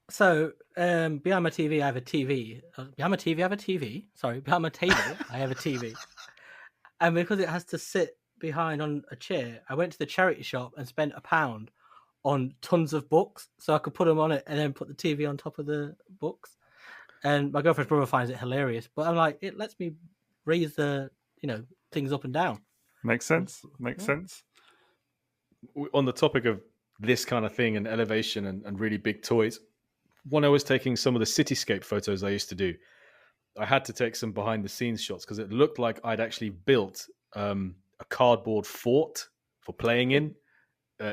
So behind my TV, I have a TV. Behind my TV, I have a TV. Sorry, behind my table, I have a TV. And because it has to sit behind on a chair, I went to the charity shop and spent £1 on tons of books, so I could put them on it and then put the TV on top of the books. And my girlfriend's brother finds it hilarious, but I'm like, it lets me raise the things up and down. Makes sense. Makes sense. On the topic of this kind of thing and elevation and really big toys, when I was taking some of the cityscape photos I used to do, I had to take some behind the scenes shots because it looked like I'd actually built a cardboard fort for playing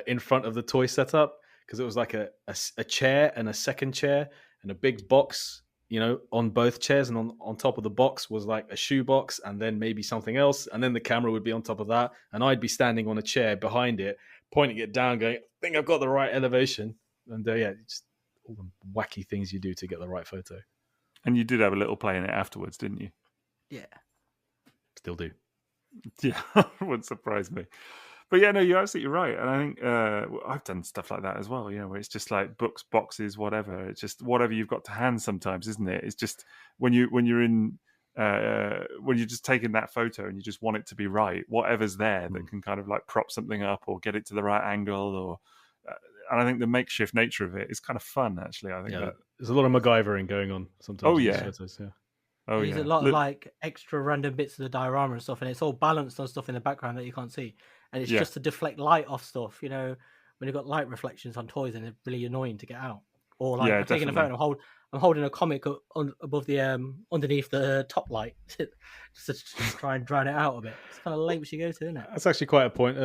in front of the toy setup, because it was like a chair and a second chair and a big box, on both chairs, and on top of the box was like a shoe box and then maybe something else, and then the camera would be on top of that, and I'd be standing on a chair behind it, pointing it down, going, I think I've got the right elevation. And just all the wacky things you do to get the right photo. And you did have a little play in it afterwards, didn't you? Yeah. Still do. Yeah, wouldn't surprise me. But yeah, no, you're absolutely right. And I think I've done stuff like that as well, where it's just like books, boxes, whatever. It's just whatever you've got to hand sometimes, isn't it? It's just when you're just taking that photo and you just want it to be right, whatever's there that can kind of like prop something up or get it to the right angle, or and I think the makeshift nature of it is kind of fun, actually. I think there's a lot of MacGyvering going on sometimes. Oh yeah. Photos, yeah. Oh, There's a lot of like extra random bits of the diorama and stuff, and it's all balanced on stuff in the background that you can't see, and it's just to deflect light off stuff. When you've got light reflections on toys, and they're really annoying to get out. Or like I'm taking a photo, and I'm holding a comic above the underneath the top light, just to try and drown it out a bit. It's kind of lengths you go to, isn't it? That's actually quite a point.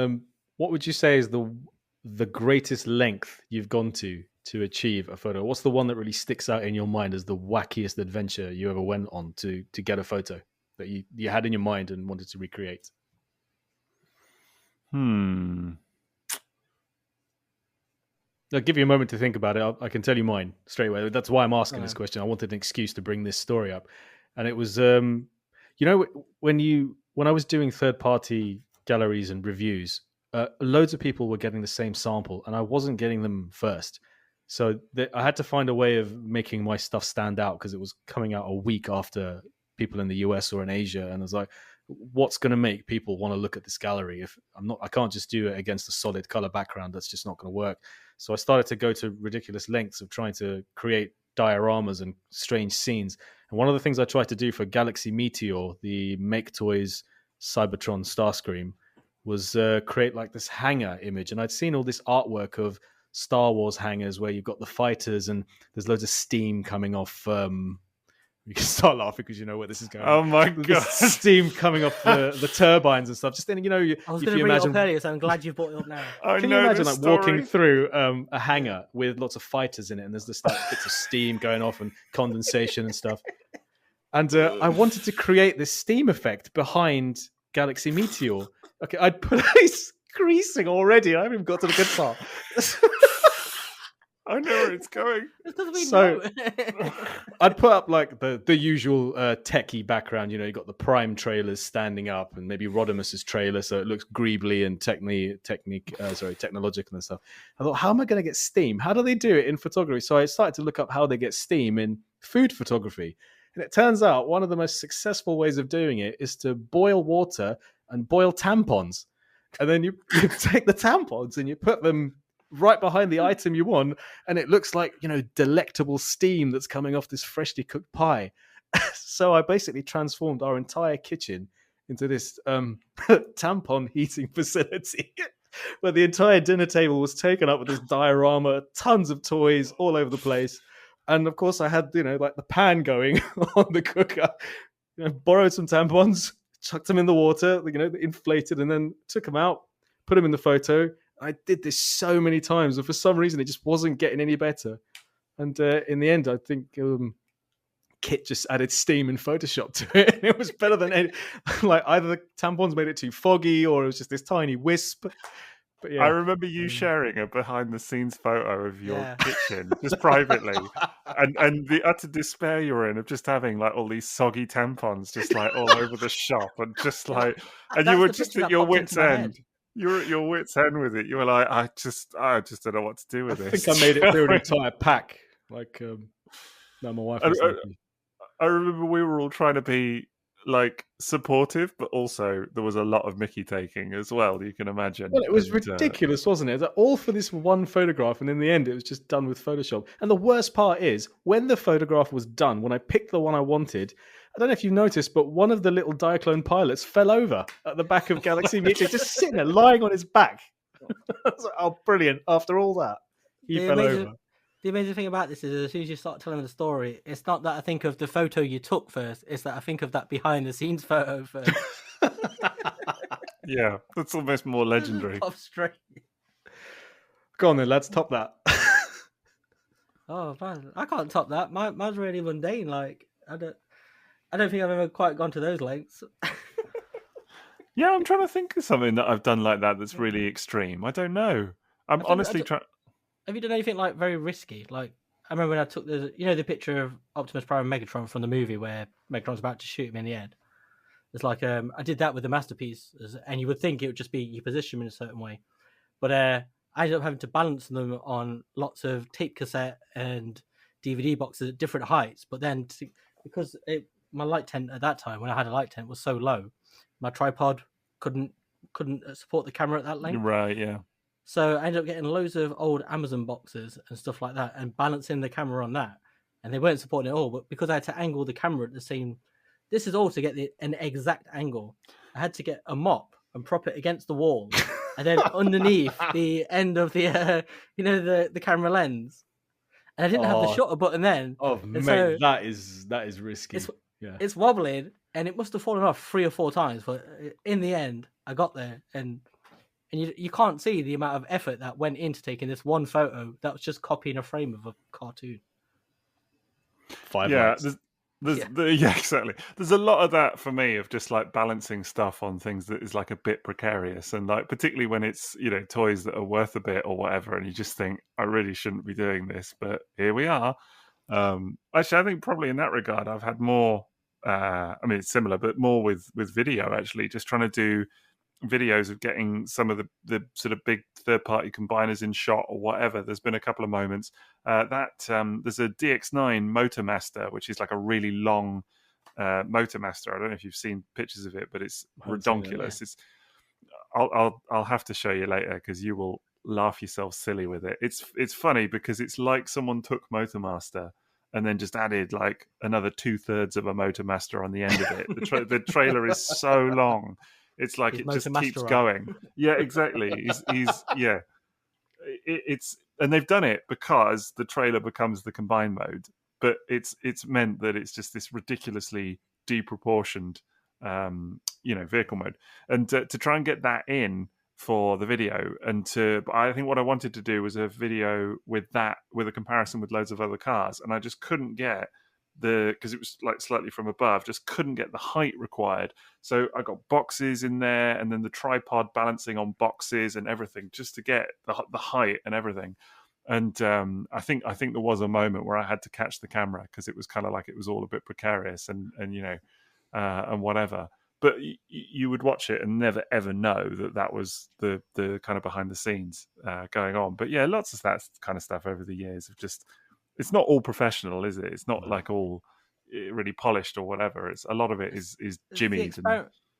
What would you say is the greatest length you've gone to achieve a photo? What's the one that really sticks out in your mind as the wackiest adventure you ever went on to get a photo that you had in your mind and wanted to recreate? I'll give you a moment to think about it. I can tell you mine straight away. That's why I'm asking this question. I wanted an excuse to bring this story up. And it was, when I was doing third-party galleries and reviews, loads of people were getting the same sample, and I wasn't getting them first. So I had to find a way of making my stuff stand out, because it was coming out a week after people in the US or in Asia. And I was like, what's going to make people want to look at this gallery? If I can't just do it against a solid color background. That's just not going to work. So I started to go to ridiculous lengths of trying to create dioramas and strange scenes. And one of the things I tried to do for Galaxy Meteor, the Make Toys Cybertron Starscream, was create like this hangar image. And I'd seen all this artwork of Star Wars hangars where you've got the fighters and there's loads of steam coming off. You can start laughing because you know where this is going. Oh my god! Steam coming off the turbines and stuff. Just then, I was going to bring it up earlier, so I'm glad you brought it up now. Can you imagine like walking through a hangar with lots of fighters in it, and there's this like bits of steam going off and condensation and stuff. And I wanted to create this steam effect behind Galaxy Meteor. Okay, I'd put ice greasing already. I haven't even got to the good part. I know where it's going. So I'd put up like the usual techie background. You got the Prime trailers standing up, and maybe Rodimus's trailer, so it looks greebly and technological and stuff. I thought, how am I going to get steam? How do they do it in photography? So I started to look up how they get steam in food photography. And it turns out one of the most successful ways of doing it is to boil water and boil tampons. And then you take the tampons and you put them right behind the item you want, and it looks like, delectable steam that's coming off this freshly cooked pie. So I basically transformed our entire kitchen into this tampon heating facility where the entire dinner table was taken up with this diorama, tons of toys all over the place. And of course I had, like the pan going on the cooker, borrowed some tampons, chucked them in the water, inflated, and then took them out, put them in the photo. I did this so many times, and for some reason, it just wasn't getting any better. And in the end, I think Kit just added steam in Photoshop to it. And it was better than any. Like either the tampons made it too foggy, or it was just this tiny wisp. But But yeah. I remember you sharing a behind-the-scenes photo of your Yeah. kitchen, just privately, and the utter despair you were in of just having like all these soggy tampons just like all over the shop, and just Yeah, like, and you that's were the just picture at that your popped into wits' my head. end. You were at your wits' end with it. You were like, I just don't know what to do I with this. think I made it through an entire pack. Like, no, my wife was like, I remember we were all trying to be like supportive, but also there was a lot of Mickey taking as well. You can imagine. well, it was And, ridiculous, wasn't it? All for this one photograph, and in the end, it was just done with Photoshop. And the worst part is, when the photograph was done, when I picked the one I wanted, I don't know if you noticed, but one of the little Diaclone pilots fell over at the back of Galaxy Meteor, just sitting there, lying on his back. I was like, oh, brilliant! After all that, he fell over. The amazing thing about this is, as soon as you start telling the story, it's not that I think of the photo you took first; it's that I think of that behind-the-scenes photo first. yeah, that's almost more legendary. Pop straight. Go on then, lads, top that. Oh man, I can't top that. Mine's really mundane. Like I don't think I've ever quite gone to those lengths. Yeah, I'm trying to think of something that I've done like that that's really extreme. I don't know. I'm honestly trying. Have you done anything like very risky? Like I remember when I took the picture of Optimus Prime and Megatron from the movie where Megatron's about to shoot him in the head. It's like I did that with the masterpiece, and you would think it would just be you position them in a certain way, but I ended up having to balance them on lots of tape cassette and DVD boxes at different heights. But then because my light tent at that time, when I had a light tent, was so low, my tripod couldn't support the camera at that length. Right, yeah. So I ended up getting loads of old Amazon boxes and stuff like that and balancing the camera on that. And they weren't supporting it all, but because I had to angle the camera at the same... This is all to get an exact angle. I had to get a mop and prop it against the wall. And then underneath the end of the, the camera lens. And I didn't have the shutter button then. Oh, mate, so that is risky. It's wobbling, and it must have fallen off 3 or 4 times. But in the end, I got there, and you can't see the amount of effort that went into taking this one photo that was just copying a frame of a cartoon. 5 likes. Exactly. There's a lot of that for me of just like balancing stuff on things that is like a bit precarious, and like particularly when it's toys that are worth a bit or whatever, and you just think I really shouldn't be doing this, but here we are. Actually, I think probably in that regard I've had more. I mean, it's similar, but more with video actually. Just trying to do videos of getting some of the sort of big third-party combiners in shot or whatever. There's been a couple of moments there's a DX9 Motormaster, which is like a really long Motormaster. I don't know if you've seen pictures of it, but it's redonkulous. It's I'll have to show you later because you will laugh yourself silly with it. It's funny because it's like someone took Motormaster and then just added like another 2/3 of a Motormaster on the end of it. The trailer is so long. It's like it just keeps going. Yeah, exactly. It's and they've done it because the trailer becomes the combined mode, but it's meant that it's just this ridiculously deproportioned, vehicle mode, and to try and get that in for the video, but I think what I wanted to do was a video with a comparison with loads of other cars, and I just couldn't get because it was like slightly from above, just couldn't get the height required. So I got boxes in there, and then the tripod balancing on boxes and everything, just to get the height and everything. And I think there was a moment where I had to catch the camera because it was kind of like it was all a bit precarious and whatever. But you would watch it and never ever know that was the kind of behind the scenes going on. But yeah, lots of that kind of stuff over the years of just. It's not all professional, is it? It's not like all really polished or whatever. It's a lot of it is Jimmy's.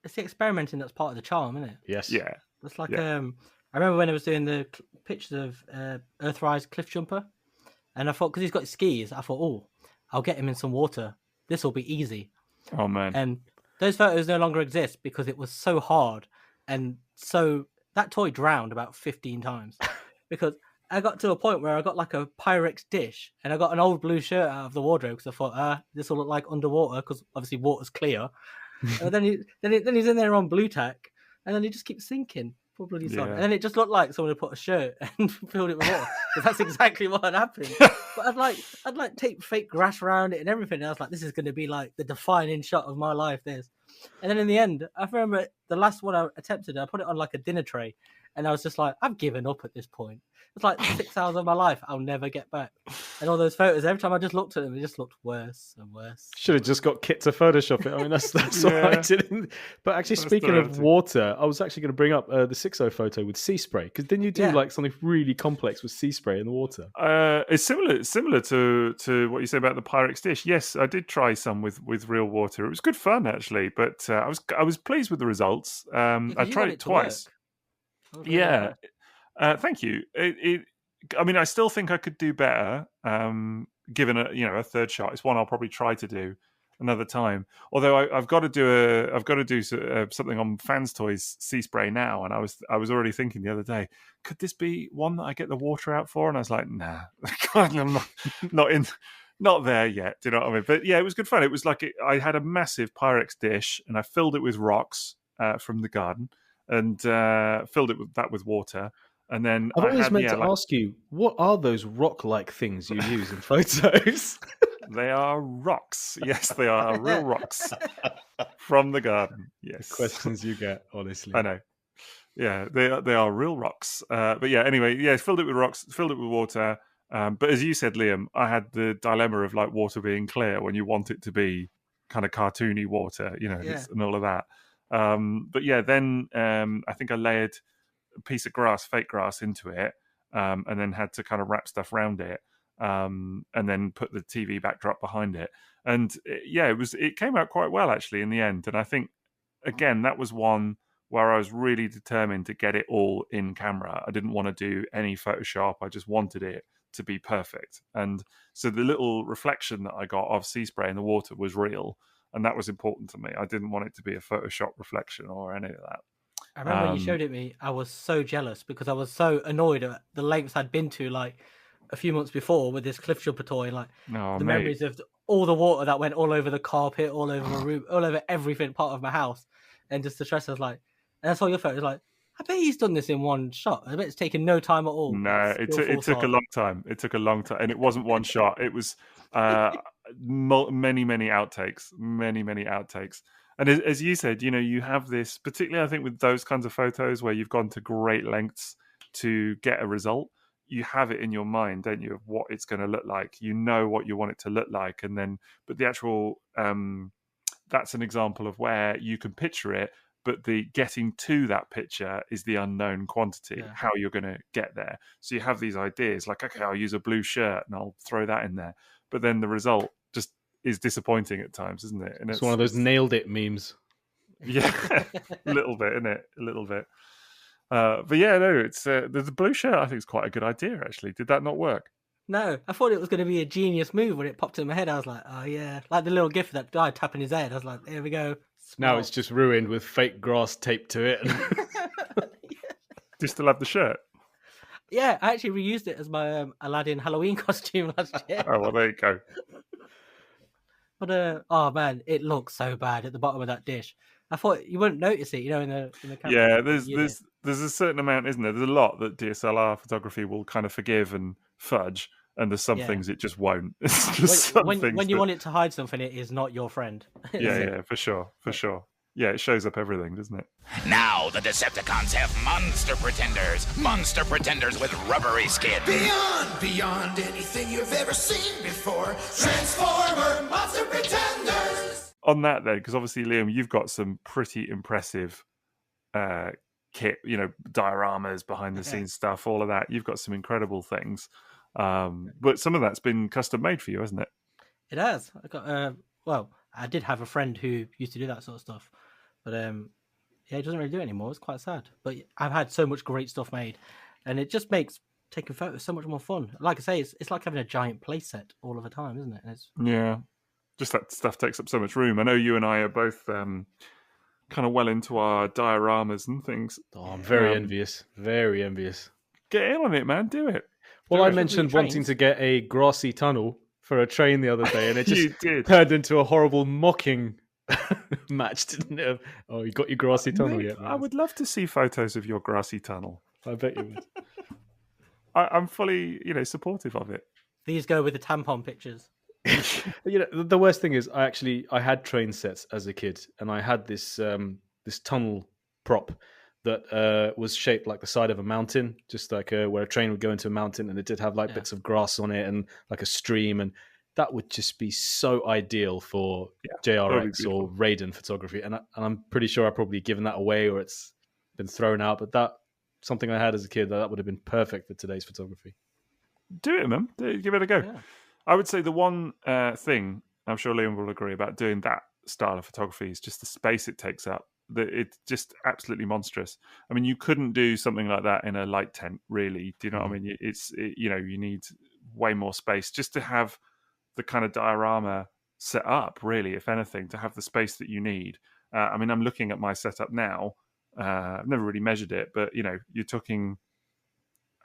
It's the experimenting that's part of the charm, isn't it? Yes. Yeah. It's like I remember when I was doing the pictures of Earthrise Cliff Jumper, and I thought because he's got skis, I thought, I'll get him in some water. This will be easy. Oh man! And those photos no longer exist because it was so hard, and so that toy drowned about 15 times because. I got to a point where I got like a Pyrex dish and I got an old blue shirt out of the wardrobe because I thought, this will look like underwater because obviously water's clear. And then he's in there on blue tack and then he just keeps sinking. Probably so. And then it just looked like someone had put a shirt and filled it with water. That's exactly what had happened. But I'd like tape fake grass around it and everything. And I was like, this is going to be like the defining shot of my life. This. And then in the end, I remember the last one I attempted, I put it on like a dinner tray. And I was just like, I've given up at this point. It's like 6 hours of my life I'll never get back. And all those photos, every time I just looked at them, it just looked worse and worse. Should have just got Kit to Photoshop it. I mean, that's what I did. But actually, That's speaking the of water, I was actually going to bring up the Sixo photo with sea spray, because didn't you do like something really complex with sea spray in the water? It's similar to what you say about the Pyrex dish. Yes, I did try some with real water. It was good fun actually, but I was pleased with the results. I tried it twice. Yeah. Thank you. I mean, I still think I could do better. Given a third shot, it's one I'll probably try to do another time. Although I've got to do something on Fans Toys Sea Spray now, and I was already thinking the other day, could this be one that I get the water out for? And I was like, nah, I'm not there yet. Do you know what I mean? But yeah, it was good fun. It was like I had a massive Pyrex dish, and I filled it with rocks from the garden, and filled it with water. And then I've always meant to ask you, what are those rock-like things you use in photos? They are rocks. Yes, they are real rocks from the garden. Yes. The questions you get, honestly. I know. Yeah, they are real rocks. But yeah, anyway, yeah, filled it with rocks, filled it with water. But as you said, Liam, I had the dilemma of like water being clear when you want it to be kind of cartoony water, and all of that. But yeah, then I think I layered a piece of fake grass into it, and then had to kind of wrap stuff around it, and then put the TV backdrop behind it. And it came out quite well actually in the end. And I think again that was one where I was really determined to get it all in camera. I didn't want to do any Photoshop. I just wanted it to be perfect. And so the little reflection that I got of sea spray in the water was real, and that was important to me. I didn't want it to be a Photoshop reflection or any of that. I remember when you showed it me, I was so jealous because I was so annoyed at the lengths I'd been to like a few months before with this cliff jumper toy, and like memories of all the water that went all over the carpet, all over my room, all over everything part of my house, and just the stress. I was like, and I saw your photos, like, I bet he's done this in one shot. I bet it's taken no time at all. No, it took a long time. It took a long time, and it wasn't one shot. It was many outtakes, many outtakes. And as you said, you have this, particularly I think with those kinds of photos where you've gone to great lengths to get a result, you have it in your mind, don't you, of what it's going to look like. You know what you want it to look like. And then, but the actual, that's an example of where you can picture it, but the getting to that picture is the unknown quantity, how you're going to get there. So you have these ideas like, okay, I'll use a blue shirt and I'll throw that in there. But then the result just is disappointing at times, isn't it? And it's one of those nailed it memes. Yeah, a little bit, isn't it? A little bit. But yeah, no, it's the blue shirt. I think is quite a good idea. Actually, did that not work? No, I thought it was going to be a genius move when it popped in my head. I was like, oh yeah, like the little gif of that guy tapping his head. I was like, there we go. Smart. Now it's just ruined with fake grass taped to it. Do you still have the shirt? Yeah, I actually reused it as my Aladdin Halloween costume last year. Oh well, there you go. But oh man, it looks so bad at the bottom of that dish. I thought you wouldn't notice it, in the camera. Yeah, there's a certain amount, isn't there? There's a lot that DSLR photography will kind of forgive and fudge, and there's some things it just won't. It's just when you want it to hide something, it is not your friend. Yeah, for sure. Yeah, it shows up everything, doesn't it? Now the Decepticons have monster pretenders with rubbery skin. Beyond anything you've ever seen before. Transformer monster pretenders. On that then, because obviously, Liam, you've got some pretty impressive kit, dioramas, behind the scenes stuff, all of that. You've got some incredible things. But some of that's been custom made for you, hasn't it? It has. I got I did have a friend who used to do that sort of stuff. But he doesn't really do it anymore. It's quite sad. But I've had so much great stuff made, and it just makes taking photos so much more fun. Like I say, it's like having a giant playset all of the time, isn't it? Yeah, just that stuff takes up so much room. I know you and I are both kind of well into our dioramas and things. Oh, I'm very envious. Very envious. Get in on it, man. Do it. Well, I mentioned wanting to get a grassy tunnel for a train the other day, and it just turned into a horrible mocking match, didn't it? Oh, you got your grassy tunnel yet? Man? I would love to see photos of your grassy tunnel. I bet you would. I'm fully, supportive of it. These go with the tampon pictures. The worst thing is, I had train sets as a kid, and I had this this tunnel prop that was shaped like the side of a mountain, just like where a train would go into a mountain, and it did have like bits of grass on it and like a stream, and that would just be so ideal for JRX or Raiden photography. And I'm pretty sure I've probably given that away or it's been thrown out, but that something I had as a kid that would have been perfect for today's photography. Do it, man. Give it a go. Yeah. I would say the one thing, I'm sure Liam will agree, about doing that style of photography is just the space it takes up. It's just absolutely monstrous. I mean, you couldn't do something like that in a light tent, really. Do you know what I mean? You need way more space just to have the kind of diorama set up, really, if anything, to have the space that you need. I mean, I'm looking at my setup now. I've never really measured it, but, you're talking,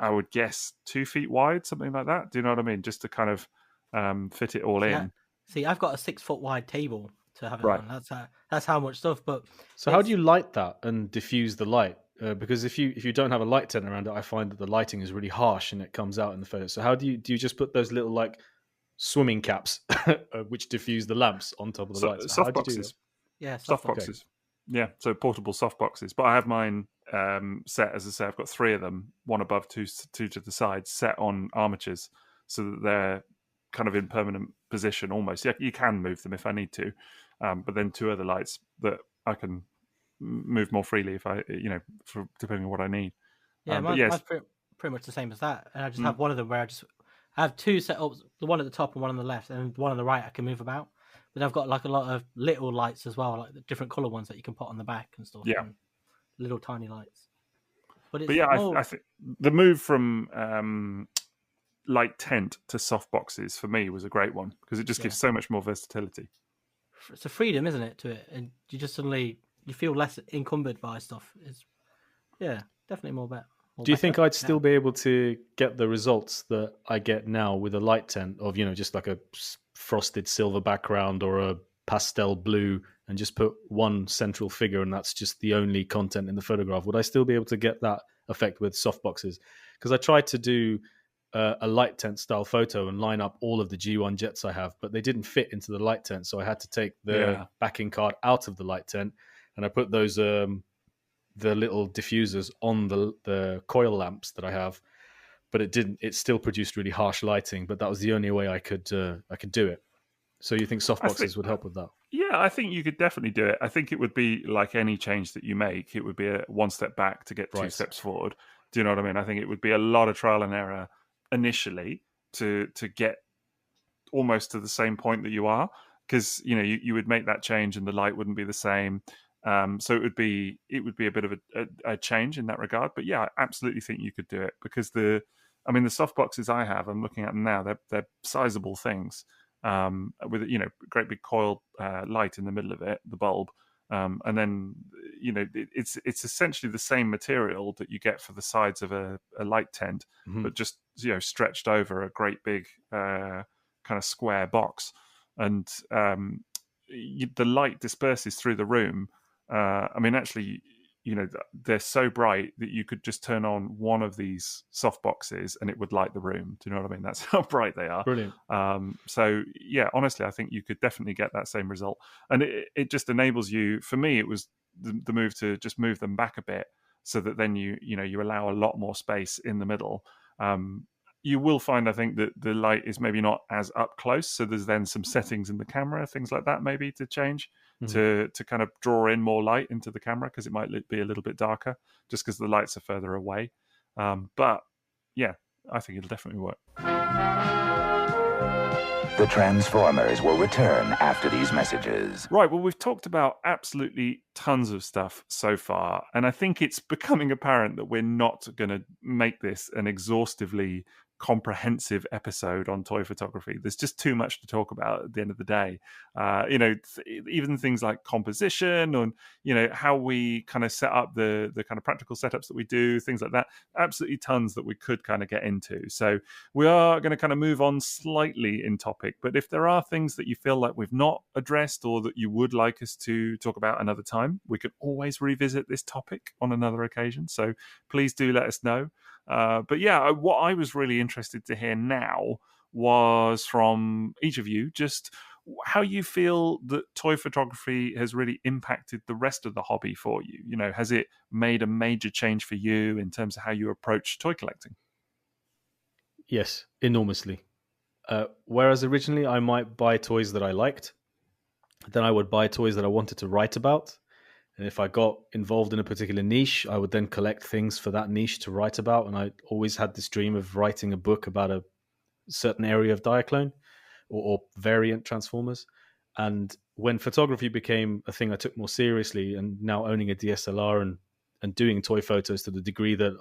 I would guess, 2 feet wide, something like that. Do you know what I mean? Just to kind of fit it all in. See, I've got a 6 foot wide table to have it on. That's how much stuff. But so how do you light that and diffuse the light? Because if you don't have a light tent around it, I find that the lighting is really harsh and it comes out in the photo. So how do you just put those little like swimming caps which diffuse the lamps on top of the lights? Soft boxes. Yeah, soft boxes. Okay. Yeah, so portable soft boxes. But I have mine set, as I say, I've got 3 of them, one above, two to the sides, set on armatures so that they're kind of in permanent position almost. Yeah, you can move them if I need to, but then 2 other lights that I can move more freely if I, depending on what I need. Yeah, mine's pretty much the same as that. And I just have one of them where I have 2 setups, the one at the top and one on the left, and one on the right I can move about. But I've got like a lot of little lights as well, like the different color ones that you can put on the back and stuff. Yeah, and little tiny lights. But I think the move from light tent to soft boxes for me was a great one because it just gives so much more versatility. It's a freedom, isn't it, to it? And you just suddenly you feel less encumbered by stuff. It's definitely more better. Do you think I'd still be able to get the results that I get now with a light tent of, just like a frosted silver background or a pastel blue and just put one central figure and that's just the only content in the photograph? Would I still be able to get that effect with soft boxes? Because I tried to do a light tent style photo and line up all of the G1 jets I have, but they didn't fit into the light tent. So I had to take the backing card out of the light tent and I put those the little diffusers on the coil lamps that I have, but it still produced really harsh lighting, but that was the only way I could do it. So you think softboxes would help with that? Yeah, I think you could definitely do it. I think it would be like any change that you make, it would be a 1 step back to get 2 steps forward. Do you know what I mean? I think it would be a lot of trial and error initially to get almost to the same point that you are, because you would make that change and the light wouldn't be the same. So it would be a bit of a change in that regard. But yeah, I absolutely think you could do it because the soft boxes I have, I'm looking at them now, they're sizable things with great big coil light in the middle of it, the bulb, and then it's essentially the same material that you get for the sides of a light tent, but just stretched over a great big kind of square box, and the light disperses through the room. Actually, they're so bright that you could just turn on one of these soft boxes and it would light the room. Do you know what I mean? That's how bright they are. Brilliant. So yeah, honestly, I think you could definitely get that same result. And it just enables you, for me, it was the move to just move them back a bit so that then you allow a lot more space in the middle. You will find, I think, that the light is maybe not as up close. So there's then some settings in the camera, things like that, maybe to change to kind of draw in more light into the camera because it might be a little bit darker just because the lights are further away. But yeah, I think it'll definitely work. The Transformers will return after these messages. Right, well, we've talked about absolutely tons of stuff so far, and I think it's becoming apparent that we're not going to make this an exhaustively comprehensive episode on toy photography. There's just too much to talk about at the end of the day. Even things like composition and how we kind of set up the kind of practical setups that we do, things like that. Absolutely tons that we could kind of get into. So we are going to kind of move on slightly in topic, but if there are things that you feel like we've not addressed or that you would like us to talk about another time, we could always revisit this topic on another occasion. So please do let us know. But yeah, what I was really interested to hear now was from each of you just how you feel that toy photography has really impacted the rest of the hobby for you. You know, has it made a major change for you in terms of how you approach toy collecting? Yes, enormously. Whereas originally I might buy toys that I liked, then I would buy toys that I wanted to write about. And if I got involved in a particular niche, I would then collect things for that niche to write about. And I always had this dream of writing a book about a certain area of Diaclone or variant Transformers. And when photography became a thing I took more seriously, and now owning a DSLR and doing toy photos to the degree that,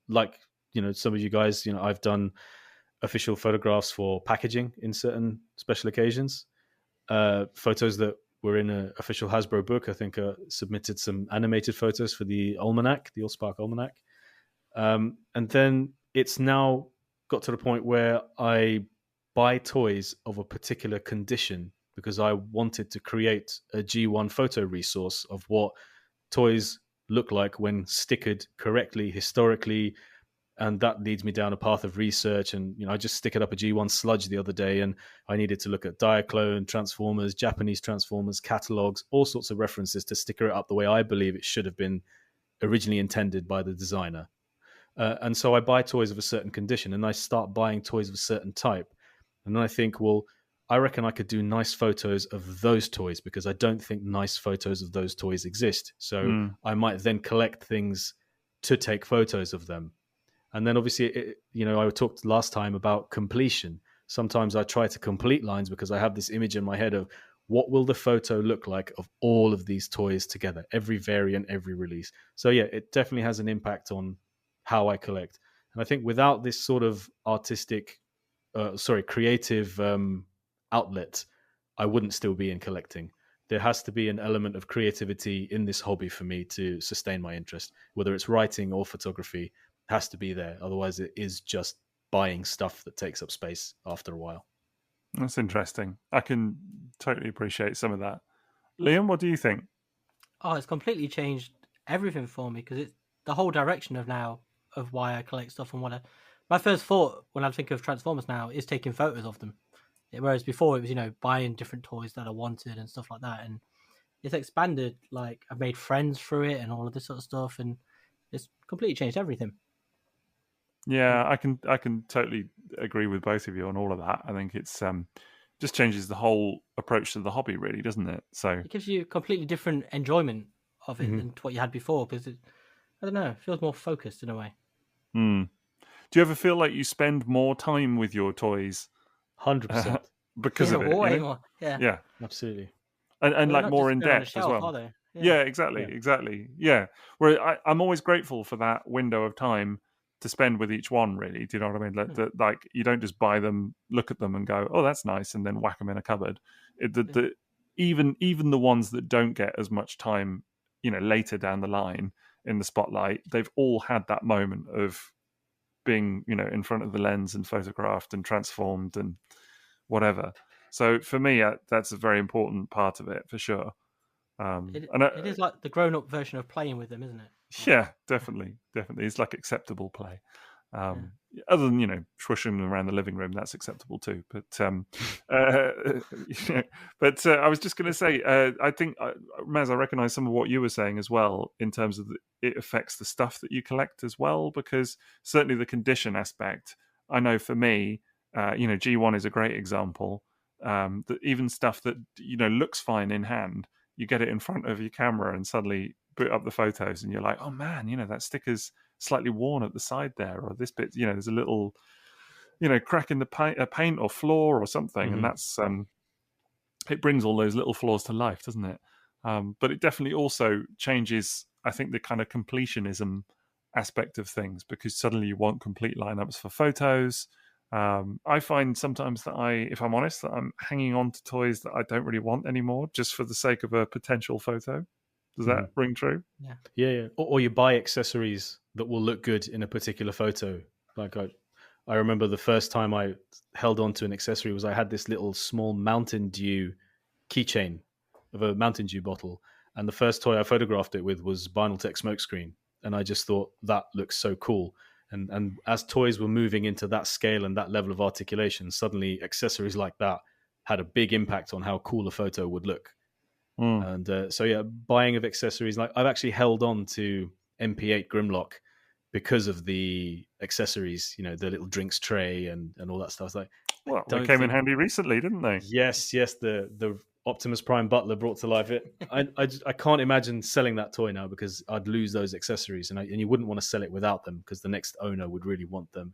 like, some of you guys, I've done official photographs for packaging in certain special occasions. Photos that were in an official Hasbro book. I think submitted some animated photos for the Almanac, the Allspark Almanac. And then it's now got to the point where I buy toys of a particular condition because I wanted to create a G1 photo resource of what toys look like when stickered correctly, historically. And that leads me down a path of research. And, I just stick it up a G1 sludge the other day, and I needed to look at Diaclone, Transformers, Japanese Transformers, catalogs, all sorts of references to sticker it up the way I believe it should have been originally intended by the designer. And so I buy toys of a certain condition, and I start buying toys of a certain type. And then I think, well, I reckon I could do nice photos of those toys because I don't think nice photos of those toys exist. So I might then collect things to take photos of them. And then obviously, I talked last time about completion. Sometimes I try to complete lines because I have this image in my head of what will the photo look like of all of these toys together, every variant, every release. So yeah, it definitely has an impact on how I collect. And I think without this sort of creative outlet, I wouldn't still be in collecting. There has to be an element of creativity in this hobby for me to sustain my interest, whether it's writing or photography. Has to be there. Otherwise, it is just buying stuff that takes up space after a while. That's interesting. I can totally appreciate some of that. Liam, what do you think? Oh, it's completely changed everything for me because it's the whole direction of why I collect stuff and what my first thought when I think of Transformers now is taking photos of them. Whereas before it was, buying different toys that I wanted and stuff like that. And it's expanded. Like, I've made friends through it and all of this sort of stuff. And it's completely changed everything. Yeah, I can totally agree with both of you on all of that. I think it's just changes the whole approach to the hobby, really, doesn't it? So it gives you a completely different enjoyment of it than what you had before because I don't know, it feels more focused in a way. Do you ever feel like you spend more time with your toys? 100%. Because of it, more. Yeah, absolutely. And like more in depth shelf, as well. Yeah, exactly. Yeah, where I'm always grateful for that window of time to spend with each one, really. Do you know what I mean? Like you don't just buy them, look at them and go, oh, that's nice, and then whack them in a cupboard. Even the ones that don't get as much time, later down the line in the spotlight, they've all had that moment of being, in front of the lens and photographed and transformed and whatever. So for me, that's a very important part of it, for sure. It is like the grown-up version of playing with them, isn't it? Yeah, definitely. It's like acceptable play. Other than swooshing them around the living room, that's acceptable too. But I was just going to say, I think Maz, I recognise some of what you were saying as well in terms of it affects the stuff that you collect as well, because certainly the condition aspect. I know for me, G1 is a great example. That even stuff that looks fine in hand, you get it in front of your camera and suddenly boot up the photos and you're like, oh man, that sticker's slightly worn at the side there, or this bit, there's a little, crack in the paint or floor or something, and that's it brings all those little flaws to life, doesn't it? But it definitely also changes, I think, the kind of completionism aspect of things, because suddenly you want complete lineups for photos. I find sometimes that if I'm honest, that I'm hanging on to toys that I don't really want anymore just for the sake of a potential photo. Does that ring true? Yeah. Or you buy accessories that will look good in a particular photo. Like I remember the first time I held on to an accessory was I had this little small Mountain Dew keychain of a Mountain Dew bottle. And the first toy I photographed it with was Vinyltech Smokescreen. And I just thought that looks so cool. And as toys were moving into that scale and that level of articulation, suddenly accessories like that had a big impact on how cool a photo would look. Mm. And so, yeah, buying of accessories. Like I've actually held on to MP8 Grimlock because of the accessories, you know, the little drinks tray and all that stuff. It's like, Well, they came in handy recently, didn't they? Yes, the Optimus Prime butler brought to life it. I can't imagine selling that toy now because I'd lose those accessories, and you wouldn't want to sell it without them because the next owner would really want them.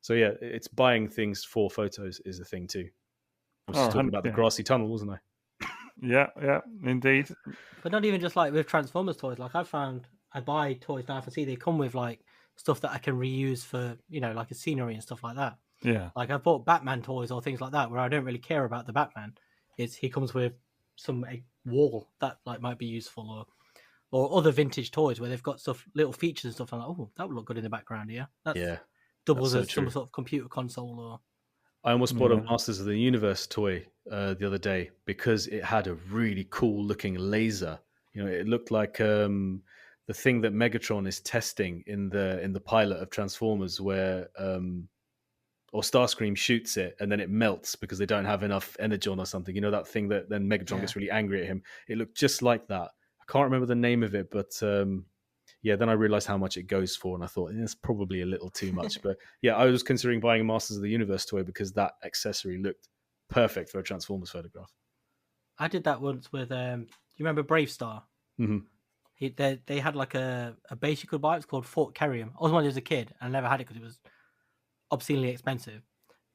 So yeah, it's buying things for photos is a thing too. I was just talking about the grassy tunnel, wasn't I? Yeah, indeed. But not even just like with Transformers toys. Like I buy toys now for see they come with like stuff that I can reuse for, you know, like a scenery and stuff like that. Yeah. Like I've bought Batman toys or things like that where I don't really care about the Batman. He comes with some wall that like might be useful, or other vintage toys where they've got stuff, little features and stuff. I'm like, oh, that would look good in the background here. Doubles as some sort of computer console. Or I almost bought a Masters of the Universe toy the other day because it had a really cool looking laser. You know, it looked like the thing that Megatron is testing in the pilot of Transformers, where or Starscream shoots it and then it melts because they don't have enough energon or something. You know, that thing that then Megatron gets really angry at him. It looked just like that. I can't remember the name of it, but then I realized how much it goes for, and I thought it's probably a little too much. But yeah, I was considering buying a Masters of the Universe toy because that accessory looked perfect for a Transformers photograph. I did that once with you remember Brave Star? Mm-hmm. They had like a base you could buy. It's called Fort Kerrium. I was one as a kid and I never had it because it was obscenely expensive.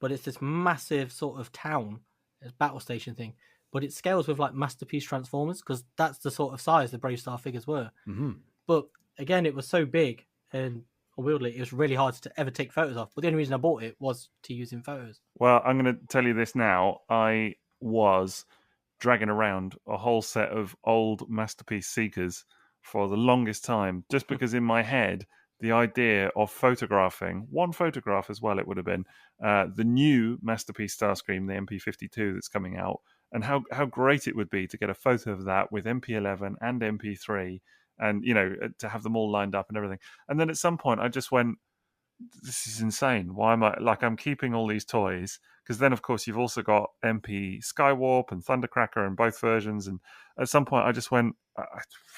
But it's this massive sort of town, it's battle station thing. But it scales with like masterpiece Transformers because that's the sort of size the Brave Star figures were. Mm-hmm. But again, it was so big and unwieldy, it was really hard to ever take photos of. But the only reason I bought it was to use in photos. Well, I'm going to tell you this now. I was dragging around a whole set of old Masterpiece Seekers for the longest time, just because in my head, the idea of photographing, one photograph as well, it would have been, the new Masterpiece Starscream, the MP52 that's coming out, and how great it would be to get a photo of that with MP11 and MP3, and, you know, to have them all lined up and everything. And then at some point I just went, this is insane. Why am I'm keeping all these toys? Because then, of course, you've also got MP Skywarp and Thundercracker in both versions. And at some point I just went, I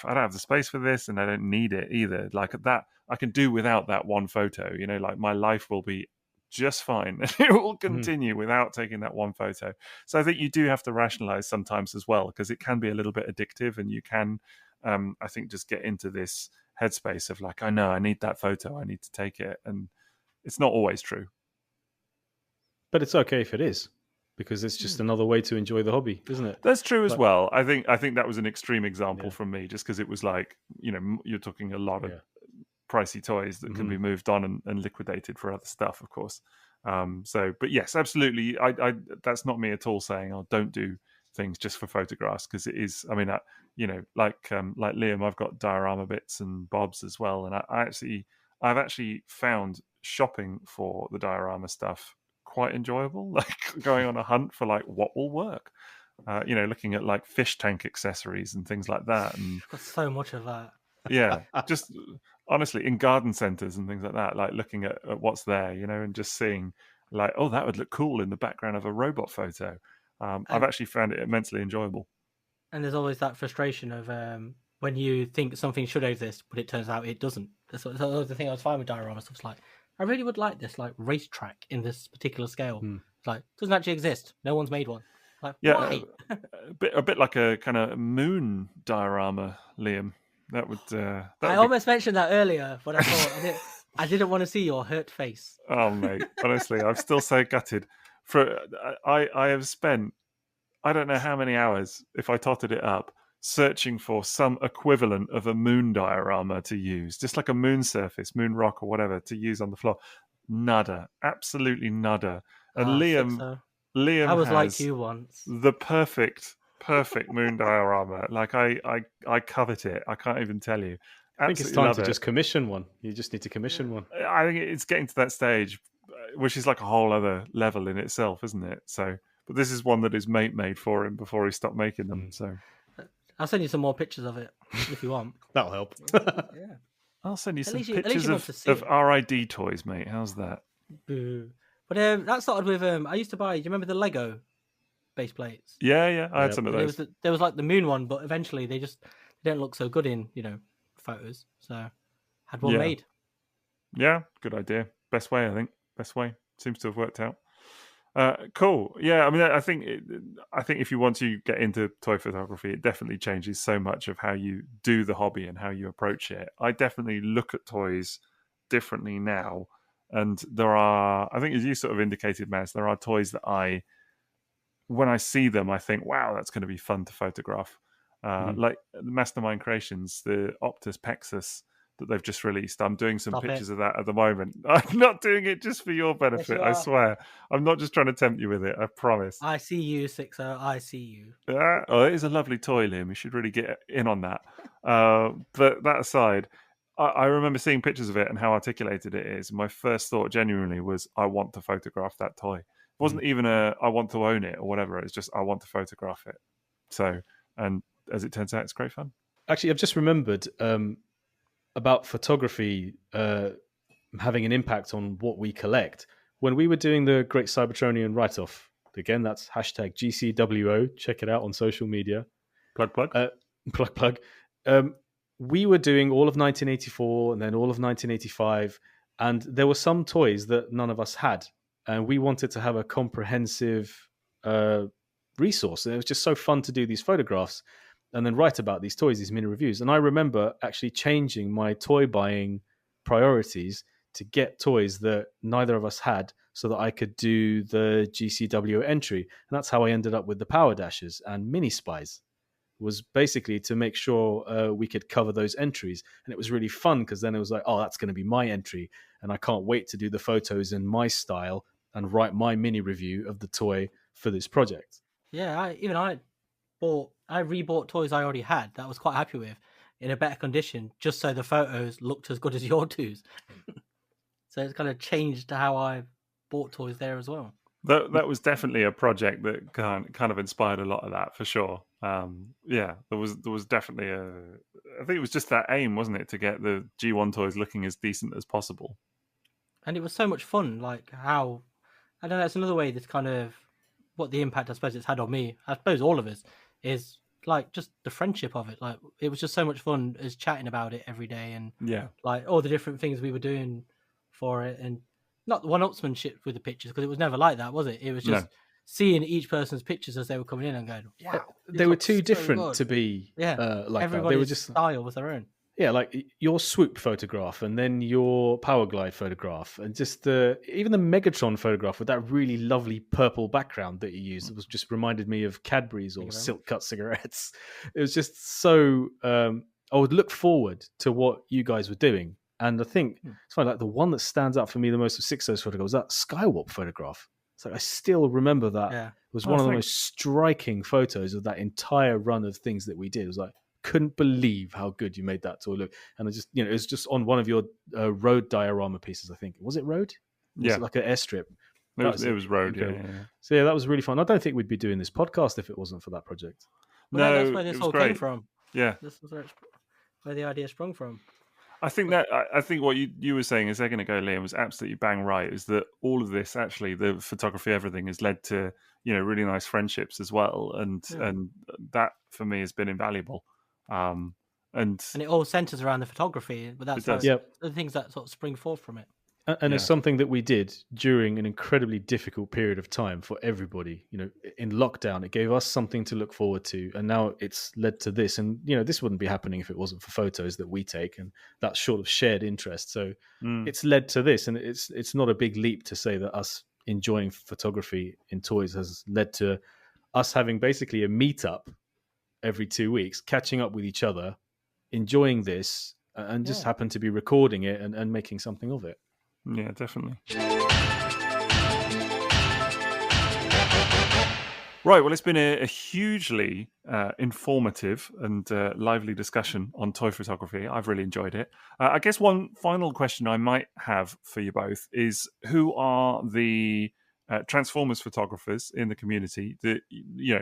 don't have the space for this and I don't need it either. Like that, I can do without that one photo, you know, like my life will be just fine. It will continue without taking that one photo. So I think you do have to rationalize sometimes as well, because it can be a little bit addictive, and you can, I think, just get into this headspace of like, I know I need that photo, I need to take it, and it's not always true. But it's okay if it is, because it's just another way to enjoy the hobby, isn't it? That's true as well. I think that was an extreme example from me, just because it was like, you know, you're talking a lot of pricey toys that can be moved on and liquidated for other stuff, of course. But yes, absolutely. I that's not me at all saying, oh, don't do things just for photographs, because it is, I mean, you know, like Liam, I've got diorama bits and bobs as well, and I've actually found shopping for the diorama stuff quite enjoyable, like going on a hunt for like what will work, you know, looking at like fish tank accessories and things like that. And got so much of that. Yeah, just honestly in garden centers and things like that, like looking at what's there, you know, and just seeing like, oh, that would look cool in the background of a robot photo. I've actually found it immensely enjoyable. And there's always that frustration of when you think something should exist, but it turns out it doesn't. That's the thing I was finding with diorama stuff. It's like, I really would like this like racetrack in this particular scale. It's like, it doesn't actually exist. No one's made one. Like, why? a bit like a kind of moon diorama, Liam. That would. I almost mentioned that earlier, but I thought I didn't want to see your hurt face. Oh mate, honestly, I'm still so gutted. I have spent, I don't know how many hours, if I totted it up, searching for some equivalent of a moon diorama to use, just like a moon surface, moon rock or whatever, to use on the floor. Nada, absolutely nada. And Liam I was has like you once. The perfect moon diorama. Like I covet it. I can't even tell you. I think it's time to just commission one. You just need to commission one. I think it's getting to that stage, which is like a whole other level in itself, isn't it? So, but this is one that his mate made for him before he stopped making them. So, I'll send you some more pictures of it if you want. That'll help. Yeah, I'll send you some pictures of RID toys, mate. How's that? Boo. But that started with I used to buy. Do you remember the Lego base plates. Yeah, I had some of And those. there was like the moon one, but eventually they don't look so good in photos. So had one made. Yeah, good idea. Best way, I think. Best way seems to have worked out. Cool. Yeah, I mean, I think if you want to get into toy photography, it definitely changes so much of how you do the hobby and how you approach it. I definitely look at toys differently now, and there are, I think, as you sort of indicated, Maz, there are toys that when I see them, I think, wow, that's going to be fun to photograph. Like the Mastermind Creations, the Optus Pexus that they've just released. I'm doing some pictures of that at the moment. I'm not doing it just for your benefit, I swear. I'm not just trying to tempt you with it, I promise. I see you, Sixo. I see you. Oh, it is a lovely toy, Liam. You should really get in on that. But that aside, I remember seeing pictures of it and how articulated it is. My first thought genuinely was, I want to photograph that toy. It wasn't even I want to own it or whatever. It's just, I want to photograph it. So, and as it turns out, it's great fun. Actually, I've just remembered about photography having an impact on what we collect. When we were doing the Great Cybertronian write-off, again, that's hashtag GCWO. Check it out on social media. Plug. Plug. We were doing all of 1984 and then all of 1985, and there were some toys that none of us had, and we wanted to have a comprehensive resource. And it was just so fun to do these photographs and then write about these toys, these mini reviews. And I remember actually changing my toy buying priorities to get toys that neither of us had so that I could do the GCW entry. And that's how I ended up with the Power Dashers and Mini Spies, was basically to make sure we could cover those entries. And it was really fun because then it was like, oh, that's going to be my entry. And I can't wait to do the photos in my style and write my mini review of the toy for this project. Yeah, I rebought toys I already had that I was quite happy with in a better condition, just so the photos looked as good as your twos. So it's kind of changed how I bought toys there as well. That was definitely a project that kind of inspired a lot of that, for sure. Yeah, there was definitely I think it was just that aim, wasn't it, to get the G1 toys looking as decent as possible. And it was so much fun, like how, I don't know, that's another way that's kind of what the impact I suppose it's had on me, I suppose all of us, is like just the friendship of it. Like it was just so much fun as chatting about it every day, and like all the different things we were doing for it, and not the one-upsmanship with the pictures, because it was never like that, was it? It was just seeing each person's pictures as they were coming in and going, wow. They were too different to be like everybody's that. They were just style was their own. Yeah, like your swoop photograph and then your power glide photograph and just even the Megatron photograph with that really lovely purple background that you used. It was just reminded me of Cadbury's or Silk Cut cigarettes. It was just so, I would look forward to what you guys were doing. And I think it's funny, like the one that stands out for me the most of Sixo's photograph was that Skywarp photograph. It's like I still remember that. Yeah. It was one of the most striking photos of that entire run of things that we did. It was like, couldn't believe how good you made that toy look. And I just, it was just on one of your road diorama pieces, I think. Was it road? Was it like an airstrip? It was road, yeah. So yeah, that was really fun. I don't think we'd be doing this podcast if it wasn't for that project. Well, that's where this all came from. Yeah. This was where the idea sprung from. I think what you were saying a second ago, Liam, was absolutely bang right. Is that all of this, actually, the photography, everything, has led to really nice friendships as well, and that for me has been invaluable. And it all centers around the photography, but that's the things that sort of spring forth from it. And it's something that we did during an incredibly difficult period of time for everybody. In lockdown, it gave us something to look forward to, and now it's led to this. And this wouldn't be happening if it wasn't for photos that we take and that sort of shared interest. So it's led to this, and it's not a big leap to say that us enjoying photography in toys has led to us having basically a meetup every 2 weeks, catching up with each other, enjoying this, and just happen to be recording it and making something of it. Yeah, definitely. Right, well, it's been a hugely informative and lively discussion on toy photography. I've really enjoyed it. I guess one final question I might have for you both is, who are the Transformers photographers in the community that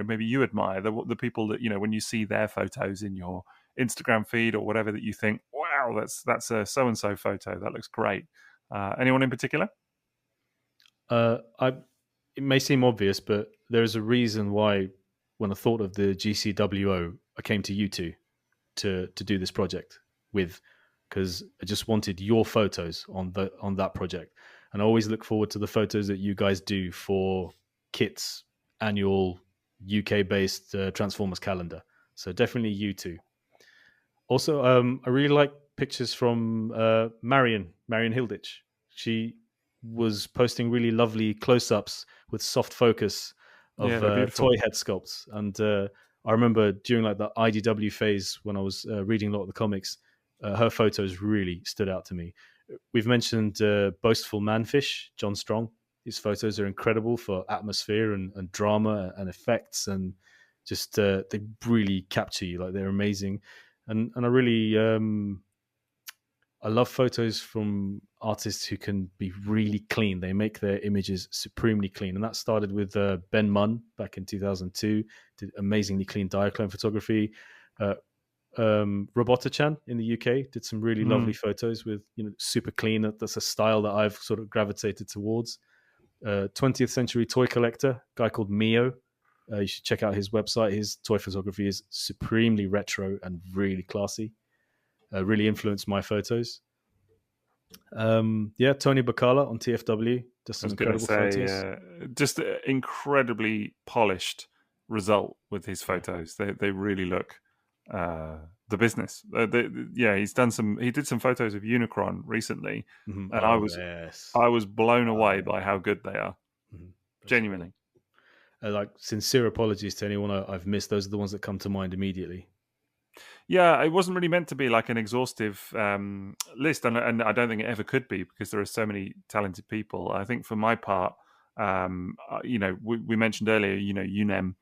maybe you admire, the people that when you see their photos in your Instagram feed or whatever, that you think, wow, that's a so and so photo, that looks great. Anyone in particular? It may seem obvious, but there's a reason why when I thought of the GCWO, I came to you two to do this project with, because I just wanted your photos on that project. And I always look forward to the photos that you guys do for Kit's annual UK-based Transformers calendar. So definitely you two. Also, I really like pictures from Marion Hilditch. She was posting really lovely close-ups with soft focus of toy head sculpts. And I remember during like the IDW phase when I was reading a lot of the comics, her photos really stood out to me. We've mentioned Boastful Manfish, John Strong. His photos are incredible for atmosphere and drama and effects, and just they really capture you. Like, they're amazing. And I really I love photos from artists who can be really clean. They make their images supremely clean, and that started with Ben Munn back in 2002. Did amazingly clean Diaclone photography. Robota-chan in the UK did some really lovely photos with, super clean. That's a style that I've sort of gravitated towards. 20th Century Toy Collector, a guy called Mio. You should check out his website. His toy photography is supremely retro and really classy. Really influenced my photos. Tony Bacala on TFW does some incredible photos. Just an incredibly polished result with his photos. They really look the business. He did some photos of Unicron recently, and I was blown away by how good they are. Genuinely. Like, sincere apologies to anyone I've missed. Those are the ones that come to mind immediately. Yeah, it wasn't really meant to be like an exhaustive list, and I don't think it ever could be, because there are so many talented people. I think for my part, we mentioned earlier, Unicron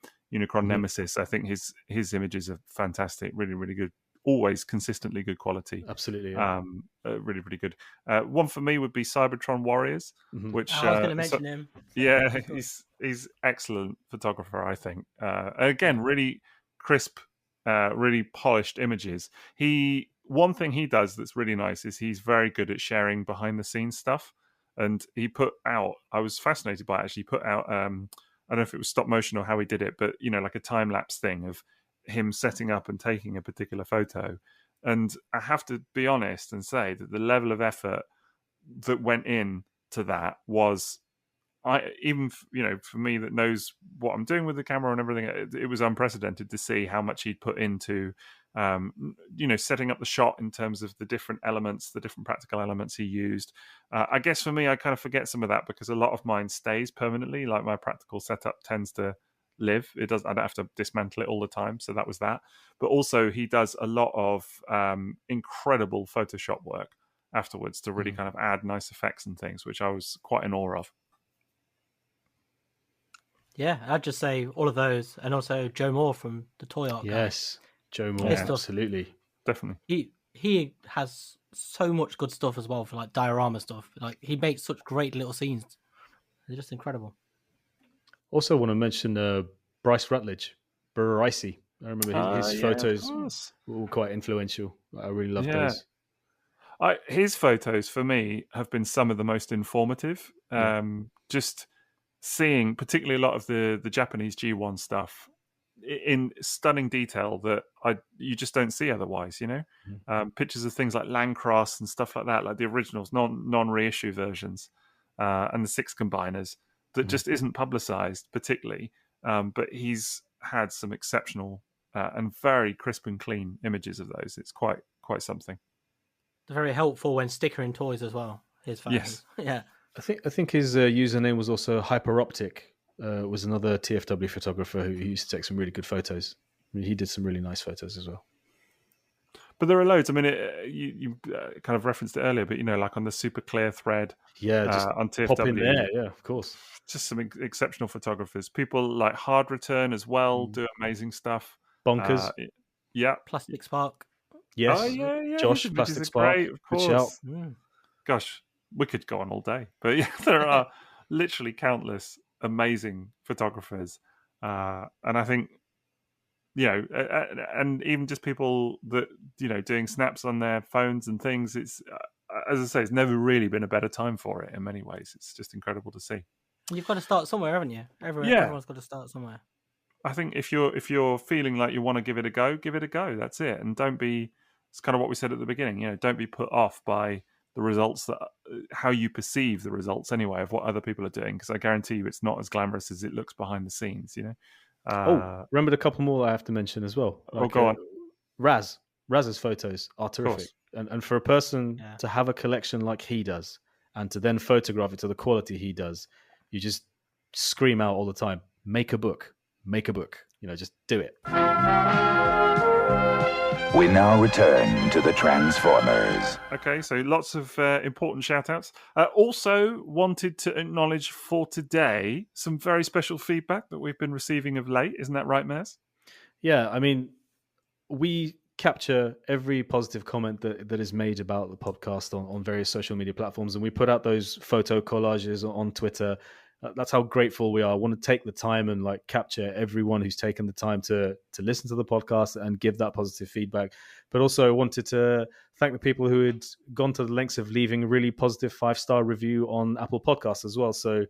Nemesis. I think his images are fantastic, really, really good. Always consistently good quality. Absolutely, yeah. Really, really good. One for me would be Cybertron Warriors, which I was going to mention him. Yeah, he's excellent photographer, I think. Again, really crisp, really polished images. One thing he does that's really nice is he's very good at sharing behind the scenes stuff. And he put out, I was fascinated by it, actually. He put out, I don't know if it was stop motion or how he did it, but like a time lapse thing of him setting up and taking a particular photo. And I have to be honest and say that the level of effort that went in to that was, for me that knows what I'm doing with the camera and everything, it was unprecedented to see how much he'd put into setting up the shot in terms of the different elements, the different practical elements he used. I guess for me, I kind of forget some of that because a lot of mine stays permanently. Like, my practical setup tends to live. I don't have to dismantle it all the time. So that was that. But also he does a lot of incredible Photoshop work afterwards to really kind of add nice effects and things, which I was quite in awe of. Yeah, I'd just say all of those, and also Joe Moore from the Toy Art. Yes, Joe Moore, absolutely, definitely. He has so much good stuff as well for like diorama stuff. Like, he makes such great little scenes. They're just incredible. Also, want to mention Bryce Rutledge, Brycey. I remember his photos were all quite influential. I really loved those. His photos for me have been some of the most informative. Just seeing particularly a lot of the Japanese G1 stuff in stunning detail that you just don't see otherwise, pictures of things like Landcross and stuff like that, like the originals, non-reissue versions, and the 6 combiners that just isn't publicized particularly, but he's had some exceptional and very crisp and clean images of those. It's quite something. They're very helpful when stickering toys as well, his photos. Yes. Yeah. I think his username was also Hyperoptic. Was another TFW photographer who used to take some really good photos. I mean, he did some really nice photos as well. But there are loads. I mean, you kind of referenced it earlier, but like on the super clear thread, just on TFW, pop in there. Yeah, of course. Just some exceptional photographers. People like Hard Return as well do amazing stuff. Bonkers. Plastic Spark. Yes. Oh, yeah. Josh, Plastic Spark. Great, of course. Gosh, we could go on all day. But there are literally countless amazing photographers. And I think, and even just people that, doing snaps on their phones and things, it's, as I say, it's never really been a better time for it in many ways. It's just incredible to see. You've got to start somewhere, haven't you? Everyone's got to start somewhere. I think if you're feeling like you want to give it a go, give it a go. That's it. And don't be. It's kind of what we said at the beginning. Don't be put off by the results, that how you perceive the results anyway of what other people are doing. Because I guarantee you, it's not as glamorous as it looks behind the scenes. Remembered a couple more I have to mention as well. Go on. Raz's photos are terrific, and for a person to have a collection like he does, and to then photograph it to the quality he does, you just scream out all the time, make a book. Just do it. We now return to the Transformers. Okay, so lots of important shout-outs. Also wanted to acknowledge for today some very special feedback that we've been receiving of late. Isn't that right, Maz? Yeah, I mean, we capture every positive comment that is made about the podcast on various social media platforms, and we put out those photo collages on Twitter. That's how grateful we are. I want to take the time and capture everyone who's taken the time to listen to the podcast and give that positive feedback. But also wanted to thank the people who had gone to the lengths of leaving a really positive 5-star review on Apple Podcasts as well. So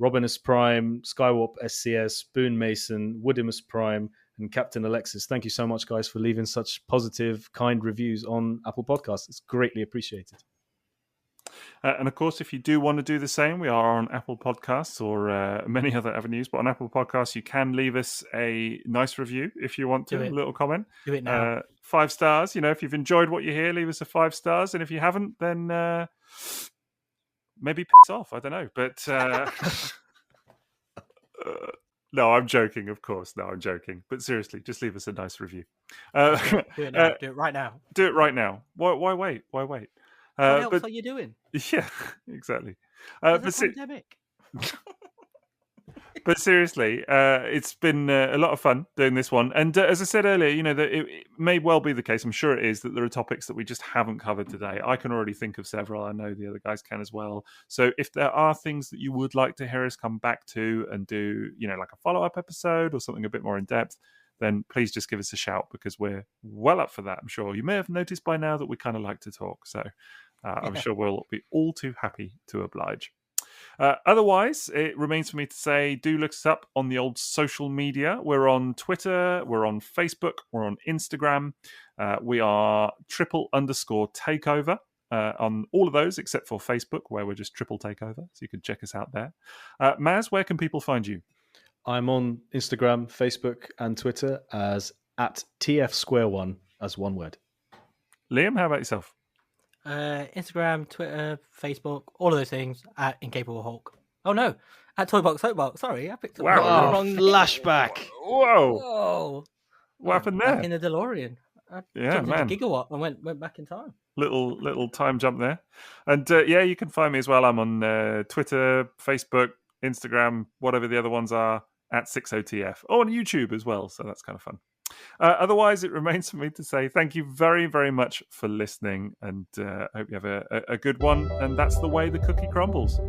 Optimus Prime, Skywarp SCS, Spoon Mason, Woodimus Prime, and Captain Alexis. Thank you so much, guys, for leaving such positive, kind reviews on Apple Podcasts. It's greatly appreciated. And of course, if you do want to do the same, we are on Apple Podcasts or many other avenues. But on Apple Podcasts, you can leave us a nice review if you want to, a little comment. Do it now. 5 stars. If you've enjoyed what you hear, leave us a 5 stars. And if you haven't, then maybe piss off. I don't know. But no, I'm joking, of course. No, I'm joking. But seriously, just leave us a nice review. Do it now. Do it right now. Do it right now. Why wait? Why wait? What else are you doing? Yeah, exactly. There's a pandemic. But seriously, it's been a lot of fun doing this one. And as I said earlier, that it may well be the case, I'm sure it is, that there are topics that we just haven't covered today. I can already think of several. I know the other guys can as well. So if there are things that you would like to hear us come back to and do, like a follow-up episode or something a bit more in-depth, then please just give us a shout, because we're well up for that, I'm sure. You may have noticed by now that we kind of like to talk. So I'm sure we'll be all too happy to oblige. Otherwise, it remains for me to say, do look us up on the old social media. We're on Twitter, we're on Facebook, we're on Instagram. We are _takeover on all of those, except for Facebook, where we're just triple takeover. So you can check us out there. Maz, where can people find you? I'm on Instagram, Facebook, and Twitter as @TFsquareone, as one word. Liam, how about yourself? Instagram, Twitter, Facebook, all of those things at Incapable Hulk. Oh no, at Toybox Soapbox. Sorry, I picked up the wrong flashback. Whoa. What happened there? Back in the DeLorean. I jumped into Gigawatt and went back in time. Little time jump there. And you can find me as well. I'm on Twitter, Facebook, Instagram, whatever the other ones are, at Sixo TF. Oh, on YouTube as well. So that's kind of fun. Otherwise, it remains for me to say thank you very, very much for listening, and hope you have a good one. And that's the way the cookie crumbles.